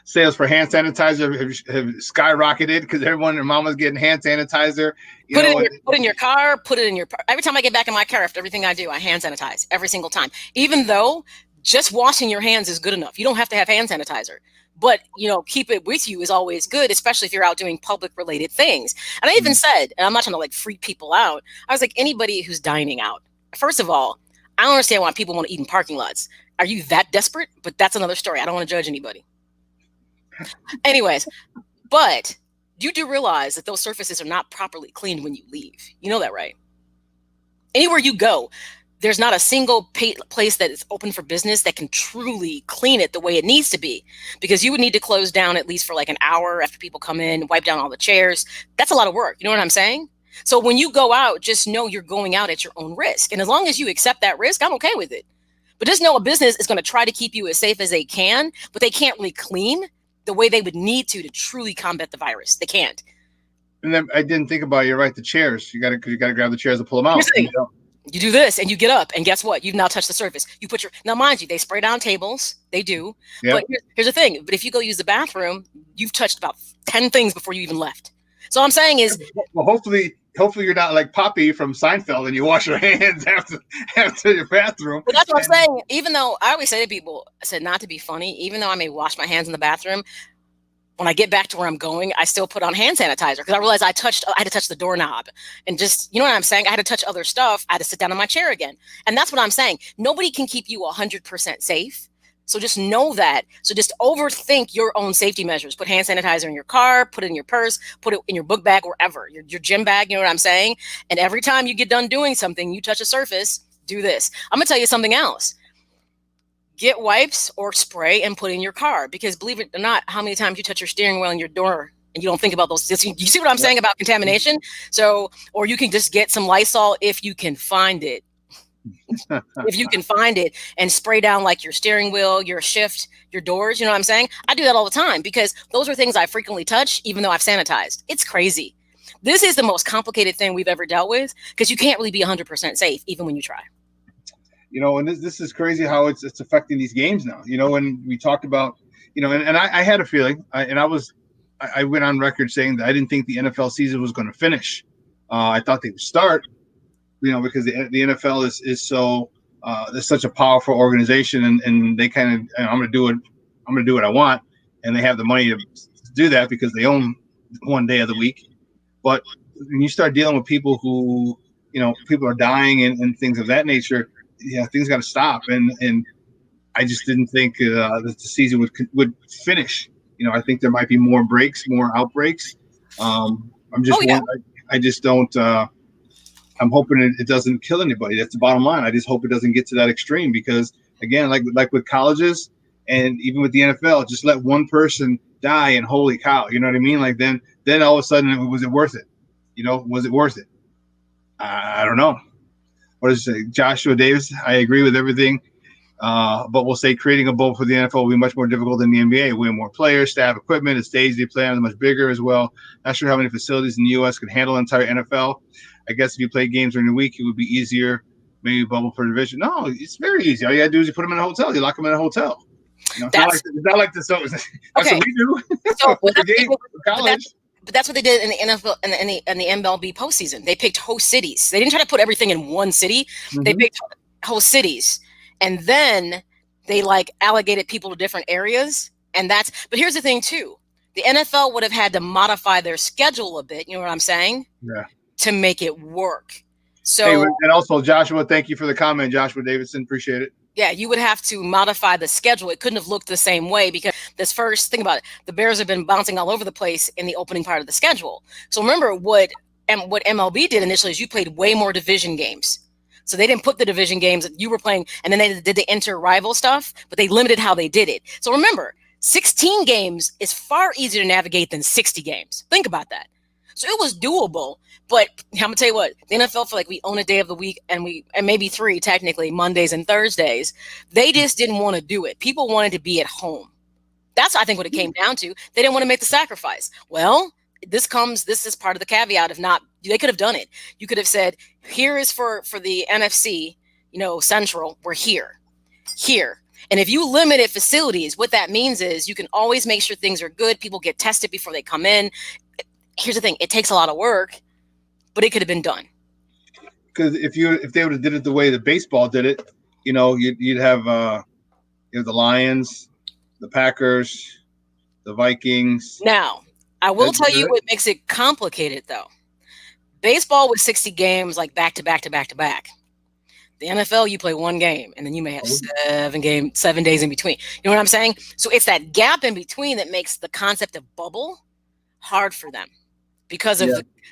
sales for hand sanitizer have skyrocketed, because everyone and their mama's getting hand sanitizer. Put it in your car, every time I get back in my car, after everything I do, I hand sanitize every single time, even though just washing your hands is good enough. You don't have to have hand sanitizer. But, keep it with you is always good, especially if you're out doing public related things. And I even said, and I'm not trying to freak people out, I was like, anybody who's dining out, first of all, I don't understand why people want to eat in parking lots. Are you that desperate? But that's another story. I don't want to judge anybody. Anyways, but you do realize that those surfaces are not properly cleaned when you leave. You know that, right? Anywhere you go, there's not a single place that is open for business that can truly clean it the way it needs to be, because you would need to close down at least for an hour after people come in, wipe down all the chairs. That's a lot of work. You know what I'm saying? So when you go out, just know you're going out at your own risk. And as long as you accept that risk, I'm okay with it. But just know a business is going to try to keep you as safe as they can, but they can't really clean the way they would need to truly combat the virus. They can't. And then I didn't think about it. You're right. The chairs, you got to grab the chairs and pull them out. You do this and you get up, and guess what? You've now touched the surface. Now, mind you, they spray down tables. They do. Yep. But here's the thing. But if you go use the bathroom, you've touched about 10 things before you even left. So all I'm saying is, well, hopefully you're not like Poppy from Seinfeld and you wash your hands after your bathroom. But that's what I'm saying. Even though I always say to people, I said not to be funny, even though I may wash my hands in the bathroom, when I get back to where I'm going, I still put on hand sanitizer because I realized I had to touch the doorknob and just, you know what I'm saying? I had to touch other stuff. I had to sit down in my chair again. And that's what I'm saying. Nobody can keep you 100% safe. So just know that. So just overthink your own safety measures. Put hand sanitizer in your car, put it in your purse, put it in your book bag, wherever, your gym bag, you know what I'm saying? And every time you get done doing something, you touch a surface, do this. I'm going to tell you something else. Get wipes or spray and put in your car, because believe it or not, how many times you touch your steering wheel and your door and you don't think about those. You see what I'm saying about contamination? So, or you can just get some Lysol if you can find it. If you can find it, and spray down like your steering wheel, your shift, your doors, you know what I'm saying? I do that all the time because those are things I frequently touch, even though I've sanitized. It's crazy. This is the most complicated thing we've ever dealt with because you can't really be 100% safe, even when you try. You know, and this is crazy how it's affecting these games now. You know, when we talked about, you know, and I had a feeling, I went on record saying that I didn't think the NFL season was going to finish. I thought they would start, you know, because the NFL is so it's such a powerful organization, and they kind of, I'm going to do what I want, and they have the money to do that because they own one day of the week. But when you start dealing with people who, you know, people are dying and things of that nature, yeah, things got to stop. And I just didn't think that the season would finish. You know, I think there might be more breaks, more outbreaks. I just don't. I'm hoping it doesn't kill anybody. That's the bottom line. I just hope it doesn't get to that extreme because, again, like with colleges and even with the NFL, just let one person die and holy cow, you know what I mean? Like then all of a sudden, was it worth it? You know, was it worth it? I don't know. What does it say? Joshua Davis, I agree with everything. But we'll say creating a bowl for the NFL will be much more difficult than the NBA. We have more players, staff, equipment, the stage they play on is much bigger as well. Not sure how many facilities in the U.S. could handle the entire NFL. I guess if you play games during the week, it would be easier. Maybe bubble per division. No, it's very easy. All you got to do is you put them in a hotel. You lock them in a hotel. You know, it's not like this. That's what we do. So, college. But that's what they did in the NFL and the MLB postseason. They picked host cities. They didn't try to put everything in one city. Mm-hmm. They picked host cities, and then they like allocated people to different areas. But here's the thing too: the NFL would have had to modify their schedule a bit. You know what I'm saying? Yeah. To make it work. So, hey, and also Joshua, thank you for the comment, Joshua Davidson. Appreciate it. Yeah, you would have to modify the schedule. It couldn't have looked the same way because think about it, the Bears have been bouncing all over the place in the opening part of the schedule. So remember what MLB did initially is you played way more division games. So they didn't put the division games that you were playing, and then they did the inter-rival stuff, but they limited how they did it. So remember, 16 games is far easier to navigate than 60 games. Think about that. So it was doable. But I'm gonna tell you what, the NFL feel like we own a day of the week and maybe 3 technically, Mondays and Thursdays. They just didn't want to do it. People wanted to be at home. That's I think what it came down to. They didn't want to make the sacrifice. Well, this is part of the caveat. If not, they could have done it. You could have said, here is for the NFC, you know, Central, we're here. And if you limited facilities, what that means is you can always make sure things are good. People get tested before they come in. Here's the thing, it takes a lot of work. But it could have been done. Because if they would have did it the way the baseball did it, you know, you'd have the Lions, the Packers, the Vikings. Now, I will tell you what makes it complicated though. Baseball with 60 games like back to back to back to back. The NFL, you play one game and then you may have 7 days in between. You know what I'm saying? So it's that gap in between that makes the concept of bubble hard for them. Because of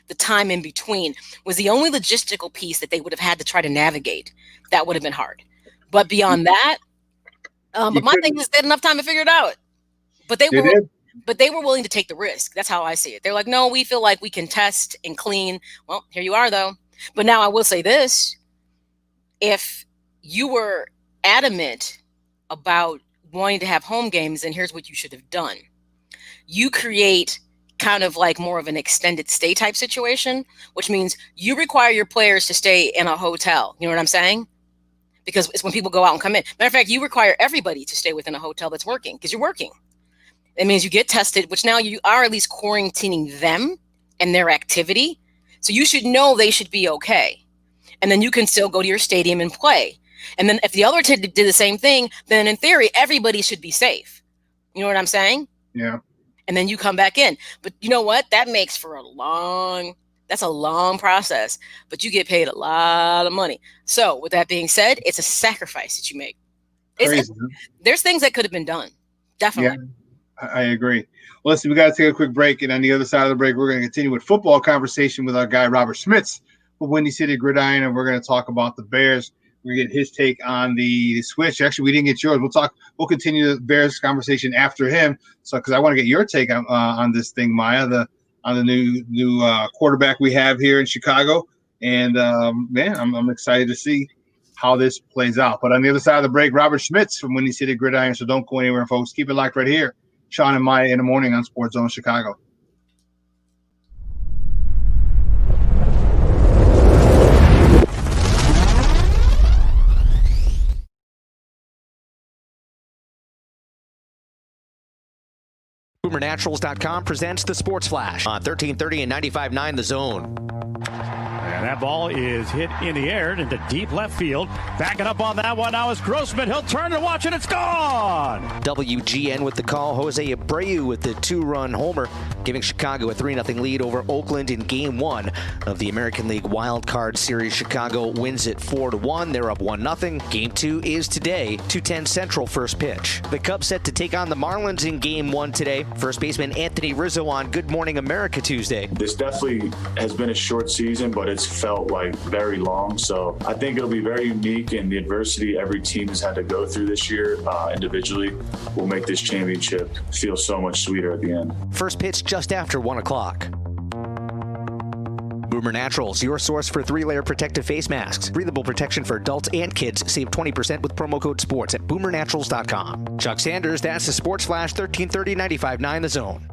the time in between was the only logistical piece that they would have had to try to navigate. That would have been hard. But beyond that, but my thing is they had enough time to figure it out. But they were willing to take the risk. That's how I see it. They're like, no, we feel like we can test and clean. Well, here you are though. But now I will say this. If you were adamant about wanting to have home games, then here's what you should have done. You create kind of like more of an extended stay type situation, which means you require your players to stay in a hotel. You know what I'm saying? Because it's when people go out and come in. Matter of fact, you require everybody to stay within a hotel that's working because you're working. It means you get tested, which now you are at least quarantining them and their activity. So you should know they should be okay. And then you can still go to your stadium and play. And then if the other did the same thing, then in theory, everybody should be safe. You know what I'm saying? Yeah. and then you come back in. But you know what? That makes for that's a long process, but you get paid a lot of money. So with that being said, it's a sacrifice that you make. There's things that could have been done. Definitely. Yeah, I agree. Well, listen, we got to take a quick break. And on the other side of the break, we're going to continue with football conversation with our guy, Robert Schmitz from Windy City Gridiron. And we're going to talk about the Bears. We're going to get his take on the switch. Actually, we didn't get yours. We'll continue the Bears conversation after him. So, because I want to get your take on this thing, Maya, on the new quarterback we have here in Chicago. And man, I'm excited to see how this plays out. But on the other side of the break, Robert Schmitz from Windy City Gridiron. So don't go anywhere, folks. Keep it locked right here. Shawn and Maya in the morning on SportsZone Chicago. BoomerNaturals.com presents the Sports Flash on 1330 and 95.9 The Zone. And that ball is hit in the air into deep left field. Backing up on that one now is Grossman. He'll turn and watch it. It's gone. WGN with the call. Jose Abreu with the 2-run homer, giving Chicago a 3-0 lead over Oakland in Game 1 of the American League Wild Card Series. Chicago wins it 4-1. They're up 1-0. Game 2 is today, 2:10 Central first pitch. The Cubs set to take on the Marlins in Game 1 today. First baseman Anthony Rizzo on Good Morning America Tuesday. This definitely has been a short season, but it's felt like very long. So I think it'll be very unique, and the adversity every team has had to go through this year individually will make this championship feel so much sweeter at the end. First pitch just after 1 o'clock. Boomer Naturals, your source for 3-layer protective face masks. Breathable protection for adults and kids. Save 20% with promo code SPORTS at BoomerNaturals.com. Chuck Sanders, that's the Sports Flash, 1330 95.9 The Zone.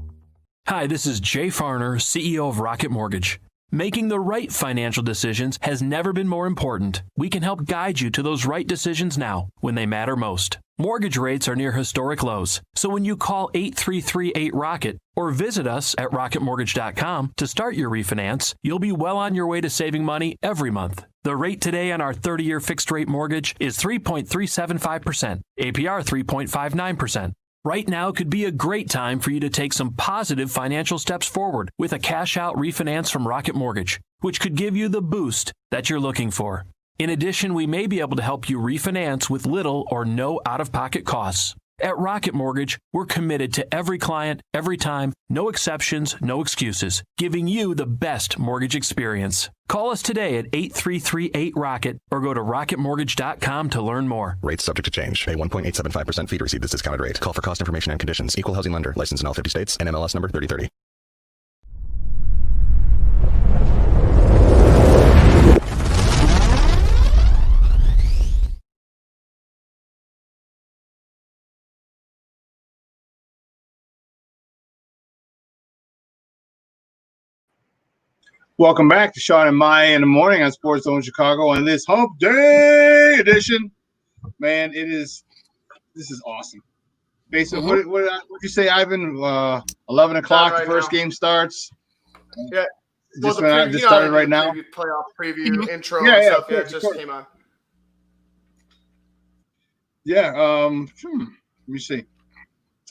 Hi, this is Jay Farner, CEO of Rocket Mortgage. Making the right financial decisions has never been more important. We can help guide you to those right decisions now, when they matter most. Mortgage rates are near historic lows, so when you call 833-8-ROCKET or visit us at rocketmortgage.com to start your refinance, you'll be well on your way to saving money every month. The rate today on our 30-year fixed-rate mortgage is 3.375%, APR 3.59%. Right now could be a great time for you to take some positive financial steps forward with a cash-out refinance from Rocket Mortgage, which could give you the boost that you're looking for. In addition, we may be able to help you refinance with little or no out-of-pocket costs. At Rocket Mortgage, we're committed to every client, every time, no exceptions, no excuses, giving you the best mortgage experience. Call us today at 833-8-ROCKET or go to rocketmortgage.com to learn more. Rates subject to change. Pay 1.875% fee to receive this discounted rate. Call for cost information and conditions. Equal housing lender. Licensed in all 50 states. NMLS number 3030. Welcome back to Shawn and Maya in the morning on SportsZone Chicago on this Hump Day edition. Man, this is awesome. Basically, what did you say, Ivan? 11 o'clock, the first game starts. Yeah. Just started right now. Playoff preview, intro, and stuff. Yeah, it just came on. Yeah. Let me see.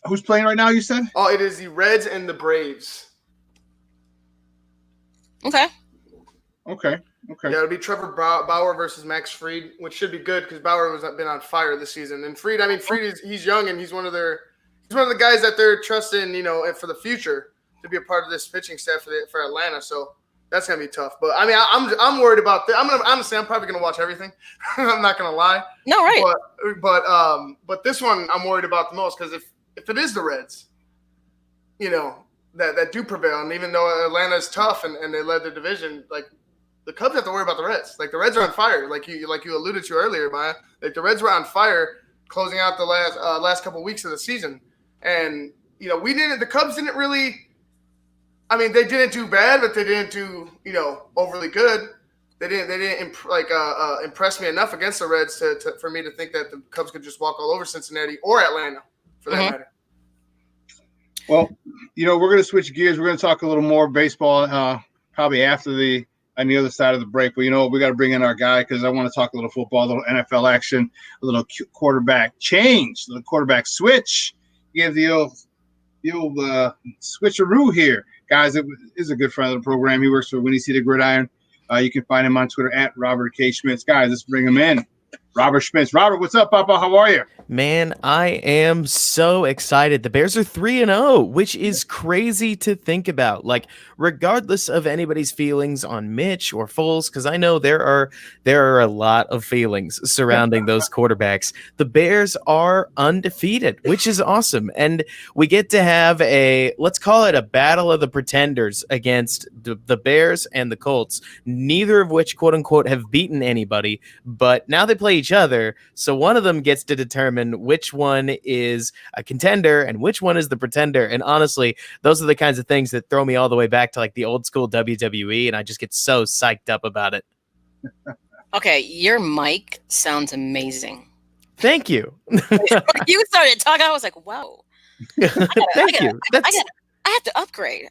Who's playing right now, you said? Oh, it is the Reds and the Braves. Okay. Yeah, it'll be Trevor Bauer versus Max Fried, which should be good because Bauer has been on fire this season. And Fried, he's young and he's one of the guys that they're trusting, for the future to be a part of this pitching staff for Atlanta. So that's gonna be tough. But I mean, I'm worried about that. I'm probably gonna watch everything. I'm not gonna lie. No, right. But this one I'm worried about the most because if it is the Reds, that do prevail, and even though Atlanta is tough and they led the division, like the Cubs have to worry about the Reds. Like the Reds are on fire, like you alluded to earlier, Maya. Like the Reds were on fire closing out the last couple of weeks of the season, and the Cubs didn't really. I mean, they didn't do bad, but they didn't do overly good. They didn't impress me enough against the Reds for me to think that the Cubs could just walk all over Cincinnati or Atlanta for that matter. Well, we're going to switch gears. We're going to talk a little more baseball probably after on the other side of the break. But we got to bring in our guy because I want to talk a little football, a little NFL action, a little quarterback change, a little quarterback switch. Give the the old switcheroo here. Guys, it is a good friend of the program. He works for WCGridiron. You can find him on Twitter at Robert K. Schmitz. Guys, let's bring him in. Robert Schmitz. Robert, what's up, Papa? How are you? Man, I am so excited. The Bears are 3-0, which is crazy to think about. Like, regardless of anybody's feelings on Mitch or Foles, because I know there are a lot of feelings surrounding those quarterbacks. The Bears are undefeated, which is awesome. And we get to have let's call it a battle of the pretenders against the Bears and the Colts, neither of which, quote unquote, have beaten anybody. But now they play each other. So one of them gets to determine which one is a contender and which one is the pretender. And honestly, those are the kinds of things that throw me all the way back to like the old school WWE, and I just get so psyched up about it. Okay, your mic sounds amazing. Thank you. You started talking, I was like, whoa. Thank you. I have to upgrade.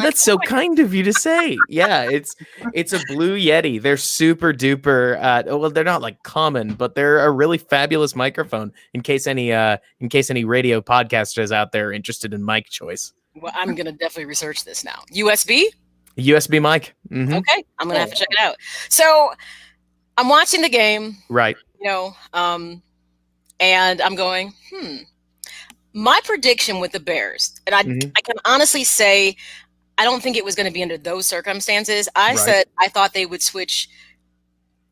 That's so kind of you to say. Yeah, it's a Blue Yeti. They're super duper. Well, they're not like common, but they're a really fabulous microphone. In case any radio podcasters out there are interested in mic choice. Well, I'm gonna definitely research this now. USB mic. Mm-hmm. Okay, I'm gonna have to check it out. So I'm watching the game, right? And I'm going, My prediction with the Bears, and I can honestly say, I don't think it was going to be under those circumstances. I said I thought they would switch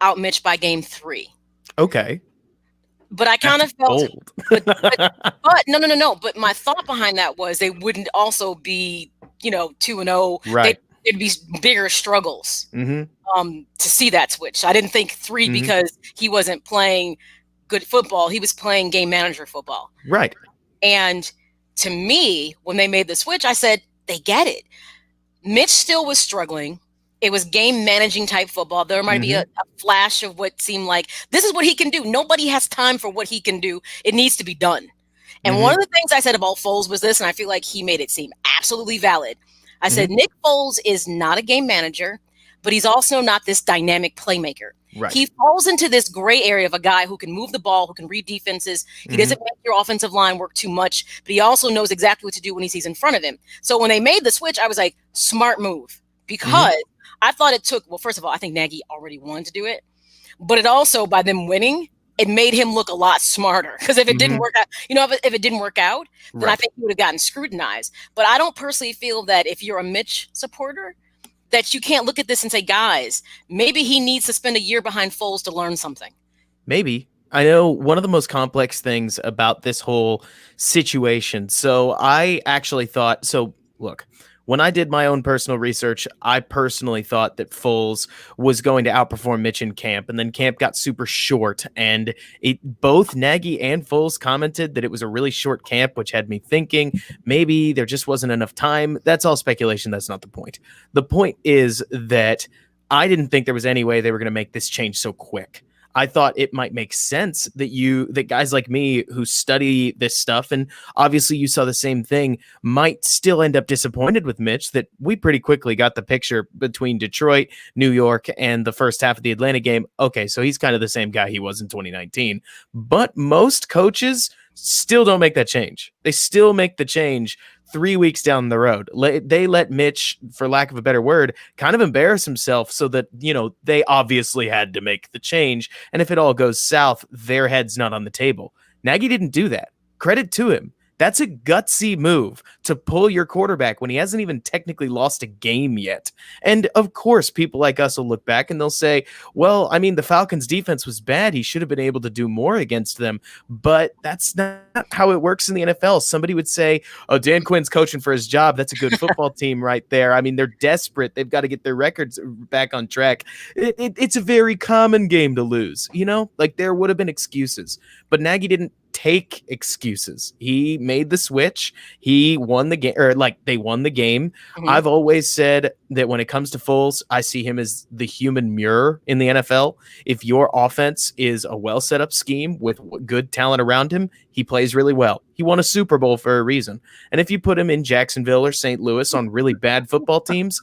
out Mitch by game 3. Okay. But I kind of felt, but no. But my thought behind that was they wouldn't also be, 2-0. Right. It'd be bigger struggles to see that switch. I didn't think 3 because he wasn't playing good football. He was playing game manager football. Right. And to me, when they made the switch, I said, they get it. Mitch still was struggling. It was game managing type football. There might be a flash of what seemed like this is what he can do. Nobody has time for what he can do. It needs to be done. And one of the things I said about Foles was this, and I feel like he made it seem absolutely valid. I said, Nick Foles is not a game manager, but he's also not this dynamic playmaker. Right. He falls into this gray area of a guy who can move the ball, who can read defenses. He doesn't make your offensive line work too much, but he also knows exactly what to do when he sees in front of him. So when they made the switch, I was like, smart move. Because I thought it took, well, first of all, I think Nagy already wanted to do it. But it also, by them winning, it made him look a lot smarter. Because if it didn't work out, if it didn't work out, then I think he would have gotten scrutinized. But I don't personally feel that if you're a Mitch supporter, that you can't look at this and say, guys, maybe he needs to spend a year behind Foles to learn something. Maybe. I know one of the most complex things about this whole situation. So I actually thought, look, when I did my own personal research, I personally thought that Foles was going to outperform Mitch in camp, and then camp got super short, and both Nagy and Foles commented that it was a really short camp, which had me thinking maybe there just wasn't enough time. That's all speculation. That's not the point. The point is that I didn't think there was any way they were going to make this change so quick. I thought it might make sense that guys like me who study this stuff, and obviously you saw the same thing, might still end up disappointed with Mitch, that we pretty quickly got the picture between Detroit, New York, and the first half of the Atlanta game. Okay, so he's kind of the same guy he was in 2019. But most coaches still don't make that change. They still make the change 3 weeks down the road. They let Mitch, for lack of a better word, kind of embarrass himself so that, they obviously had to make the change. And if it all goes south, their head's not on the table. Nagy didn't do that. Credit to him. That's a gutsy move to pull your quarterback when he hasn't even technically lost a game yet. And of course, people like us will look back and they'll say, well, I mean, the Falcons defense was bad. He should have been able to do more against them. But that's not how it works in the NFL. Somebody would say, oh, Dan Quinn's coaching for his job. That's a good football team right there. I mean, they're desperate. They've got to get their records back on track. It's a very common game to lose, like there would have been excuses. But Nagy didn't take excuses. He made the switch. He won the game, or like they won the game. I've always said that when it comes to Foles, I see him as the human mirror in the NFL. If your offense is a well set up scheme with good talent around him, he plays really well. He won a Super Bowl for a reason. And if you put him in Jacksonville or St. Louis on really bad football teams,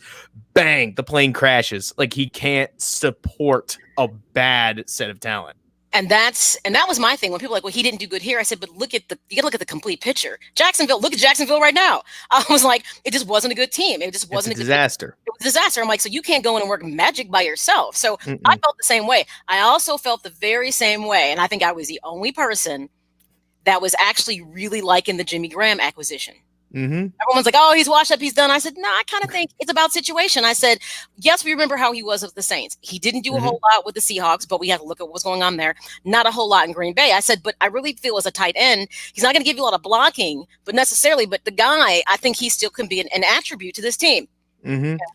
bang, the plane crashes. Like he can't support a bad set of talent. And that was my thing. When people are like, well, he didn't do good here. I said, but you gotta look at the complete picture. Jacksonville, look at Jacksonville right now. I was like, it just wasn't a good team. It just wasn't a disaster. It was a disaster. I'm like, so you can't go in and work magic by yourself. So I felt the same way. I also felt the very same way. And I think I was the only person that was actually really liking the Jimmy Graham acquisition. Everyone's like, oh, he's washed up, he's done. I said, no, I kind of think it's about situation. I said, yes, we remember how he was with the Saints. He didn't do a whole lot with the Seahawks, but we have to look at what's going on there. Not a whole lot in Green Bay. I said, but I really feel as a tight end, he's not going to give you a lot of blocking, but the guy, I think he still can be an attribute to this team.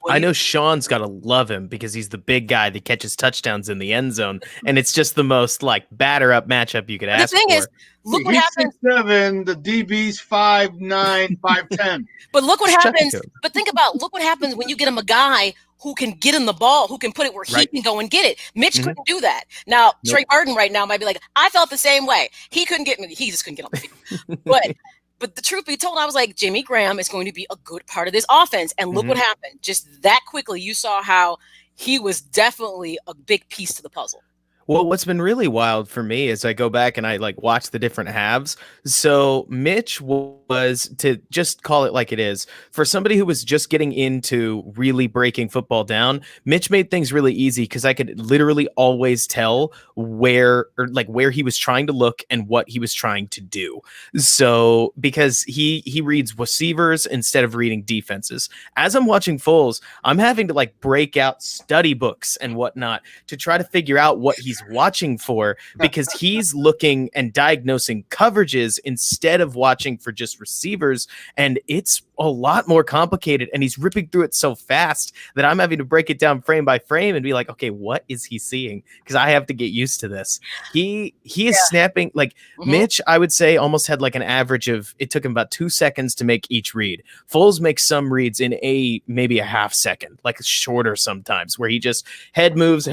I know Shawn's got to love him because he's the big guy that catches touchdowns in the end zone, and it's just the most like batter up matchup you could ask for. The thing is, look what happens. 6'7", the DB's 5'9", 5'10". But look what happens. But look what happens when you get him a guy who can get him the ball, who can put it where he can go and get it. Mitch couldn't do that. Now, Trey Burton right now might be like, I felt the same way. He couldn't get me. He just couldn't get on the field. But the truth be told, I was like, Jimmy Graham is going to be a good part of this offense. And look what happened. Just that quickly, you saw how he was definitely a big piece to the puzzle. Well, what's been really wild for me is I go back and I like watch the different halves. So Mitch was, to just call it like it is, for somebody who was just getting into really breaking football down, Mitch made things really easy because I could literally always tell where he was trying to look and what he was trying to do. So because he reads receivers instead of reading defenses. As I'm watching Foles, I'm having to like break out study books and whatnot to try to figure out what he's watching for, because he's looking and diagnosing coverages instead of watching for just receivers, and it's a lot more complicated, and he's ripping through it so fast that I'm having to break it down frame by frame and be like, okay, what is he seeing? Because I have to get used to this. He is snapping like Mitch, I would say, almost had like an average of, it took him about 2 seconds to make each read. Foles makes some reads in maybe a half second, like shorter sometimes, where he just head moves,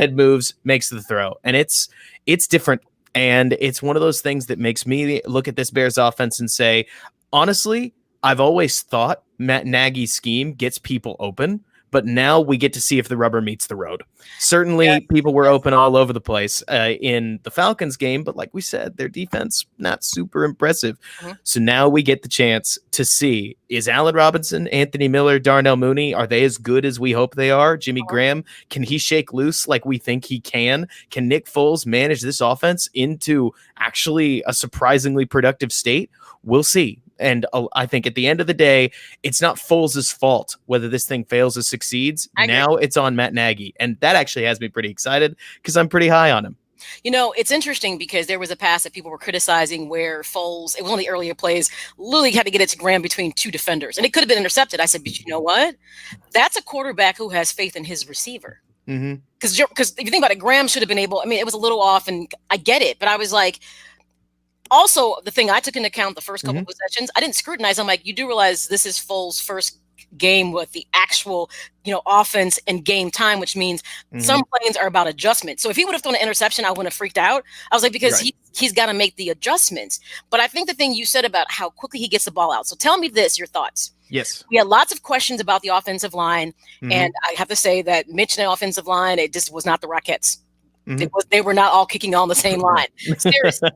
makes the throw. And it's different. And it's one of those things that makes me look at this Bears offense and say, honestly, I've always thought Matt Nagy's scheme gets people open, but now we get to see if the rubber meets the road. Certainly, people were open all over the place in the Falcons game, but like we said, their defense, not super impressive. So now we get the chance to see, is Allen Robinson, Anthony Miller, Darnell Mooney, are they as good as we hope they are? Jimmy Graham, can he shake loose like we think he can? Can Nick Foles manage this offense into actually a surprisingly productive state? We'll see. And I think at the end of the day, it's not Foles' fault whether this thing fails or succeeds. Now it's on Matt Nagy. And that actually has me pretty excited because I'm pretty high on him. You know, it's interesting because there was a pass that people were criticizing where Foles, it was one of the earlier plays, literally had to get it to Graham between two defenders. And it could have been intercepted. I said, but you know what? That's a quarterback who has faith in his receiver. Because if you think about it, Graham should have been able, I mean, it was a little off and I get it. But I was like, also, the thing I took into account the first couple of possessions, I didn't scrutinize. I'm like, you do realize this is Foles' first game with the actual, offense and game time, which means some plays are about adjustment. So if he would have thrown an interception, I wouldn't have freaked out. I was like, because he's got to make the adjustments. But I think the thing you said about how quickly he gets the ball out. So tell me this, your thoughts. Yes. We had lots of questions about the offensive line. And I have to say that Mitch and the offensive line, it just was not the Rockettes. They were not all kicking on the same line. Seriously.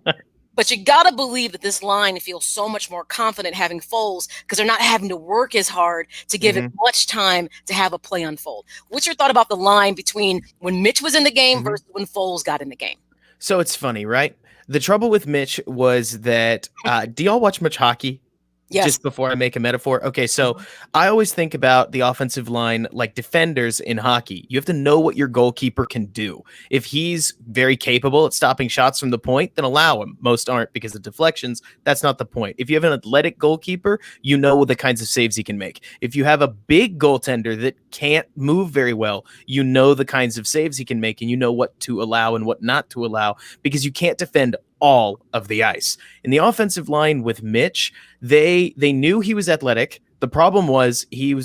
But you got to believe that this line feels so much more confident having Foles because they're not having to work as hard to give it much time to have a play unfold. What's your thought about the line between when Mitch was in the game versus when Foles got in the game? So it's funny, right? The trouble with Mitch was that, do y'all watch much hockey? Yes. Just before I make a metaphor. Okay, so I always think about the offensive line like defenders in hockey. You have to know what your goalkeeper can do. If he's very capable at stopping shots from the point, then allow him. Most aren't because of deflections. That's not the point. If you have an athletic goalkeeper, you know the kinds of saves he can make. If you have a big goaltender that can't move very well, you know the kinds of saves he can make, and you know what to allow and what not to allow, because you can't defend all of the ice. In the offensive line with Mitch, they knew he was athletic. The problem was he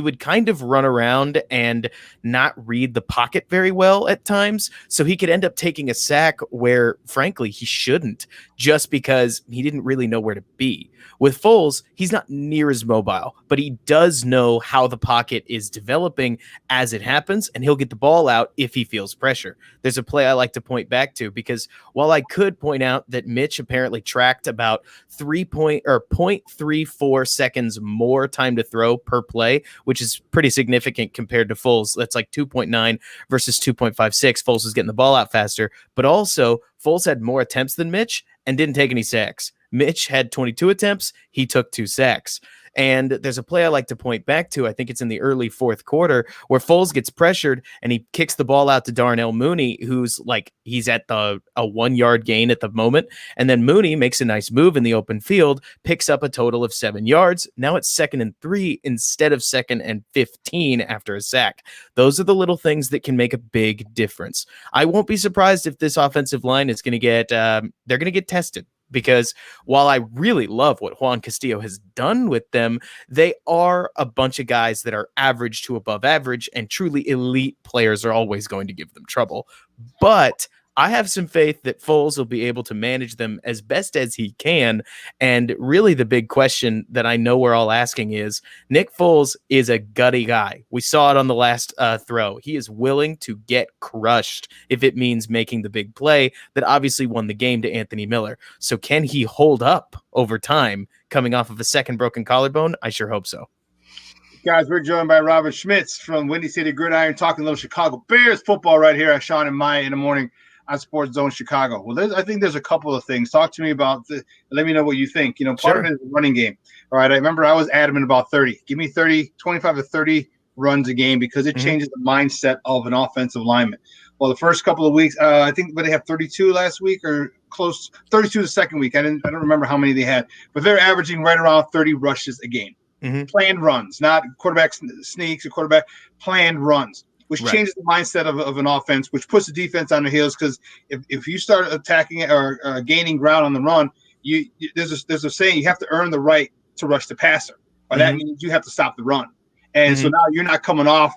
would kind of run around and not read the pocket very well at times, so he could end up taking a sack where, frankly, he shouldn't, just because he didn't really know where to be. With Foles, he's not near as mobile, but he does know how the pocket is developing as it happens, and he'll get the ball out if he feels pressure. There's a play I like to point back to, because while I could point out that Mitch apparently tracked about 0.34 seconds more time to throw per play, which is pretty significant compared to Foles. That's like 2.9 versus 2.56. Foles was getting the ball out faster, but also Foles had more attempts than Mitch and didn't take any sacks. Mitch had 22 attempts. He took 2 sacks. And there's a play I like to point back to. I think it's in the early fourth quarter where Foles gets pressured and he kicks the ball out to Darnell Mooney, who's like, he's at a 1 yard gain at the moment. And then Mooney makes a nice move in the open field, picks up a total of 7 yards. Now it's 2nd and 3 instead of 2nd and 15 after a sack. Those are the little things that can make a big difference. I won't be surprised if this offensive line is going to get, they're going to get tested. Because while I really love what Juan Castillo has done with them, they are a bunch of guys that are average to above average, and truly elite players are always going to give them trouble. But I have some faith that Foles will be able to manage them as best as he can. And really the big question that I know we're all asking is, Nick Foles is a gutty guy. We saw it on the last throw. He is willing to get crushed if it means making the big play that obviously won the game to Anthony Miller. So can he hold up over time coming off of a second broken collarbone? I sure hope so. Guys, we're joined by Robert Schmitz from Windy City Gridiron, talking a little Chicago Bears football right here at Shawn and Maya in the morning on SportsZone Chicago. Well, I think there's a couple of things. Talk to me about let me know what you think. Part of it is the running game. All right, I remember I was adamant about 30. Give me 25 to 30 runs a game, because it changes the mindset of an offensive lineman. Well, the first couple of weeks, I think they have 32 last week, or close 32 the second week. I don't remember how many they had, but they're averaging right around 30 rushes a game. Planned runs, not quarterback sneaks or quarterback planned runs, which changes the mindset of an offense, which puts the defense on the heels. Because if you start attacking or gaining ground on the run, there's a saying, you have to earn the right to rush the passer, or that means you have to stop the run. And so now you're not coming off,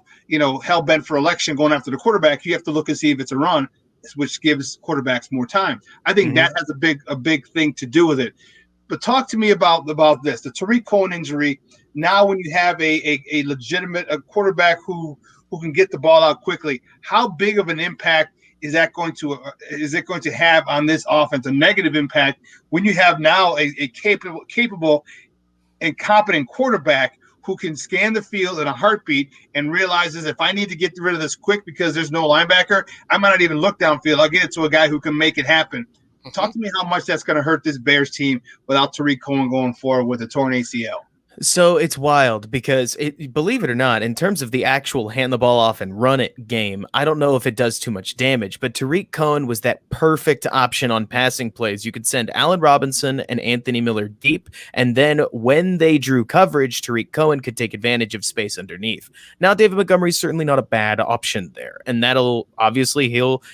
hell bent for election going after the quarterback. You have to look and see if it's a run, which gives quarterbacks more time. I think that has a big thing to do with it. But talk to me about this, the Tariq Cohen injury. Now, when you have a legitimate quarterback who can get the ball out quickly, how big of an impact is it going to have on this offense? A negative impact when you have now a capable and competent quarterback who can scan the field in a heartbeat and realizes, if I need to get rid of this quick because there's no linebacker, I might not even look downfield. I'll get it to a guy who can make it happen. Talk to me how much that's going to hurt this Bears team without Tariq Cohen going forward with a torn ACL. So it's wild because, believe it or not, in terms of the actual hand the ball off and run it game, I don't know if it does too much damage, but Tariq Cohen was that perfect option on passing plays. You could send Allen Robinson and Anthony Miller deep, and then when they drew coverage, Tariq Cohen could take advantage of space underneath. Now, David Montgomery's certainly not a bad option there, and he'll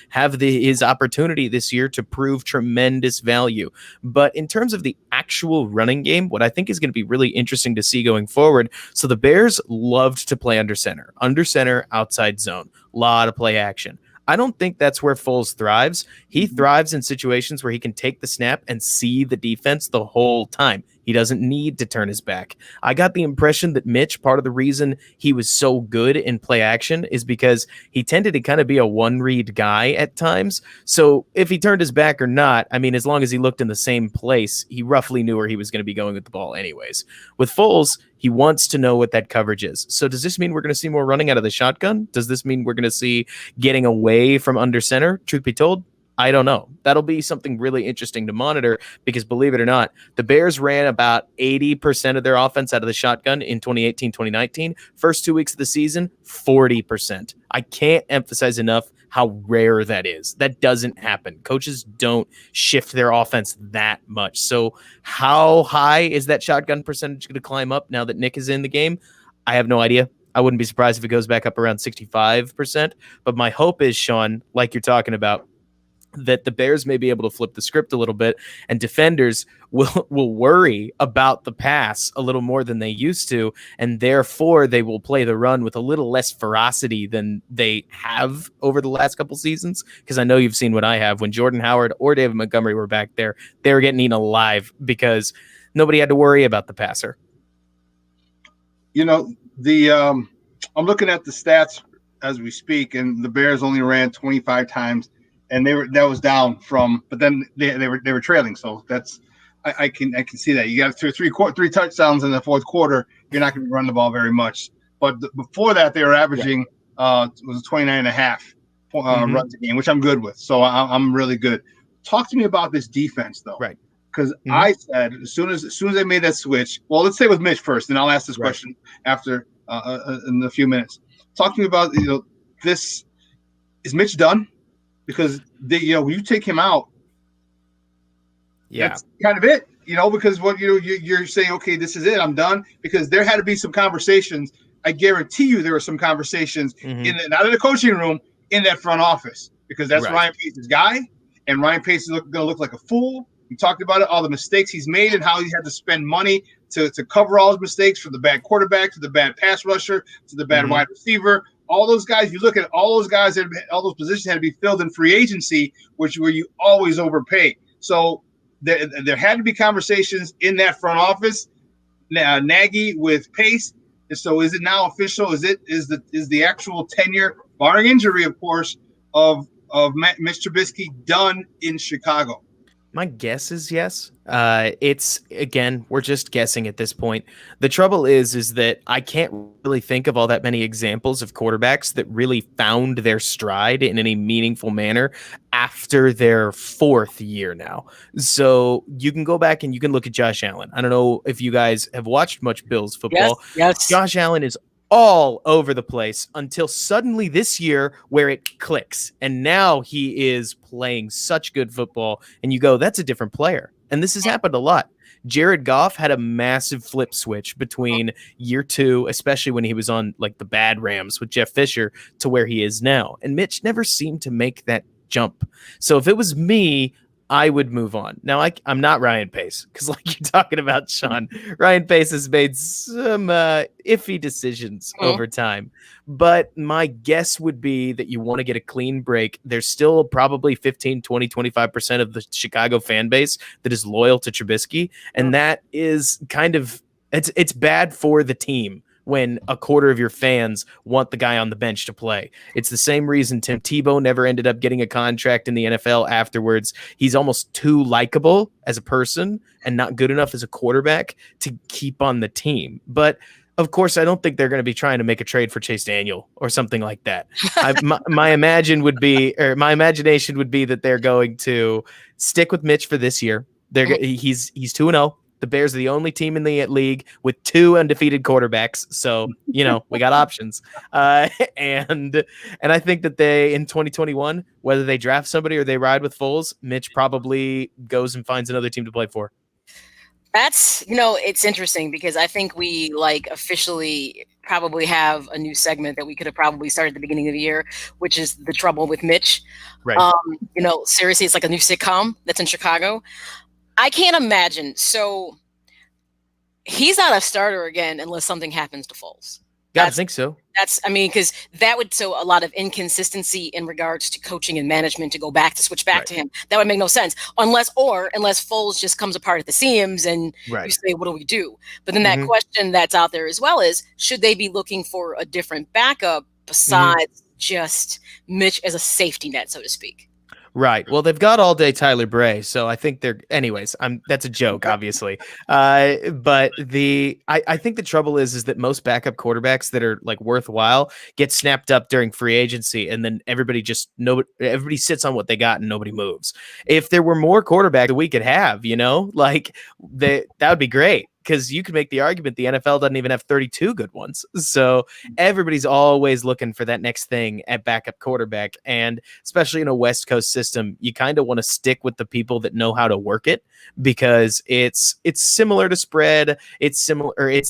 have his opportunity this year to prove tremendous value. But in terms of the actual running game, what I think is going to be really interesting to see going forward. So the Bears loved to play under center, outside zone, a lot of play action. I don't think that's where Foles thrives. He thrives in situations where he can take the snap and see the defense the whole time. He doesn't need to turn his back. I got the impression that Mitch, part of the reason he was so good in play action is because he tended to kind of be a one-read guy at times. So if he turned his back or not, as long as he looked in the same place, he roughly knew where he was going to be going with the ball anyways. With Foles, he wants to know what that coverage is. So does this mean we're going to see more running out of the shotgun? Does this mean we're going to see getting away from under center? Truth be told, I don't know. That'll be something really interesting to monitor because, believe it or not, the Bears ran about 80% of their offense out of the shotgun in 2018-2019. First 2 weeks of the season, 40%. I can't emphasize enough how rare that is. That doesn't happen. Coaches don't shift their offense that much. So how high is that shotgun percentage going to climb up now that Nick is in the game? I have no idea. I wouldn't be surprised if it goes back up around 65%. But my hope is, Shawn, like you're talking about, that the Bears may be able to flip the script a little bit, and defenders will worry about the pass a little more than they used to, and therefore they will play the run with a little less ferocity than they have over the last couple seasons. Because I know you've seen what I have. When Jordan Howard or David Montgomery were back there, they were getting eaten alive because nobody had to worry about the passer. You know, I'm looking at the stats as we speak, and the Bears only ran 25 times. And that was down from, but then they were trailing. So that's I can see that. You got three touchdowns in the fourth quarter. You're not going to be running the ball very much. But before that, they were averaging was 29.5 runs a game, which I'm good with. So I'm really good. Talk to me about this defense, though. Right. Because I said as soon as they made that switch. Well, let's stay with Mitch first, and I'll ask this question after in a few minutes. Talk to me about this. Is Mitch done? Because when you take him out, that's kind of it. Because what you're saying, okay, this is it, I'm done. Because there had to be some conversations. I guarantee you, there were some conversations not in the coaching room, in that front office, because that's Ryan Pace's guy, and Ryan Pace is going to look like a fool. We talked about it, all the mistakes he's made, and how he had to spend money to cover all his mistakes, from the bad quarterback to the bad pass rusher to the bad wide receiver. All those guys, you look at all those guys, all those positions had to be filled in free agency, where you always overpay. So there had to be conversations in that front office, Nagy with Pace. And so is it now official? Is the actual tenure, barring injury, of course, of Mitch Trubisky done in Chicago? My guess is yes. It's, again, we're just guessing at this point. The trouble is that I can't really think of all that many examples of quarterbacks that really found their stride in any meaningful manner after their fourth year now. So you can go back and you can look at Josh Allen. I don't know if you guys have watched much Bills football. Yes. Josh Allen is all over the place until suddenly this year where it clicks. And now he is playing such good football. And you go, that's a different player. And this has happened a lot. Jared Goff had a massive flip switch between year two, especially when he was on like the bad Rams with Jeff Fisher, to where he is now. And Mitch never seemed to make that jump. So if it was me, I would move on. Now, I'm not Ryan Pace, because like you're talking about, Shawn, Ryan Pace has made some iffy decisions over time. But my guess would be that you want to get a clean break. There's still probably 15, 20, 25% of the Chicago fan base that is loyal to Trubisky. And that is kind of, it's bad for the team when a quarter of your fans want the guy on the bench to play. It's the same reason Tim Tebow never ended up getting a contract in the NFL afterwards. He's almost too likable as a person and not good enough as a quarterback to keep on the team. But of course, I don't think they're going to be trying to make a trade for Chase Daniel or something like that. My imagination would be that they're going to stick with Mitch for this year. He's 2-0. The Bears are the only team in the league with 2 undefeated quarterbacks. So, we got options. And I think that they, in 2021, whether they draft somebody or they ride with Foles, Mitch probably goes and finds another team to play for. That's, it's interesting because I think we officially probably have a new segment that we could have probably started at the beginning of the year, which is the trouble with Mitch. Right. Seriously, it's like a new sitcom that's in Chicago. I can't imagine. So he's not a starter again unless something happens to Foles. I think so. Because that would show a lot of inconsistency in regards to coaching and management to switch back to him. That would make no sense unless Foles just comes apart at the seams and you say, what do we do? But then that question that's out there as well is, should they be looking for a different backup besides just Mitch as a safety net, so to speak? Right. Well, they've got all day Tyler Bray, so I think anyways, that's a joke, obviously. But I think the trouble is that most backup quarterbacks that are worthwhile get snapped up during free agency, and then everybody sits on what they got and nobody moves. If there were more quarterbacks that we could have, that would be great. Because you could make the argument the NFL doesn't even have 32 good ones. So everybody's always looking for that next thing at backup quarterback. And especially in a West Coast system, you kind of want to stick with the people that know how to work it, because it's similar to spread. It's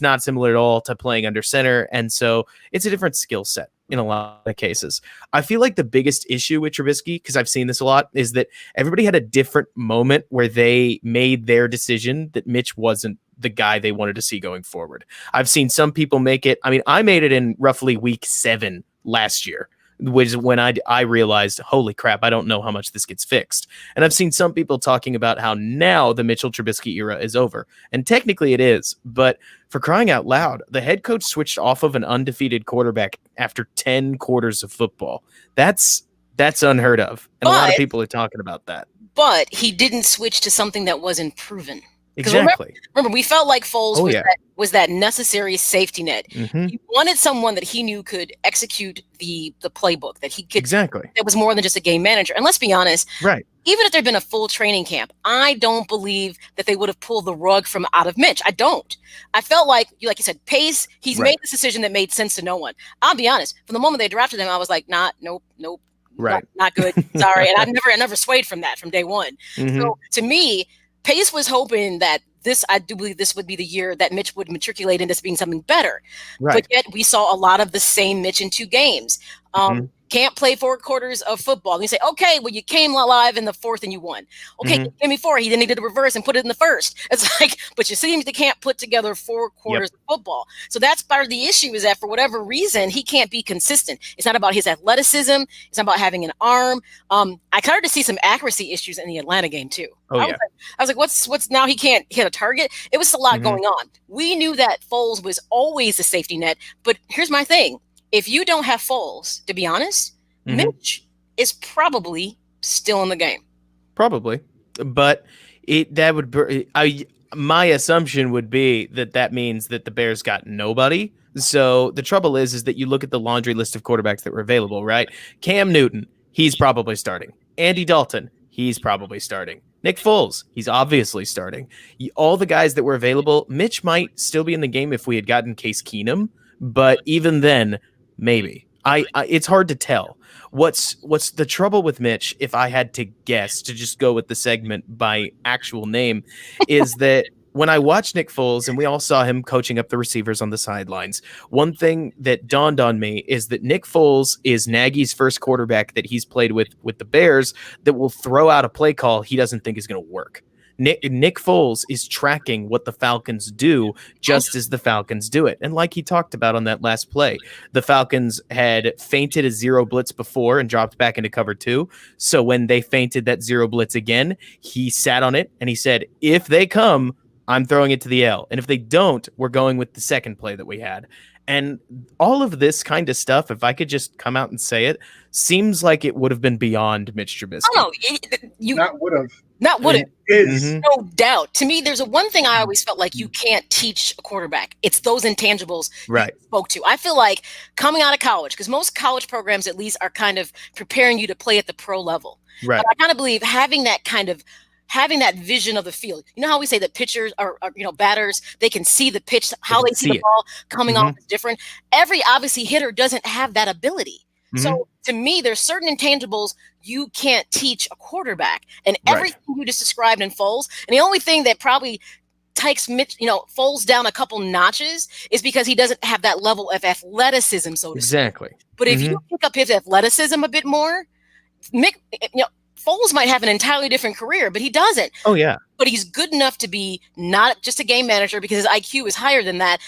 not similar at all to playing under center. And so it's a different skill set. in a lot of cases. I feel like the biggest issue with Trubisky, because I've seen this a lot, is that everybody had a different moment where they made their decision that Mitch wasn't the guy they wanted to see going forward. I've seen some people make it. I mean, I made it in roughly week 7 last year, which is when I realized, holy crap, I don't know how much this gets fixed. And I've seen some people talking about how now the Mitchell Trubisky era is over. And technically it is, but for crying out loud, the head coach switched off of an undefeated quarterback after 10 quarters of football. That's unheard of. And a lot of people are talking about that. But he didn't switch to something that wasn't proven. Exactly. Remember, we felt like Foles was that necessary safety net. He wanted someone that he knew could execute the playbook, that he could. Exactly. That was more than just a game manager. And let's be honest, right? Even if there'd been a full training camp, I don't believe that they would have pulled the rug from out of Mitch. I don't. I felt like you said, Pace. He's made this decision that made sense to no one. I'll be honest. From the moment they drafted him, I was like, nope. Right. Not good. Sorry. And I never swayed from that from day one. So to me, Pace was hoping that I do believe this would be the year that Mitch would matriculate into being something better. Right. But yet we saw a lot of the same Mitch in 2 games. Can't play 4 quarters of football. And you say, okay, well, you came alive in the 4th and you won. Okay, give me 4. He then needed to reverse and put it in the 1st. It's like, but you seem to can't put together 4 quarters of football. So that's part of the issue, is that for whatever reason, he can't be consistent. It's not about his athleticism. It's not about having an arm. I started to see some accuracy issues in the Atlanta game too. I was like, what's now he can't hit a target? It was a lot going on. We knew that Foles was always the safety net, but here's my thing. If you don't have Foles, to be honest, Mitch is probably still in the game. Probably, but my assumption would be that means that the Bears got nobody. So the trouble is that you look at the laundry list of quarterbacks that were available, right? Cam Newton, he's probably starting. Andy Dalton, he's probably starting. Nick Foles, he's obviously starting. All the guys that were available, Mitch might still be in the game if we had gotten Case Keenum, but even then, maybe. It's hard to tell. What's the trouble with Mitch, if I had to guess, to just go with the segment by actual name, is that when I watched Nick Foles and we all saw him coaching up the receivers on the sidelines, one thing that dawned on me is that Nick Foles is Nagy's first quarterback that he's played with the Bears that will throw out a play call he doesn't think is going to work. Nick Foles is tracking what the Falcons do just as the Falcons do it. And like he talked about on that last play, the Falcons had feinted a 0 blitz before and dropped back into cover 2. So when they feinted that 0 blitz again, he sat on it and he said, if they come, I'm throwing it to the L. And if they don't, we're going with the second play that we had. And all of this kind of stuff, if I could just come out and say it, seems like it would have been beyond Mitch Trubisky. Oh, no, not would have. Not would it? Is. No doubt. To me, there's one thing I always felt like you can't teach a quarterback. It's those intangibles you spoke to. I feel like coming out of college, because most college programs at least are kind of preparing you to play at the pro level. Right. But I kind of believe having that vision of the field. You know how we say that pitchers are batters, they can see the pitch, how they see the ball coming off is different. Every obviously hitter doesn't have that ability. So to me, there's certain intangibles you can't teach a quarterback, and everything you just described in Foles. And the only thing that probably takes Mitch, Foles down a couple notches is because he doesn't have that level of athleticism, so to speak. But if you pick up his athleticism a bit more, Foles might have an entirely different career, but he doesn't. Oh yeah. But he's good enough to be not just a game manager because his IQ is higher than that.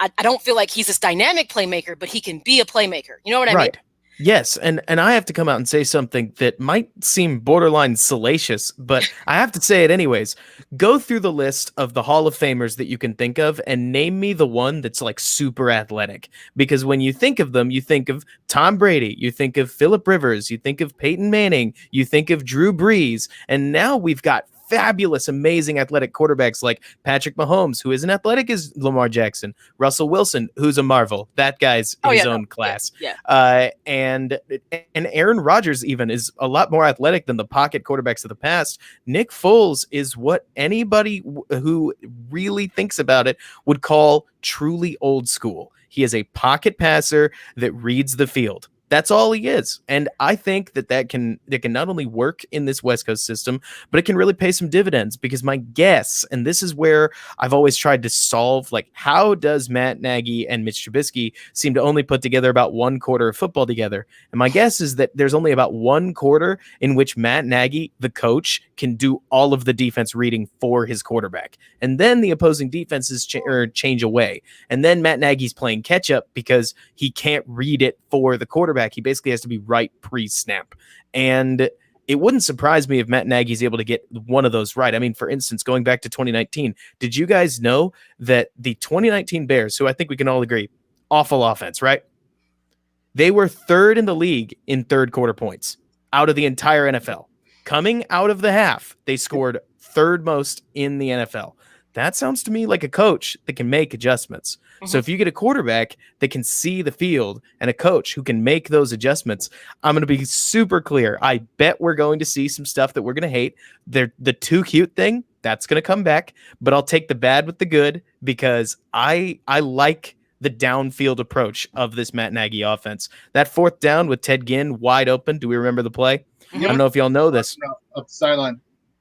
I don't feel like he's this dynamic playmaker, but he can be a playmaker. You know what I mean? Yes, and I have to come out and say something that might seem borderline salacious, but I have to say it anyways. Go through the list of the Hall of Famers that you can think of and name me the one that's like super athletic. Because when you think of them, you think of Tom Brady, you think of Phillip Rivers, you think of Peyton Manning, you think of Drew Brees, and now we've got fabulous, amazing athletic quarterbacks like Patrick Mahomes, who isn't athletic as Lamar Jackson, Russell Wilson, who's a marvel. That guy's in his own class. And Aaron Rodgers even is a lot more athletic than the pocket quarterbacks of the past. Nick Foles is what anybody who really thinks about it would call truly old school. He is a pocket passer that reads the field. That's all he is. And I think that can not only work in this West Coast system, but it can really pay some dividends, because my guess, and this is where I've always tried to solve, like, how does Matt Nagy and Mitch Trubisky seem to only put together about one quarter of football together? And my guess is that there's only about one quarter in which Matt Nagy, the coach, can do all of the defense reading for his quarterback. And then the opposing defenses change away. And then Matt Nagy's playing catch up because he can't read it for the quarterback. He basically has to be right pre-snap. And it wouldn't surprise me if Matt Nagy's able to get one of those right. I mean, for instance, going back to 2019, did you guys know that the 2019 Bears, who I think we can all agree, awful offense, right? They were third in the league in third quarter points out of the entire NFL. Coming out of the half, they scored third most in the NFL. That sounds to me like a coach that can make adjustments. Mm-hmm. So if you get a quarterback that can see the field and a coach who can make those adjustments, I'm going to be super clear. I bet we're going to see some stuff that we're going to hate. The too cute thing, that's going to come back, but I'll take the bad with the good, because I like the downfield approach of this Matt Nagy offense. That fourth down with Ted Ginn wide open. Do we remember the play? Yep. I don't know if y'all know this. Up the sideline.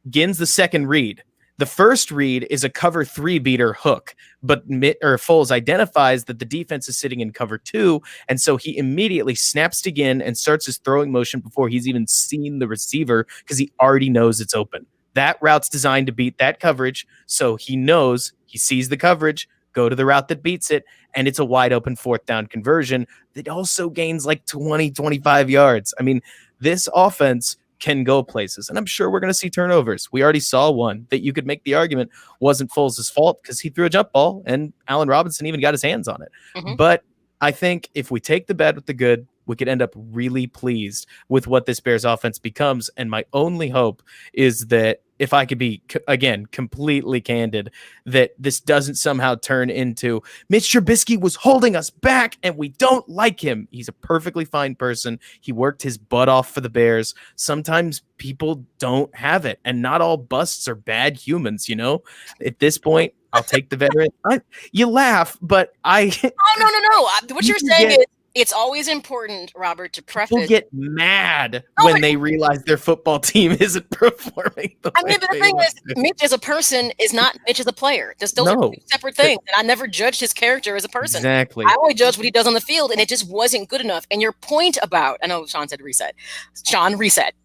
Ginn's the second read. The first read is a cover 3 beater hook, but Foles identifies that the defense is sitting in cover 2, and so he immediately snaps to Ginn and starts his throwing motion before he's even seen the receiver, because he already knows it's open. That route's designed to beat that coverage, so he knows, he sees the coverage, go to the route that beats it, and it's a wide open fourth down conversion that also gains like 20, 25 yards. I mean, this offense can go places, and I'm sure we're going to see turnovers. We already saw one that you could make the argument wasn't Foles' fault because he threw a jump ball and Allen Robinson even got his hands on it. Mm-hmm. But I think if we take the bad with the good, we could end up really pleased with what this Bears offense becomes. And my only hope is that, if I could be, again, completely candid, that this doesn't somehow turn into Mitch Trubisky was holding us back and we don't like him. He's a perfectly fine person. He worked his butt off for the Bears. Sometimes people don't have it, and not all busts are bad humans, you know? At this point, I'll take the veteran. You laugh, but I... Oh, no. What you're saying is, it's always important, Robert, to preface. People get mad when they realize their football team isn't performing. But the thing is, Mitch as a person is not Mitch as a player. Those are two separate things. And I never judged his character as a person. Exactly. I only judge what he does on the field, and it just wasn't good enough. And your point about, I know Shawn said reset. Shawn, reset.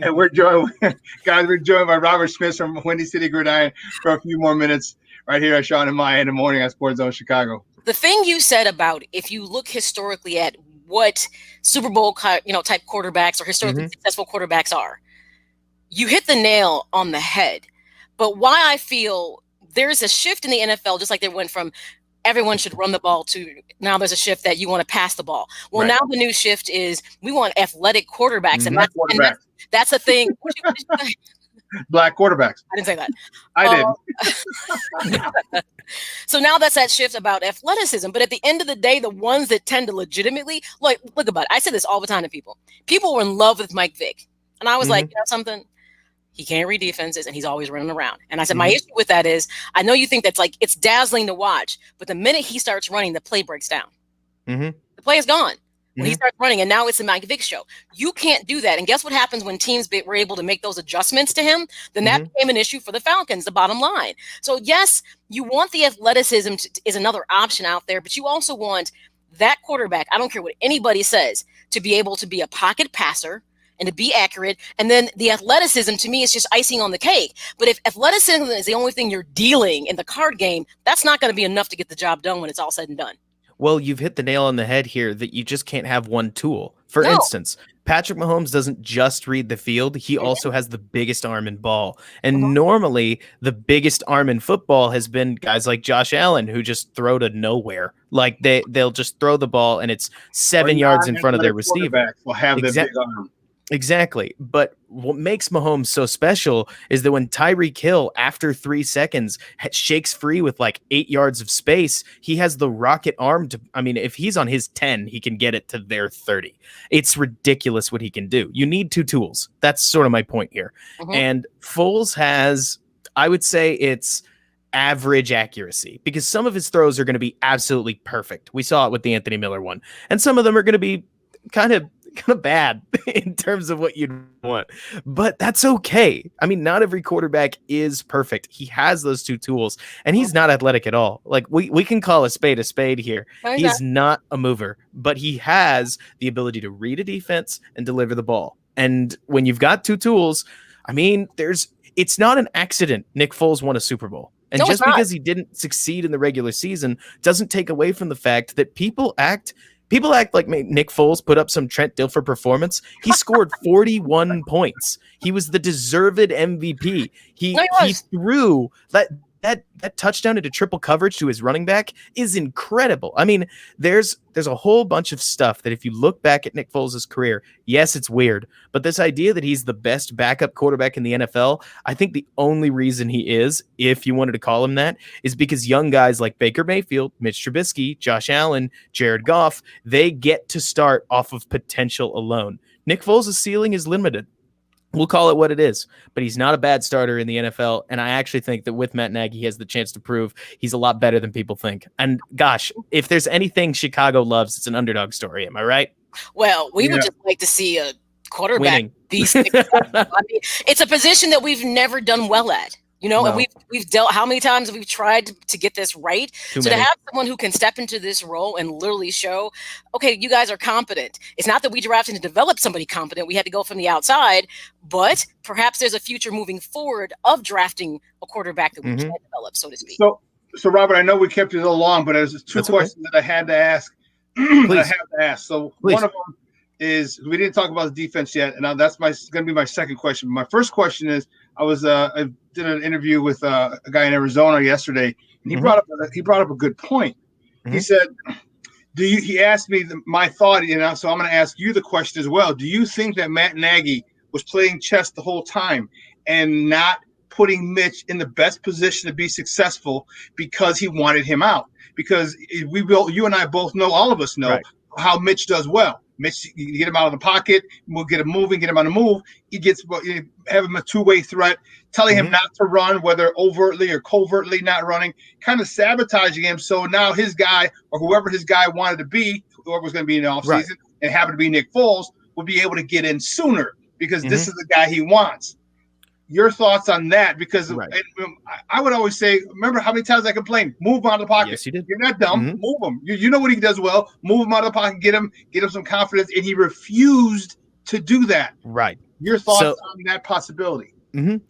And we're joined by Robert Schmitz from Windy City Gridiron for a few more minutes right here at Shawn and Maya in the morning on SportsZone Chicago. The thing you said about, if you look historically at what Super Bowl type quarterbacks or historically successful quarterbacks are, you hit the nail on the head. But why I feel there's a shift in the NFL, just like there went from everyone should run the ball to now there's a shift that you want to pass the ball. Well, now the new shift is we want athletic quarterbacks, and that's the thing. Black quarterbacks. I didn't say that. I did. So now that's that shift about athleticism. But at the end of the day, the ones that tend to legitimately look about it. I say this all the time to people. People were in love with Mike Vick. And I was like, you know something? He can't read defenses and he's always running around. And I said, my issue with that is, I know you think that's like, it's dazzling to watch, but the minute he starts running, the play breaks down. The play is gone. When he starts running, and now it's the Mike Vick show. You can't do that. And guess what happens when teams were able to make those adjustments to him? Then that became an issue for the Falcons, the bottom line. So, yes, you want the athleticism is another option out there, but you also want that quarterback, I don't care what anybody says, to be able to be a pocket passer and to be accurate. And then the athleticism, to me, is just icing on the cake. But if athleticism is the only thing you're dealing in the card game, that's not going to be enough to get the job done when it's all said and done. Well, you've hit the nail on the head here that you just can't have one tool. For instance, Patrick Mahomes doesn't just read the field. He also has the biggest arm in ball. And normally the biggest arm in football has been guys like Josh Allen, who just throw to nowhere. Like they'll just throw the ball and it's 7 yards in front of their receiver. Will have the big arm. Exactly. But what makes Mahomes so special is that when Tyreek Hill, after 3 seconds, shakes free with like 8 yards of space, he has the rocket arm to, I mean, if he's on his 10, he can get it to their 30. It's ridiculous what he can do. You need two tools. That's sort of my point here. And Foles has, I would say it's average accuracy, because some of his throws are going to be absolutely perfect. We saw it with the Anthony Miller one. And some of them are going to be kind of bad in terms of what you'd want, but that's okay. I mean, not every quarterback is perfect. He has those two tools, and he's not athletic at all. Like we can call a spade here. He's not a mover, but he has the ability to read a defense and deliver the ball. And when you've got two tools, I mean, it's not an accident Nick Foles won a Super Bowl. And just because he didn't succeed in the regular season doesn't take away from the fact that people act like Nick Foles put up some Trent Dilfer performance. He scored 41 points. He was the deserved MVP. He threw that touchdown into triple coverage to his running back is incredible. I mean, there's a whole bunch of stuff that if you look back at Nick Foles' career, yes, it's weird, but this idea that he's the best backup quarterback in the NFL, I think the only reason he is, if you wanted to call him that, is because young guys like Baker Mayfield, Mitch Trubisky, Josh Allen, Jared Goff, they get to start off of potential alone. Nick Foles' ceiling is limited. We'll call it what it is, but he's not a bad starter in the NFL, and I actually think that with Matt Nagy, he has the chance to prove he's a lot better than people think. And gosh, if there's anything Chicago loves, it's an underdog story. Am I right? Well, we would just like to see a quarterback be successful. I mean, it's a position that we've never done well at. And we've dealt how many times we've tried to get this right. To have someone who can step into this role and literally show, okay, you guys are competent. It's not that we drafted and developed somebody competent. We had to go from the outside, but perhaps there's a future moving forward of drafting a quarterback that we can develop, so to speak. So Robert, I know we kept you a little long, but there's two questions that I had to ask. So one of them is, we didn't talk about the defense yet, and that's going to be my second question. My first question is, I did an interview with a guy in Arizona yesterday, and he brought up a good point. He said, he asked me my thought, so I'm going to ask you the question as well. Do you think that Matt Nagy was playing chess the whole time and not putting Mitch in the best position to be successful because he wanted him out? Because you and I both know, all of us know how Mitch does well. Mitch, you get him out of the pocket, we'll get him moving, get him on the move. Have him a two-way threat, telling him not to run, whether overtly or covertly not running, kind of sabotaging him. So now his guy, or whoever his guy wanted to be, whoever was going to be in the offseason, and happened to be Nick Foles, would be able to get in sooner because this is the guy he wants. Your thoughts on that? Because I would always say, remember how many times I complained, move him out of the pocket. Yes, you did. You're not dumb. Move him. You know what he does well. Move him out of the pocket, get him some confidence. And he refused to do that. Right. Your thoughts on that possibility?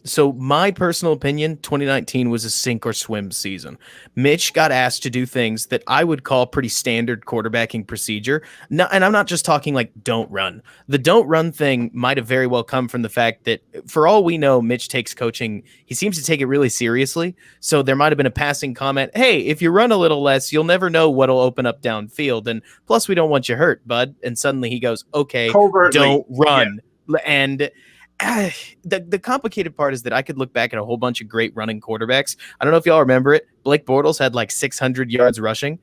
So my personal opinion, 2019 was a sink or swim season. Mitch got asked to do things that I would call pretty standard quarterbacking procedure. No, and I'm not just talking like don't run. The don't run thing might have very well come from the fact that, for all we know, Mitch takes coaching. He seems to take it really seriously. So there might have been a passing comment. Hey, if you run a little less, you'll never know what'll open up downfield. And plus, we don't want you hurt, bud. And suddenly he goes, okay, don't run. Yeah. And the complicated part is that I could look back at a whole bunch of great running quarterbacks. I don't know if y'all remember it. Blake Bortles had like 600 yards rushing.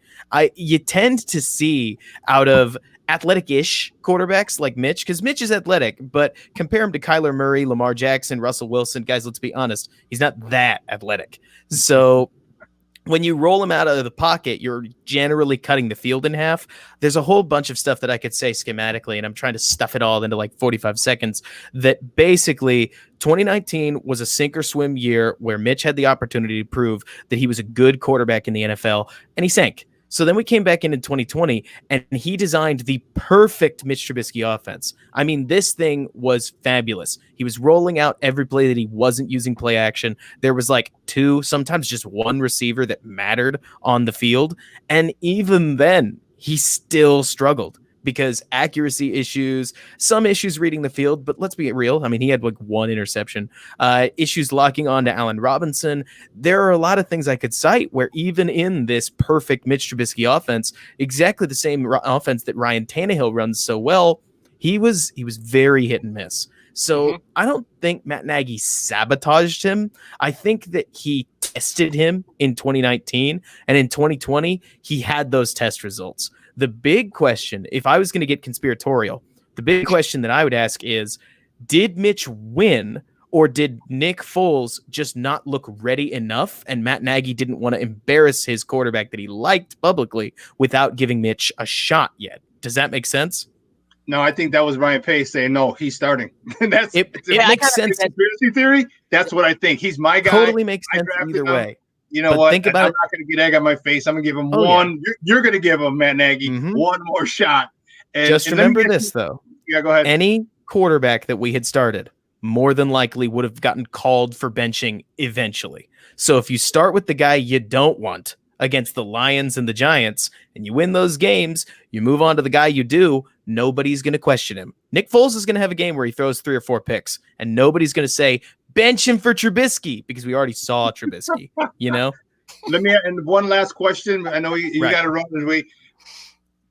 You tend to see out of athletic-ish quarterbacks like Mitch, because Mitch is athletic, but compare him to Kyler Murray, Lamar Jackson, Russell Wilson. Guys, let's be honest. He's not that athletic. So when you roll him out of the pocket, you're generally cutting the field in half. There's a whole bunch of stuff that I could say schematically, and I'm trying to stuff it all into like 45 seconds, that basically 2019 was a sink or swim year where Mitch had the opportunity to prove that he was a good quarterback in the NFL, and he sank. So then we came back in 2020, and he designed the perfect Mitch Trubisky offense. I mean, this thing was fabulous. He was rolling out every play that he wasn't using play action. There was like two, sometimes just one receiver that mattered on the field. And even then, he still struggled because accuracy issues, some issues reading the field, but let's be real. I mean, he had like one interception, issues locking on to Allen Robinson. There are a lot of things I could cite where even in this perfect Mitch Trubisky offense, exactly the same offense that Ryan Tannehill runs so well, he was very hit and miss. So I don't think Matt Nagy sabotaged him. I think that he tested him in 2019, and in 2020, he had those test results. The big question, if I was going to get conspiratorial, the big question that I would ask is, did Mitch win, or did Nick Foles just not look ready enough, and Matt Nagy didn't want to embarrass his quarterback that he liked publicly without giving Mitch a shot yet? Does that make sense? No, I think that was Ryan Pace saying, no, he's starting. It makes sense. Conspiracy theory, that's what I think. He's my guy. Totally makes sense either way. You know what? I'm not going to get egg on my face. I'm going to give him one. Yeah. You're going to give him, Matt Nagy, one more shot. Just remember this, though. Yeah, go ahead. Any quarterback that we had started more than likely would have gotten called for benching eventually. So if you start with the guy you don't want against the Lions and the Giants and you win those games, you move on to the guy you do, nobody's going to question him. Nick Foles is going to have a game where he throws 3 or 4 picks and nobody's going to say, bench him for Trubisky, because we already saw Trubisky, you know? Let me, and one last question. I know you got to run this way.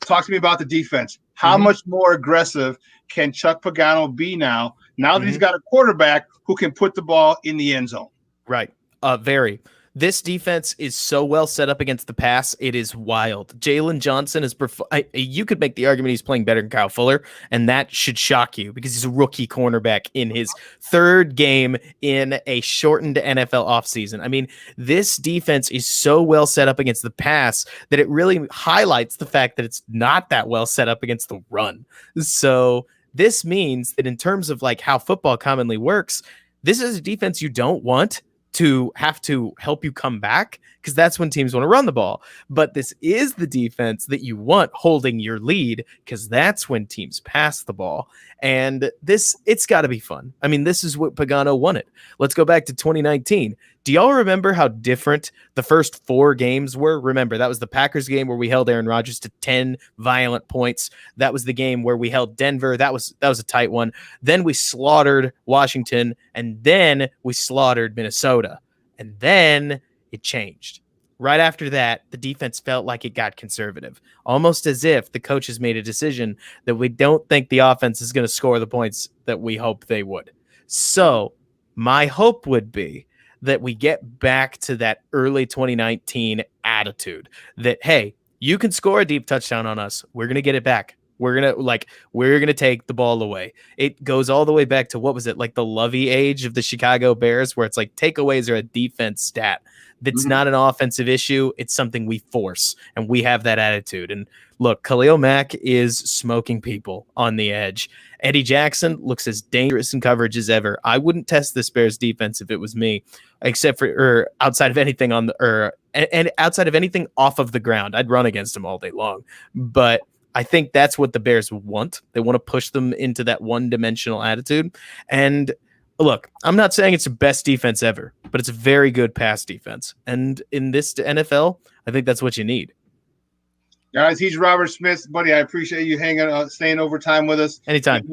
Talk to me about the defense. How much more aggressive can Chuck Pagano be now that he's got a quarterback who can put the ball in the end zone? Right. Very. This defense is so well set up against the pass. It is wild. Jalen Johnson is you could make the argument he's playing better than Kyle Fuller, and that should shock you because he's a rookie cornerback in his 3rd game in a shortened NFL offseason. I mean, this defense is so well set up against the pass that it really highlights the fact that it's not that well set up against the run. So this means that in terms of like how football commonly works, this is a defense you don't want to have to help you come back, because that's when teams want to run the ball. But this is the defense that you want holding your lead, because that's when teams pass the ball. And it's got to be fun. I mean, this is what Pagano wanted. Let's go back to 2019. Do y'all remember how different the first 4 games were? Remember, that was the Packers game where we held Aaron Rodgers to 10 violent points. That was the game where we held Denver. That was a tight one. Then we slaughtered Washington, and then we slaughtered Minnesota. And then it changed. Right after that, the defense felt like it got conservative, almost as if the coaches made a decision that we don't think the offense is going to score the points that we hope they would. So my hope would be that we get back to that early 2019 attitude that, hey, you can score a deep touchdown on us. We're going to get it back. We're going to take the ball away. It goes all the way back to, what was it, like the Lovey age of the Chicago Bears, where it's like takeaways are a defense stat. That's not an offensive issue. It's something we force, and we have that attitude. And look, Khalil Mack is smoking people on the edge. Eddie Jackson looks as dangerous in coverage as ever. I wouldn't test this Bears defense if it was me, except for outside of anything and outside of anything off of the ground. I'd run against them all day long. But I think that's what the Bears want. They want to push them into that one-dimensional attitude. And look, I'm not saying it's the best defense ever, but it's a very good pass defense. And in this NFL, I think that's what you need. Guys, he's Robert Schmitz. Buddy, I appreciate you staying overtime with us. Anytime.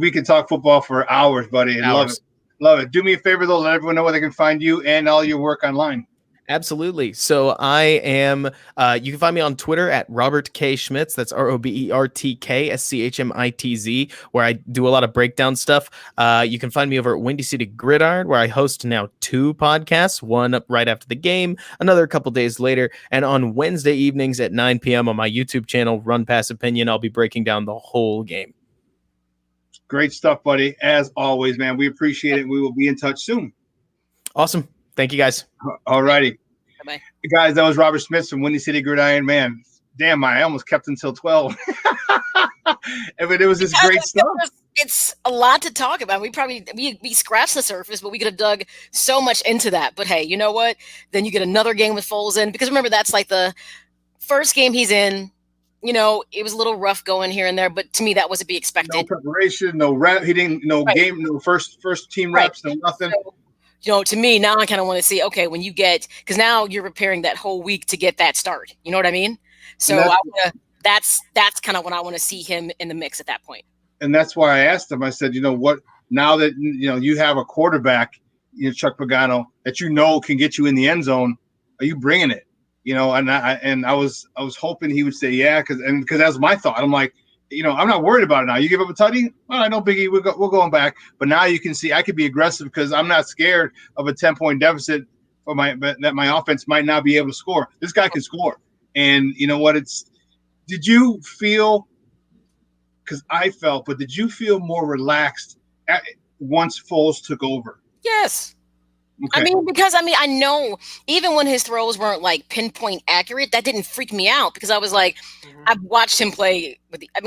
We can talk football for hours, buddy. Hours. Love it. Do me a favor, though. Let everyone know where they can find you and all your work online. Absolutely. So I am, you can find me on Twitter at Robert K. Schmitz. That's RobertK SCHMITZ, where I do a lot of breakdown stuff. You can find me over at WCGridiron, where I host now 2 podcasts, one up right after the game, another a couple days later. And on Wednesday evenings at 9 p.m. on my YouTube channel, Run Pass Opinion, I'll be breaking down the whole game. Great stuff, buddy. As always, man, we appreciate it. We will be in touch soon. Awesome. Thank you, guys. All righty. Bye-bye. Guys, that was Robert Smith from Windy City Gridiron. Man, damn, I almost kept until 12. I mean, it was just great stuff. It's a lot to talk about. We scratched the surface, but we could have dug so much into that. But hey, you know what? Then you get another game with Foles in, because remember, that's like the first game he's in. You know, it was a little rough going here and there, but to me, that was to be expected. No preparation, no rep. He didn't, game, no first team reps, no nothing. So, you know, to me, now I kind of want to see, okay, when you get, because now you're preparing that whole week to get that start. You know what I mean? So that's kind of when I want to see him in the mix at that point. And that's why I asked him. I said, you know what? Now that you have a quarterback, Chuck Pagano, that can get you in the end zone, are you bringing it? And I was hoping he would say yeah, because that was my thought. I'm like, I'm not worried about it now. You give up a tutty? Well, I know, Biggie, we're going back. But now you can see I could be aggressive because I'm not scared of a 10-point deficit that my offense might not be able to score. This guy can score. And you know what? Did you feel, because I felt, but did you feel more relaxed once Foles took over? Yes. Okay. I mean, because I know even when his throws weren't like pinpoint accurate, that didn't freak me out because I was like, I've watched him play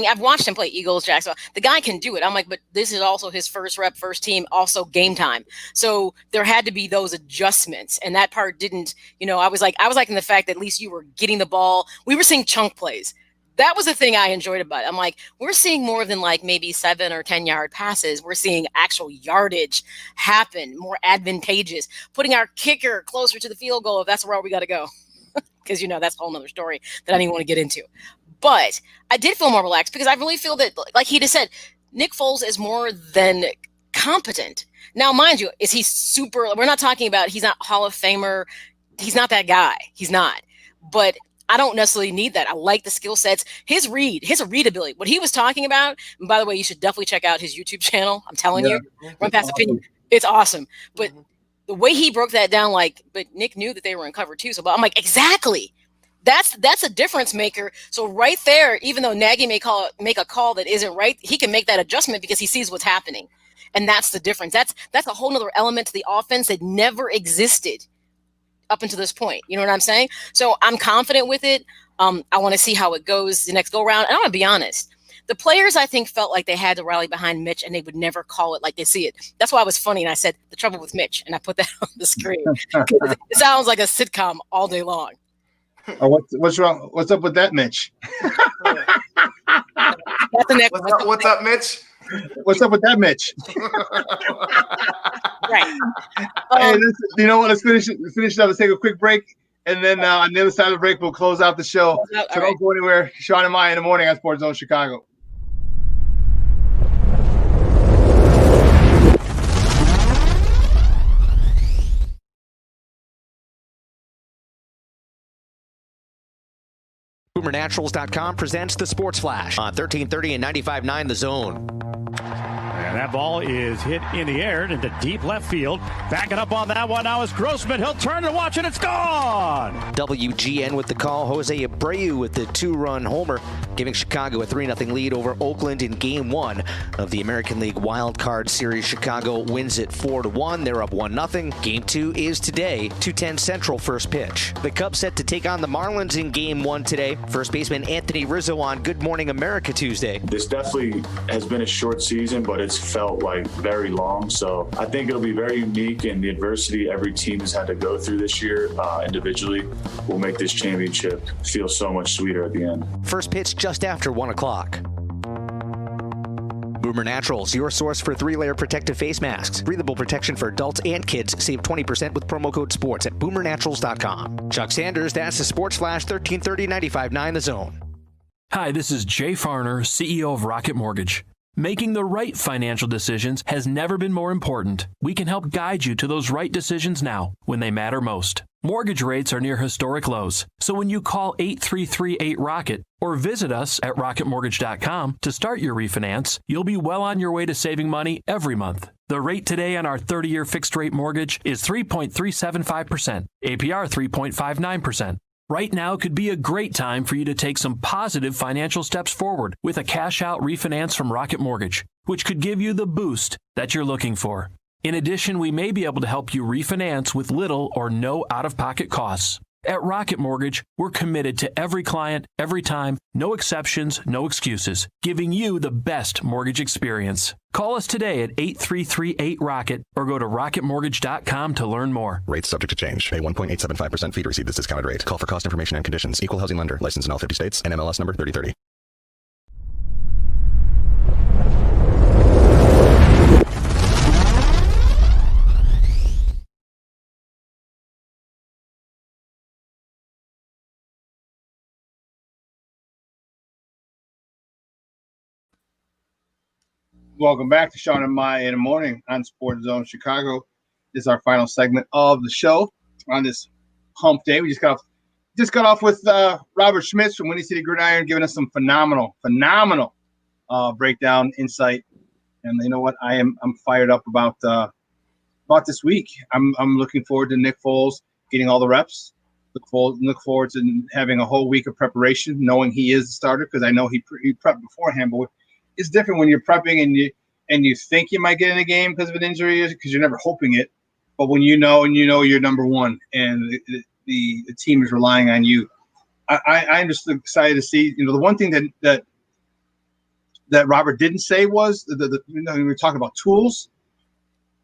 I've watched him play Eagles, Jacksonville. The guy can do it. I'm like, but this is also his first rep, first team, also game time. So there had to be those adjustments, and that part didn't. I was like in the fact that at least you were getting the ball. We were seeing chunk plays. That was the thing I enjoyed about it. I'm like, we're seeing more than like maybe 7 or 10 yard passes. We're seeing actual yardage happen, more advantageous, putting our kicker closer to the field goal if that's where we got to go. Because, that's a whole nother story that I didn't want to get into. But I did feel more relaxed because I really feel that, like he just said, Nick Foles is more than competent. Now, mind you, is he super? We're not talking about he's not Hall of Famer. He's not that guy. He's not. But I don't necessarily need that. I like the skill sets. His readability, what he was talking about. And by the way, you should definitely check out his YouTube channel. I'm telling you, Run Past Opinion. It's awesome. But the way he broke that down, but Nick knew that they were in cover too. So, but I'm like, exactly. That's a difference maker. So right there, even though Nagy may make a call that isn't right, he can make that adjustment because he sees what's happening. And that's the difference. That's a whole nother element to the offense that never existed up until this point. You know what I'm saying? So I'm confident with it. I want to see how it goes the next go round. And I'm going to be honest. The players, I think, felt like they had to rally behind Mitch and they would never call it like they see it. That's why I was funny. And I said, the trouble with Mitch. And I put that on the screen. It sounds like a sitcom all day long. Oh, what's wrong? What's up with that, Mitch? That's the next what's up, Mitch? What's up with that, Mitch? Right. Hey, you know what? Let's finish it up. Let's take a quick break. And then on the other side of the break, we'll close out the show. So don't go anywhere. Shawn and Maya in the morning on SportsZone Chicago. BoomerNaturals.com presents the Sports Flash on 1330 and 95.9 The Zone. And that ball is hit in the air into deep left field. Backing up on that one now is Grossman. He'll turn and watch it. It's gone. WGN with the call. Jose Abreu with the 2-run homer, giving Chicago a 3-0 lead over Oakland in Game 1 of the American League Wild Card Series. Chicago wins it 4-1. They're up 1-0. Game 2 is today, 2:10 Central first pitch. The Cubs set to take on the Marlins in Game 1 today. First baseman Anthony Rizzo on Good Morning America Tuesday. This definitely has been a short season, but it's felt like very long. So I think it'll be very unique, and the adversity every team has had to go through this year individually will make this championship feel so much sweeter at the end. First pitch just after 1 o'clock. Boomer Naturals, your source for 3-layer protective face masks. Breathable protection for adults and kids. Save 20% with promo code SPORTS at BoomerNaturals.com. Chuck Sanders, that's the Sports Flash, 1330 95.9 The Zone. Hi, this is Jay Farner, CEO of Rocket Mortgage. Making the right financial decisions has never been more important. We can help guide you to those right decisions now when they matter most. Mortgage rates are near historic lows, so when you call 833-8-ROCKET or visit us at rocketmortgage.com to start your refinance, you'll be well on your way to saving money every month. The rate today on our 30-year fixed-rate mortgage is 3.375%, APR 3.59%. Right now could be a great time for you to take some positive financial steps forward with a cash-out refinance from Rocket Mortgage, which could give you the boost that you're looking for. In addition, we may be able to help you refinance with little or no out-of-pocket costs. At Rocket Mortgage, we're committed to every client, every time, no exceptions, no excuses, giving you the best mortgage experience. Call us today at 833-8-ROCKET or go to rocketmortgage.com to learn more. Rates subject to change. Pay 1.875% fee to receive this discounted rate. Call for cost information and conditions. Equal housing lender. Licensed in all 50 states. And MLS number 3030. Welcome back to Shawn and Maya in the morning on SportsZone Chicago. This is our final segment of the show on this hump day. We just got off with Robert Schmitz from Windy City Gridiron, giving us some phenomenal breakdown insight. And you know what? I'm fired up about this week. I'm looking forward to Nick Foles getting all the reps. Look forward to having a whole week of preparation, knowing he is the starter, because I know he prepped beforehand. But it's different when you're prepping and you think you might get in a game because of an injury, because you're never hoping it. But when you know you're number one and the team is relying on you, I'm just excited to see. The one thing that Robert didn't say was when we were talking about tools,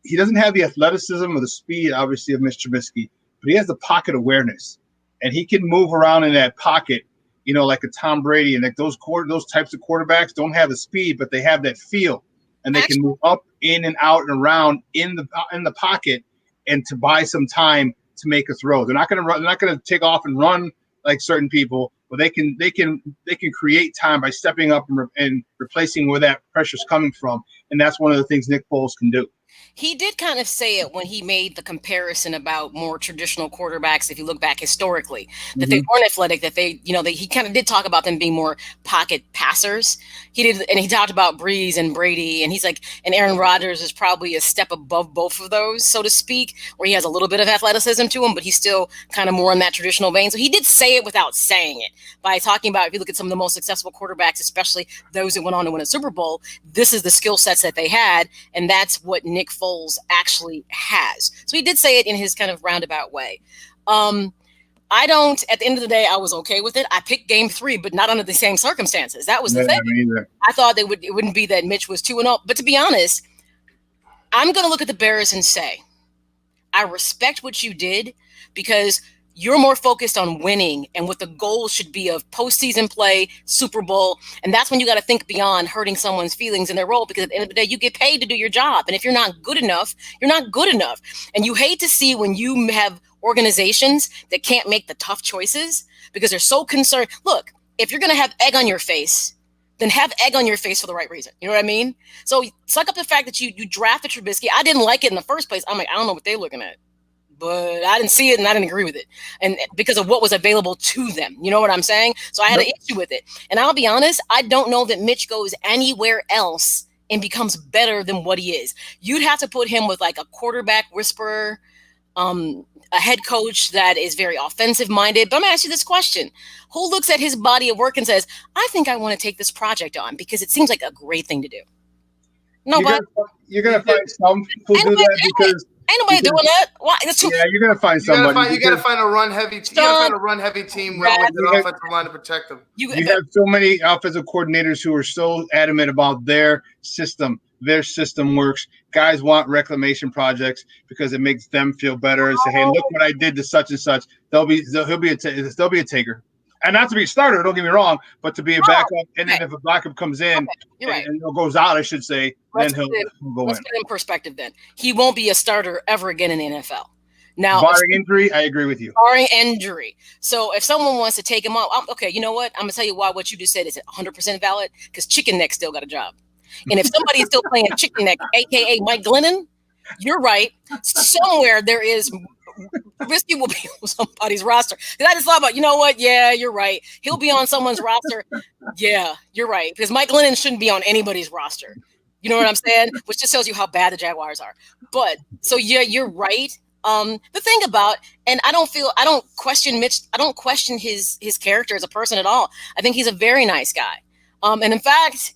he doesn't have the athleticism or the speed, obviously, of Mr. Trubisky, but he has the pocket awareness, and he can move around in that pocket, like a Tom Brady. And like those types of quarterbacks don't have the speed, but they have that feel, and they can move up, in and out and around in the pocket, and to buy some time to make a throw. They're not going to run. They're not going to take off and run like certain people, but they can create time by stepping up and replacing where that pressure's coming from. And that's one of the things Nick Foles can do. He did kind of say it when he made the comparison about more traditional quarterbacks. If you look back historically, that they weren't athletic, that he kind of did talk about them being more pocket passers. He did. And he talked about Breeze and Brady, and he's like, and Aaron Rodgers is probably a step above both of those, so to speak, where he has a little bit of athleticism to him, but he's still kind of more in that traditional vein. So he did say it without saying it by talking about, if you look at some of the most successful quarterbacks, especially those that went on to win a Super Bowl, this is the skill sets that they had. And that's what Nick Foles actually has. So he did say it in his kind of roundabout way. At the end of the day, I was okay with it. I picked game 3, but not under the same circumstances. That was the thing. I thought it wouldn't be that Mitch was 2-0. But to be honest, I'm going to look at the Bears and say, I respect what you did, because you're more focused on winning and what the goal should be of postseason play, Super Bowl. And that's when you got to think beyond hurting someone's feelings in their role, because at the end of the day, you get paid to do your job. And if you're not good enough, you're not good enough. And you hate to see when you have organizations that can't make the tough choices because they're so concerned. Look, if you're going to have egg on your face, then have egg on your face for the right reason. You know what I mean? So suck up the fact that you drafted Trubisky. I didn't like it in the first place. I'm like, I don't know what they're looking at. But I didn't see it and I didn't agree with it. And because of what was available to them. You know what I'm saying? So I had an issue with it. And I'll be honest, I don't know that Mitch goes anywhere else and becomes better than what he is. You'd have to put him with like a quarterback whisperer, a head coach that is very offensive minded. But I'm going to ask you this question. Who looks at his body of work and says, I think I want to take this project on because it seems like a great thing to do? Nobody. You're going to find some who do that because ain't nobody doing that. Why? Yeah, you're gonna find somebody. You gotta find a run heavy team. You gotta find a run heavy team with the offensive line to protect them. You have so many offensive coordinators who are so adamant about their system. Their system works. Guys want reclamation projects because it makes them feel better and say, "Hey, look what I did to such and such." They'll be a taker. And not to be a starter, don't get me wrong, but to be a backup. And then if a backup comes in and goes out, I should say, then he'll go in. Let's put it in perspective then. He won't be a starter ever again in the NFL. Now, barring injury, I agree with you. Barring injury. So if someone wants to take him off, okay, you know what? I'm going to tell you why what you just said is 100% valid, because Chicken Neck still got a job. And if somebody's still playing Chicken Neck, a.k.a. Mike Glennon, you're right. Somewhere there is – Risky will be on somebody's roster. Because I just thought about, you know what? Yeah, you're right. He'll be on someone's roster. Yeah, you're right. Because Mike Glennon shouldn't be on anybody's roster. You know what I'm saying? Which just tells you how bad the Jaguars are. But so yeah, you're right. The thing about, and I don't question Mitch. I don't question his character as a person at all. I think he's a very nice guy. And in fact,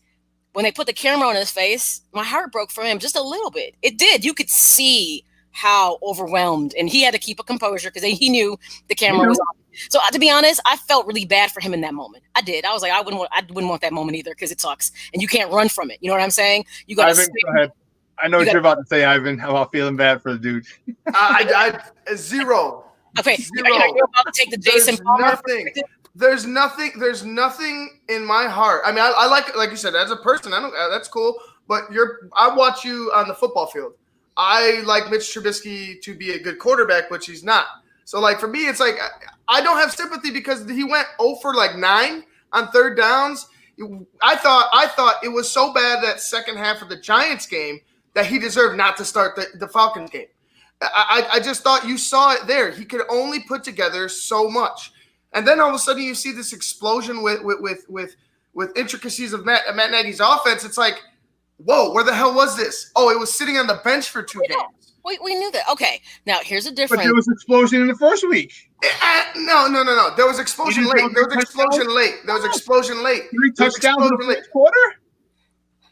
when they put the camera on his face, my heart broke for him just a little bit. It did. You could see how overwhelmed, and he had to keep a composure because he knew the camera was on. So to be honest, I felt really bad for him in that moment. I did. I was like, I wouldn't want that moment either because it sucks, and you can't run from it. You know what I'm saying? You got to. Go ahead. I know what you're about to say, Ivan. How about feeling bad for the dude? I zero. Okay, zero. You're about to take the Jason Palmer. There's nothing in my heart. I mean, I like you said, as a person, that's cool. But I watch you on the football field. I like Mitch Trubisky to be a good quarterback, which he's not. So, like, for me, it's like I don't have sympathy because he went 0 for 9 on third downs. I thought it was so bad that second half of the Giants game that he deserved not to start the Falcons game. I just thought you saw it there. He could only put together so much. And then all of a sudden you see this explosion with intricacies of Matt Nagy's offense. It's like, whoa, where the hell was this? Oh, it was sitting on the bench for 2 games. We knew that. Okay, now here's a difference. But there was explosion in the first week. No. There was explosion late. 3 touchdowns in the first quarter?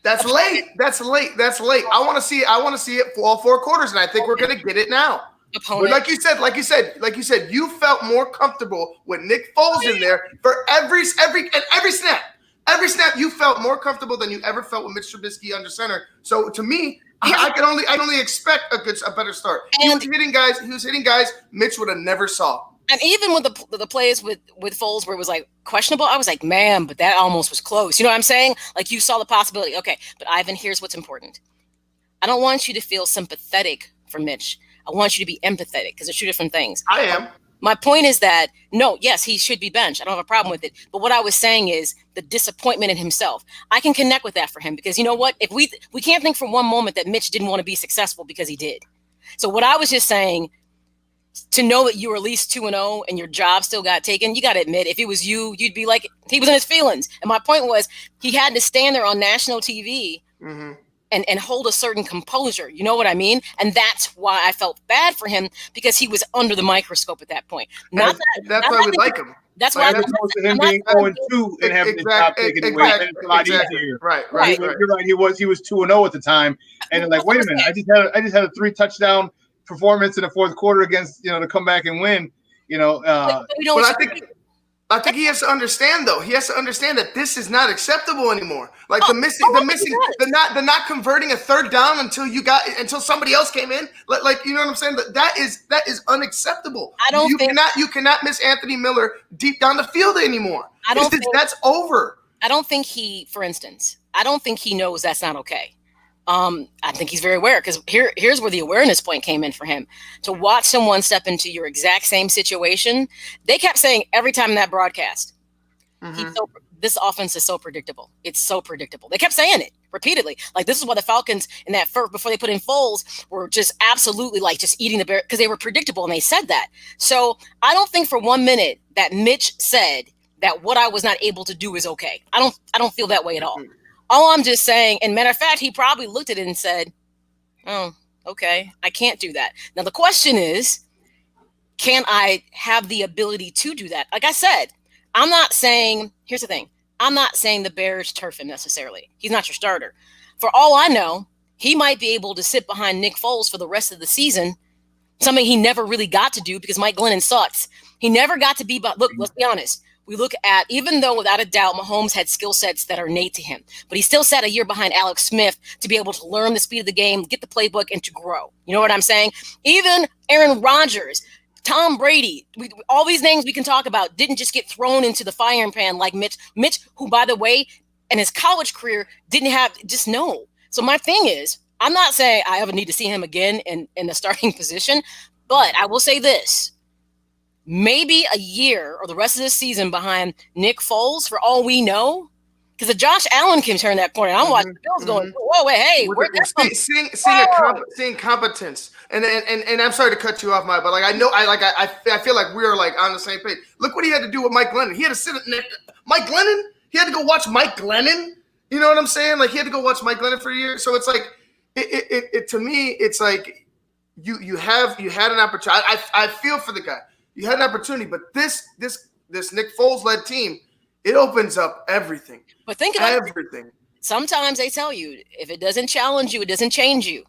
That's late. That's late. I want to see it for all 4 quarters, and I think we're going to get it now. But like you said, you felt more comfortable with Nick Foles in there for every snap. Every snap you felt more comfortable than you ever felt with Mitch Trubisky under center. So to me, I can only expect a better start. He was hitting guys Mitch would have never saw. And even with the plays with Foles where it was like questionable, I was like, man, but that almost was close. You know what I'm saying? Like you saw the possibility. Okay, but Ivan, here's what's important. I don't want you to feel sympathetic for Mitch. I want you to be empathetic because they're 2 different things. I am. My point is that, no, yes, he should be benched. I don't have a problem with it. But what I was saying is the disappointment in himself. I can connect with that for him because you know what? If we can't think for one moment that Mitch didn't want to be successful because he did. So what I was just saying, to know that you were at least 2-0 and your job still got taken, you got to admit, if it was you, you'd be like, he was in his feelings. And my point was he had to stand there on national TV and hold a certain composure. You know what I mean? And that's why I felt bad for him because he was under the microscope at that point. That's why we like him. That's why as opposed to him being 0-2 and having his job taken away. It's a lot easier. Right. You're right. He was 2-0 at the time, and they're like, wait a minute, I just had a 3 touchdown performance in the 4th quarter against to come back and win. But I think he has to understand though. He has to understand that this is not acceptable anymore. Like the not converting a 3rd down until somebody else came in. Like you know what I'm saying? That is unacceptable. You cannot miss Anthony Miller deep down the field anymore. That's over. I don't think for instance, I don't think he knows that's not okay. I think he's very aware because here's where the awareness point came in for him. To watch someone step into your exact same situation, they kept saying every time in that broadcast, this offense is so predictable. It's so predictable. They kept saying it repeatedly. Like this is why the Falcons in that first, before they put in Foles, were just absolutely like just eating the bear because they were predictable and they said that. So I don't think for 1 minute that Mitch said that what I was not able to do is okay. I don't feel that way at all. All I'm just saying, and matter of fact, he probably looked at it and said, oh, okay, I can't do that. Now, the question is, can I have the ability to do that? Like I said, I'm not saying, here's the thing. I'm not saying the Bears turf him necessarily. He's not your starter. For all I know, he might be able to sit behind Nick Foles for the rest of the season, something he never really got to do because Mike Glennon sucks. He never got to be, but look, let's be honest. We look at, even though without a doubt Mahomes had skill sets that are innate to him, but he still sat a year behind Alex Smith to be able to learn the speed of the game, get the playbook, and to grow. You know what I'm saying? Even Aaron Rodgers, Tom Brady, all these names we can talk about didn't just get thrown into the frying pan like Mitch. Mitch, who, by the way, in his college career, didn't have, just no. So my thing is, I'm not saying I ever need to see him again in the starting position, but I will say this. Maybe a year or the rest of the season behind Nick Foles, for all we know, because if Josh Allen can turn that corner, I'm watching the Bills going, whoa, wait, hey, where'd that come from? Seeing competence, and I'm sorry to cut you off, Mike, but I feel like we're like on the same page. Look what he had to do with Mike Glennon. He had to sit Mike Glennon. He had to go watch Mike Glennon. You know what I'm saying? Like he had to go watch Mike Glennon for a year. So it's like it to me, it's like you had an opportunity. I feel for the guy. You had an opportunity, but this Nick Foles-led team, it opens up everything. But think about everything. Sometimes they tell you, if it doesn't challenge you, it doesn't change you.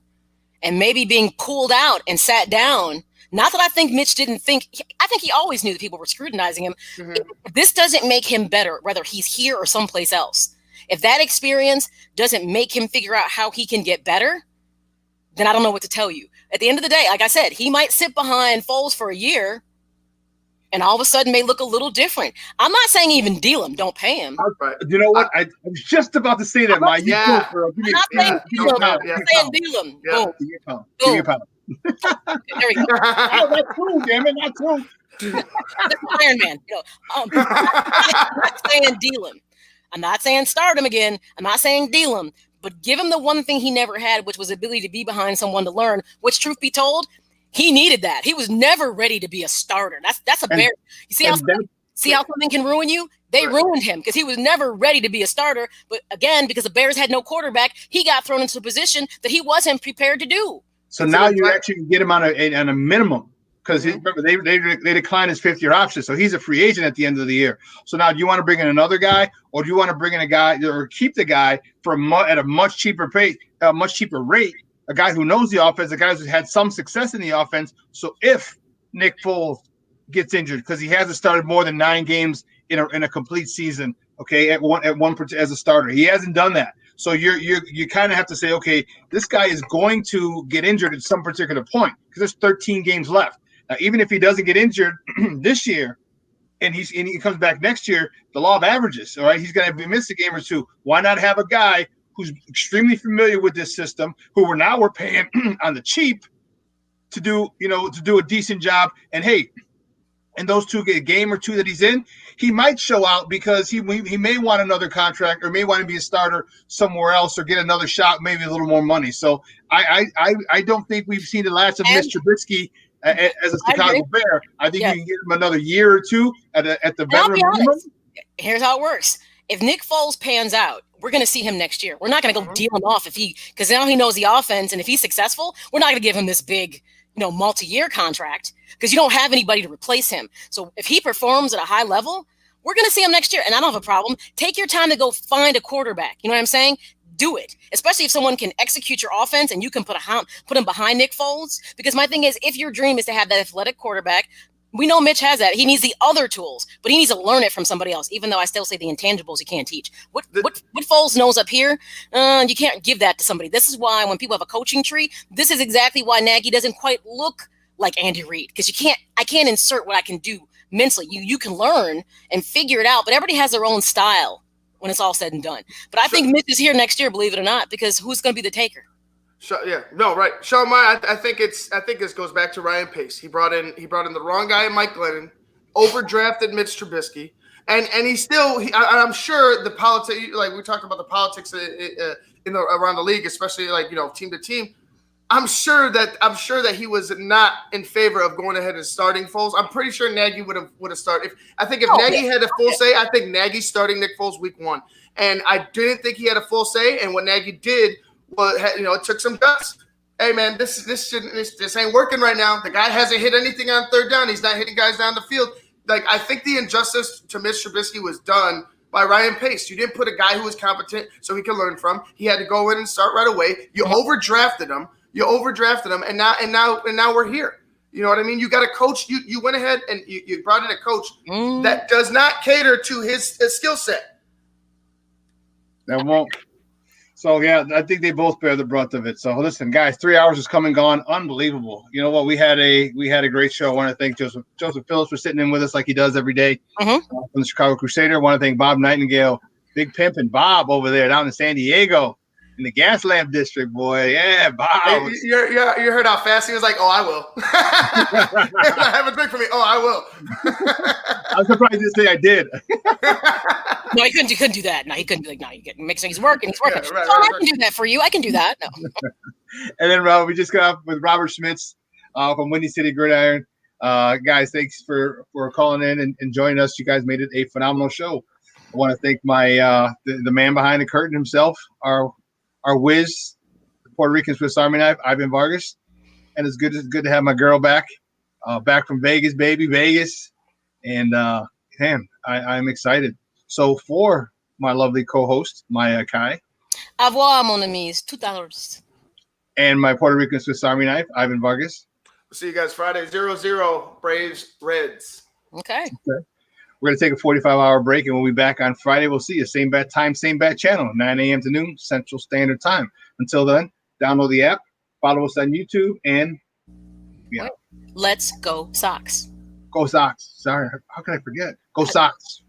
And maybe being pulled out and sat down, not that I think Mitch didn't think, I think he always knew that people were scrutinizing him. If this doesn't make him better, whether he's here or someplace else. If that experience doesn't make him figure out how he can get better, then I don't know what to tell you. At the end of the day, like I said, he might sit behind Foles for a year, and all of a sudden may look a little different. I'm not saying even deal him. Don't pay him. You know what? I was just about to say that, Mike. I'm not saying deal him. I'm saying deal him. Boom. Give me a pound. There we go. Oh, that's true, damn it. That's true. That's Iron Man. I'm not saying deal him. I'm not saying start him again. I'm not saying deal him. But give him the one thing he never had, which was the ability to be behind someone to learn, which, truth be told, he needed that. He was never ready to be a starter. That's a bear. You see how something can ruin you? They ruined him because he was never ready to be a starter. But again, because the Bears had no quarterback, he got thrown into a position that he wasn't prepared to do. So now you actually get him on a minimum. because remember they declined his 5th-year option, so he's a free agent at the end of the year. So now, do you want to bring in another guy, or do you want to bring in a guy or keep the guy at a much cheaper rate, a guy who knows the offense, a guy who's had some success in the offense? So if Nick Foles gets injured, because he hasn't started more than 9 games in a complete season, okay, at one as a starter, he hasn't done that. So you kind of have to say, okay, this guy is going to get injured at some particular point because there's 13 games left. Now, even if he doesn't get injured this year, and he comes back next year, the law of averages, all right, he's going to miss a game or two. Why not have a guy who's extremely familiar with this system, who we're paying on the cheap to do a decent job? And hey, in those game or two that he's in, he might show out because he may want another contract or may want to be a starter somewhere else or get another shot, maybe a little more money. So I don't think we've seen the last of Mr. Trubisky as a Chicago Bear. I think you can give him another year or two at the veteran minimum. Here's how it works. If Nick Foles pans out, we're going to see him next year. We're not going to go deal him off because now he knows the offense, and if he's successful, we're not going to give him this big, multi-year contract because you don't have anybody to replace him. So if he performs at a high level, we're going to see him next year, and I don't have a problem. Take your time to go find a quarterback. You know what I'm saying? Do it, especially if someone can execute your offense and you can put him behind Nick Foles. Because my thing is, if your dream is to have that athletic quarterback, we know Mitch has that. He needs the other tools, but he needs to learn it from somebody else, even though I still say the intangibles you can't teach. What Foles knows up here, you can't give that to somebody. This is why when people have a coaching tree, this is exactly why Nagy doesn't quite look like Andy Reid, because I can't insert what I can do mentally. You can learn and figure it out, but everybody has their own style when it's all said and done. But I think Mitch is here next year, believe it or not, because who's going to be the taker? Right. Shawn, I think this goes back to Ryan Pace. He brought in the wrong guy in Mike Glennon, overdrafted Mitch Trubisky, and I'm sure the politics, like we talked about the politics around the league, especially team to team. I'm sure that he was not in favor of going ahead and starting Foles. I'm pretty sure Nagy would have started. If Nagy had a full say, I think Nagy's starting Nick Foles week 1, and I didn't think he had a full say. And what Nagy did. Well, it took some guts. Hey, man, this ain't working right now. The guy hasn't hit anything on 3rd down. He's not hitting guys down the field. I think the injustice to Mitch Trubisky was done by Ryan Pace. You didn't put a guy who was competent so he could learn from. He had to go in and start right away. You overdrafted him, and now we're here. You know what I mean? You got a coach. You went ahead and you brought in a coach that does not cater to his skill set. That won't. So, yeah, I think they both bear the brunt of it. So, listen, guys, 3 hours has come and gone. Unbelievable. You know what? We had a great show. I want to thank Joseph Phillips for sitting in with us like he does every day from the Chicago Crusader. I want to thank Bob Nightengale, Big Pimp and Bob over there down in San Diego in the Gas Lamp District, boy. Yeah, Bob. Hey, you heard how fast he was like, oh, I will. Have a drink for me. Oh, I will. I was surprised to say I did. No, he couldn't do that. No, he couldn't. No, you get mixing. He's working. Yeah, right, I can do that for you. I can do that. No. And then we just got off with Robert Schmitz from Windy City Gridiron. Guys, thanks for calling in and joining us. You guys made it a phenomenal show. I want to thank my the man behind the curtain himself, our whiz, the Puerto Rican Swiss Army knife, Ivan Vargas. And it's good to have my girl back from Vegas, baby, Vegas. And man, I'm excited. So for my lovely co-host, Maya Kai. Au revoir, mon amis. $2. And my Puerto Rican Swiss Army knife, Ivan Vargas. We'll see you guys Friday, 0-0, Braves, Reds. Okay. We're going to take a 45-hour break, and we'll be back on Friday. We'll see you. Same bat time, same bat channel, 9 a.m. to noon, Central Standard Time. Until then, download the app, follow us on YouTube, and Let's go Sox. Go Sox. Sorry, how can I forget? Go Sox.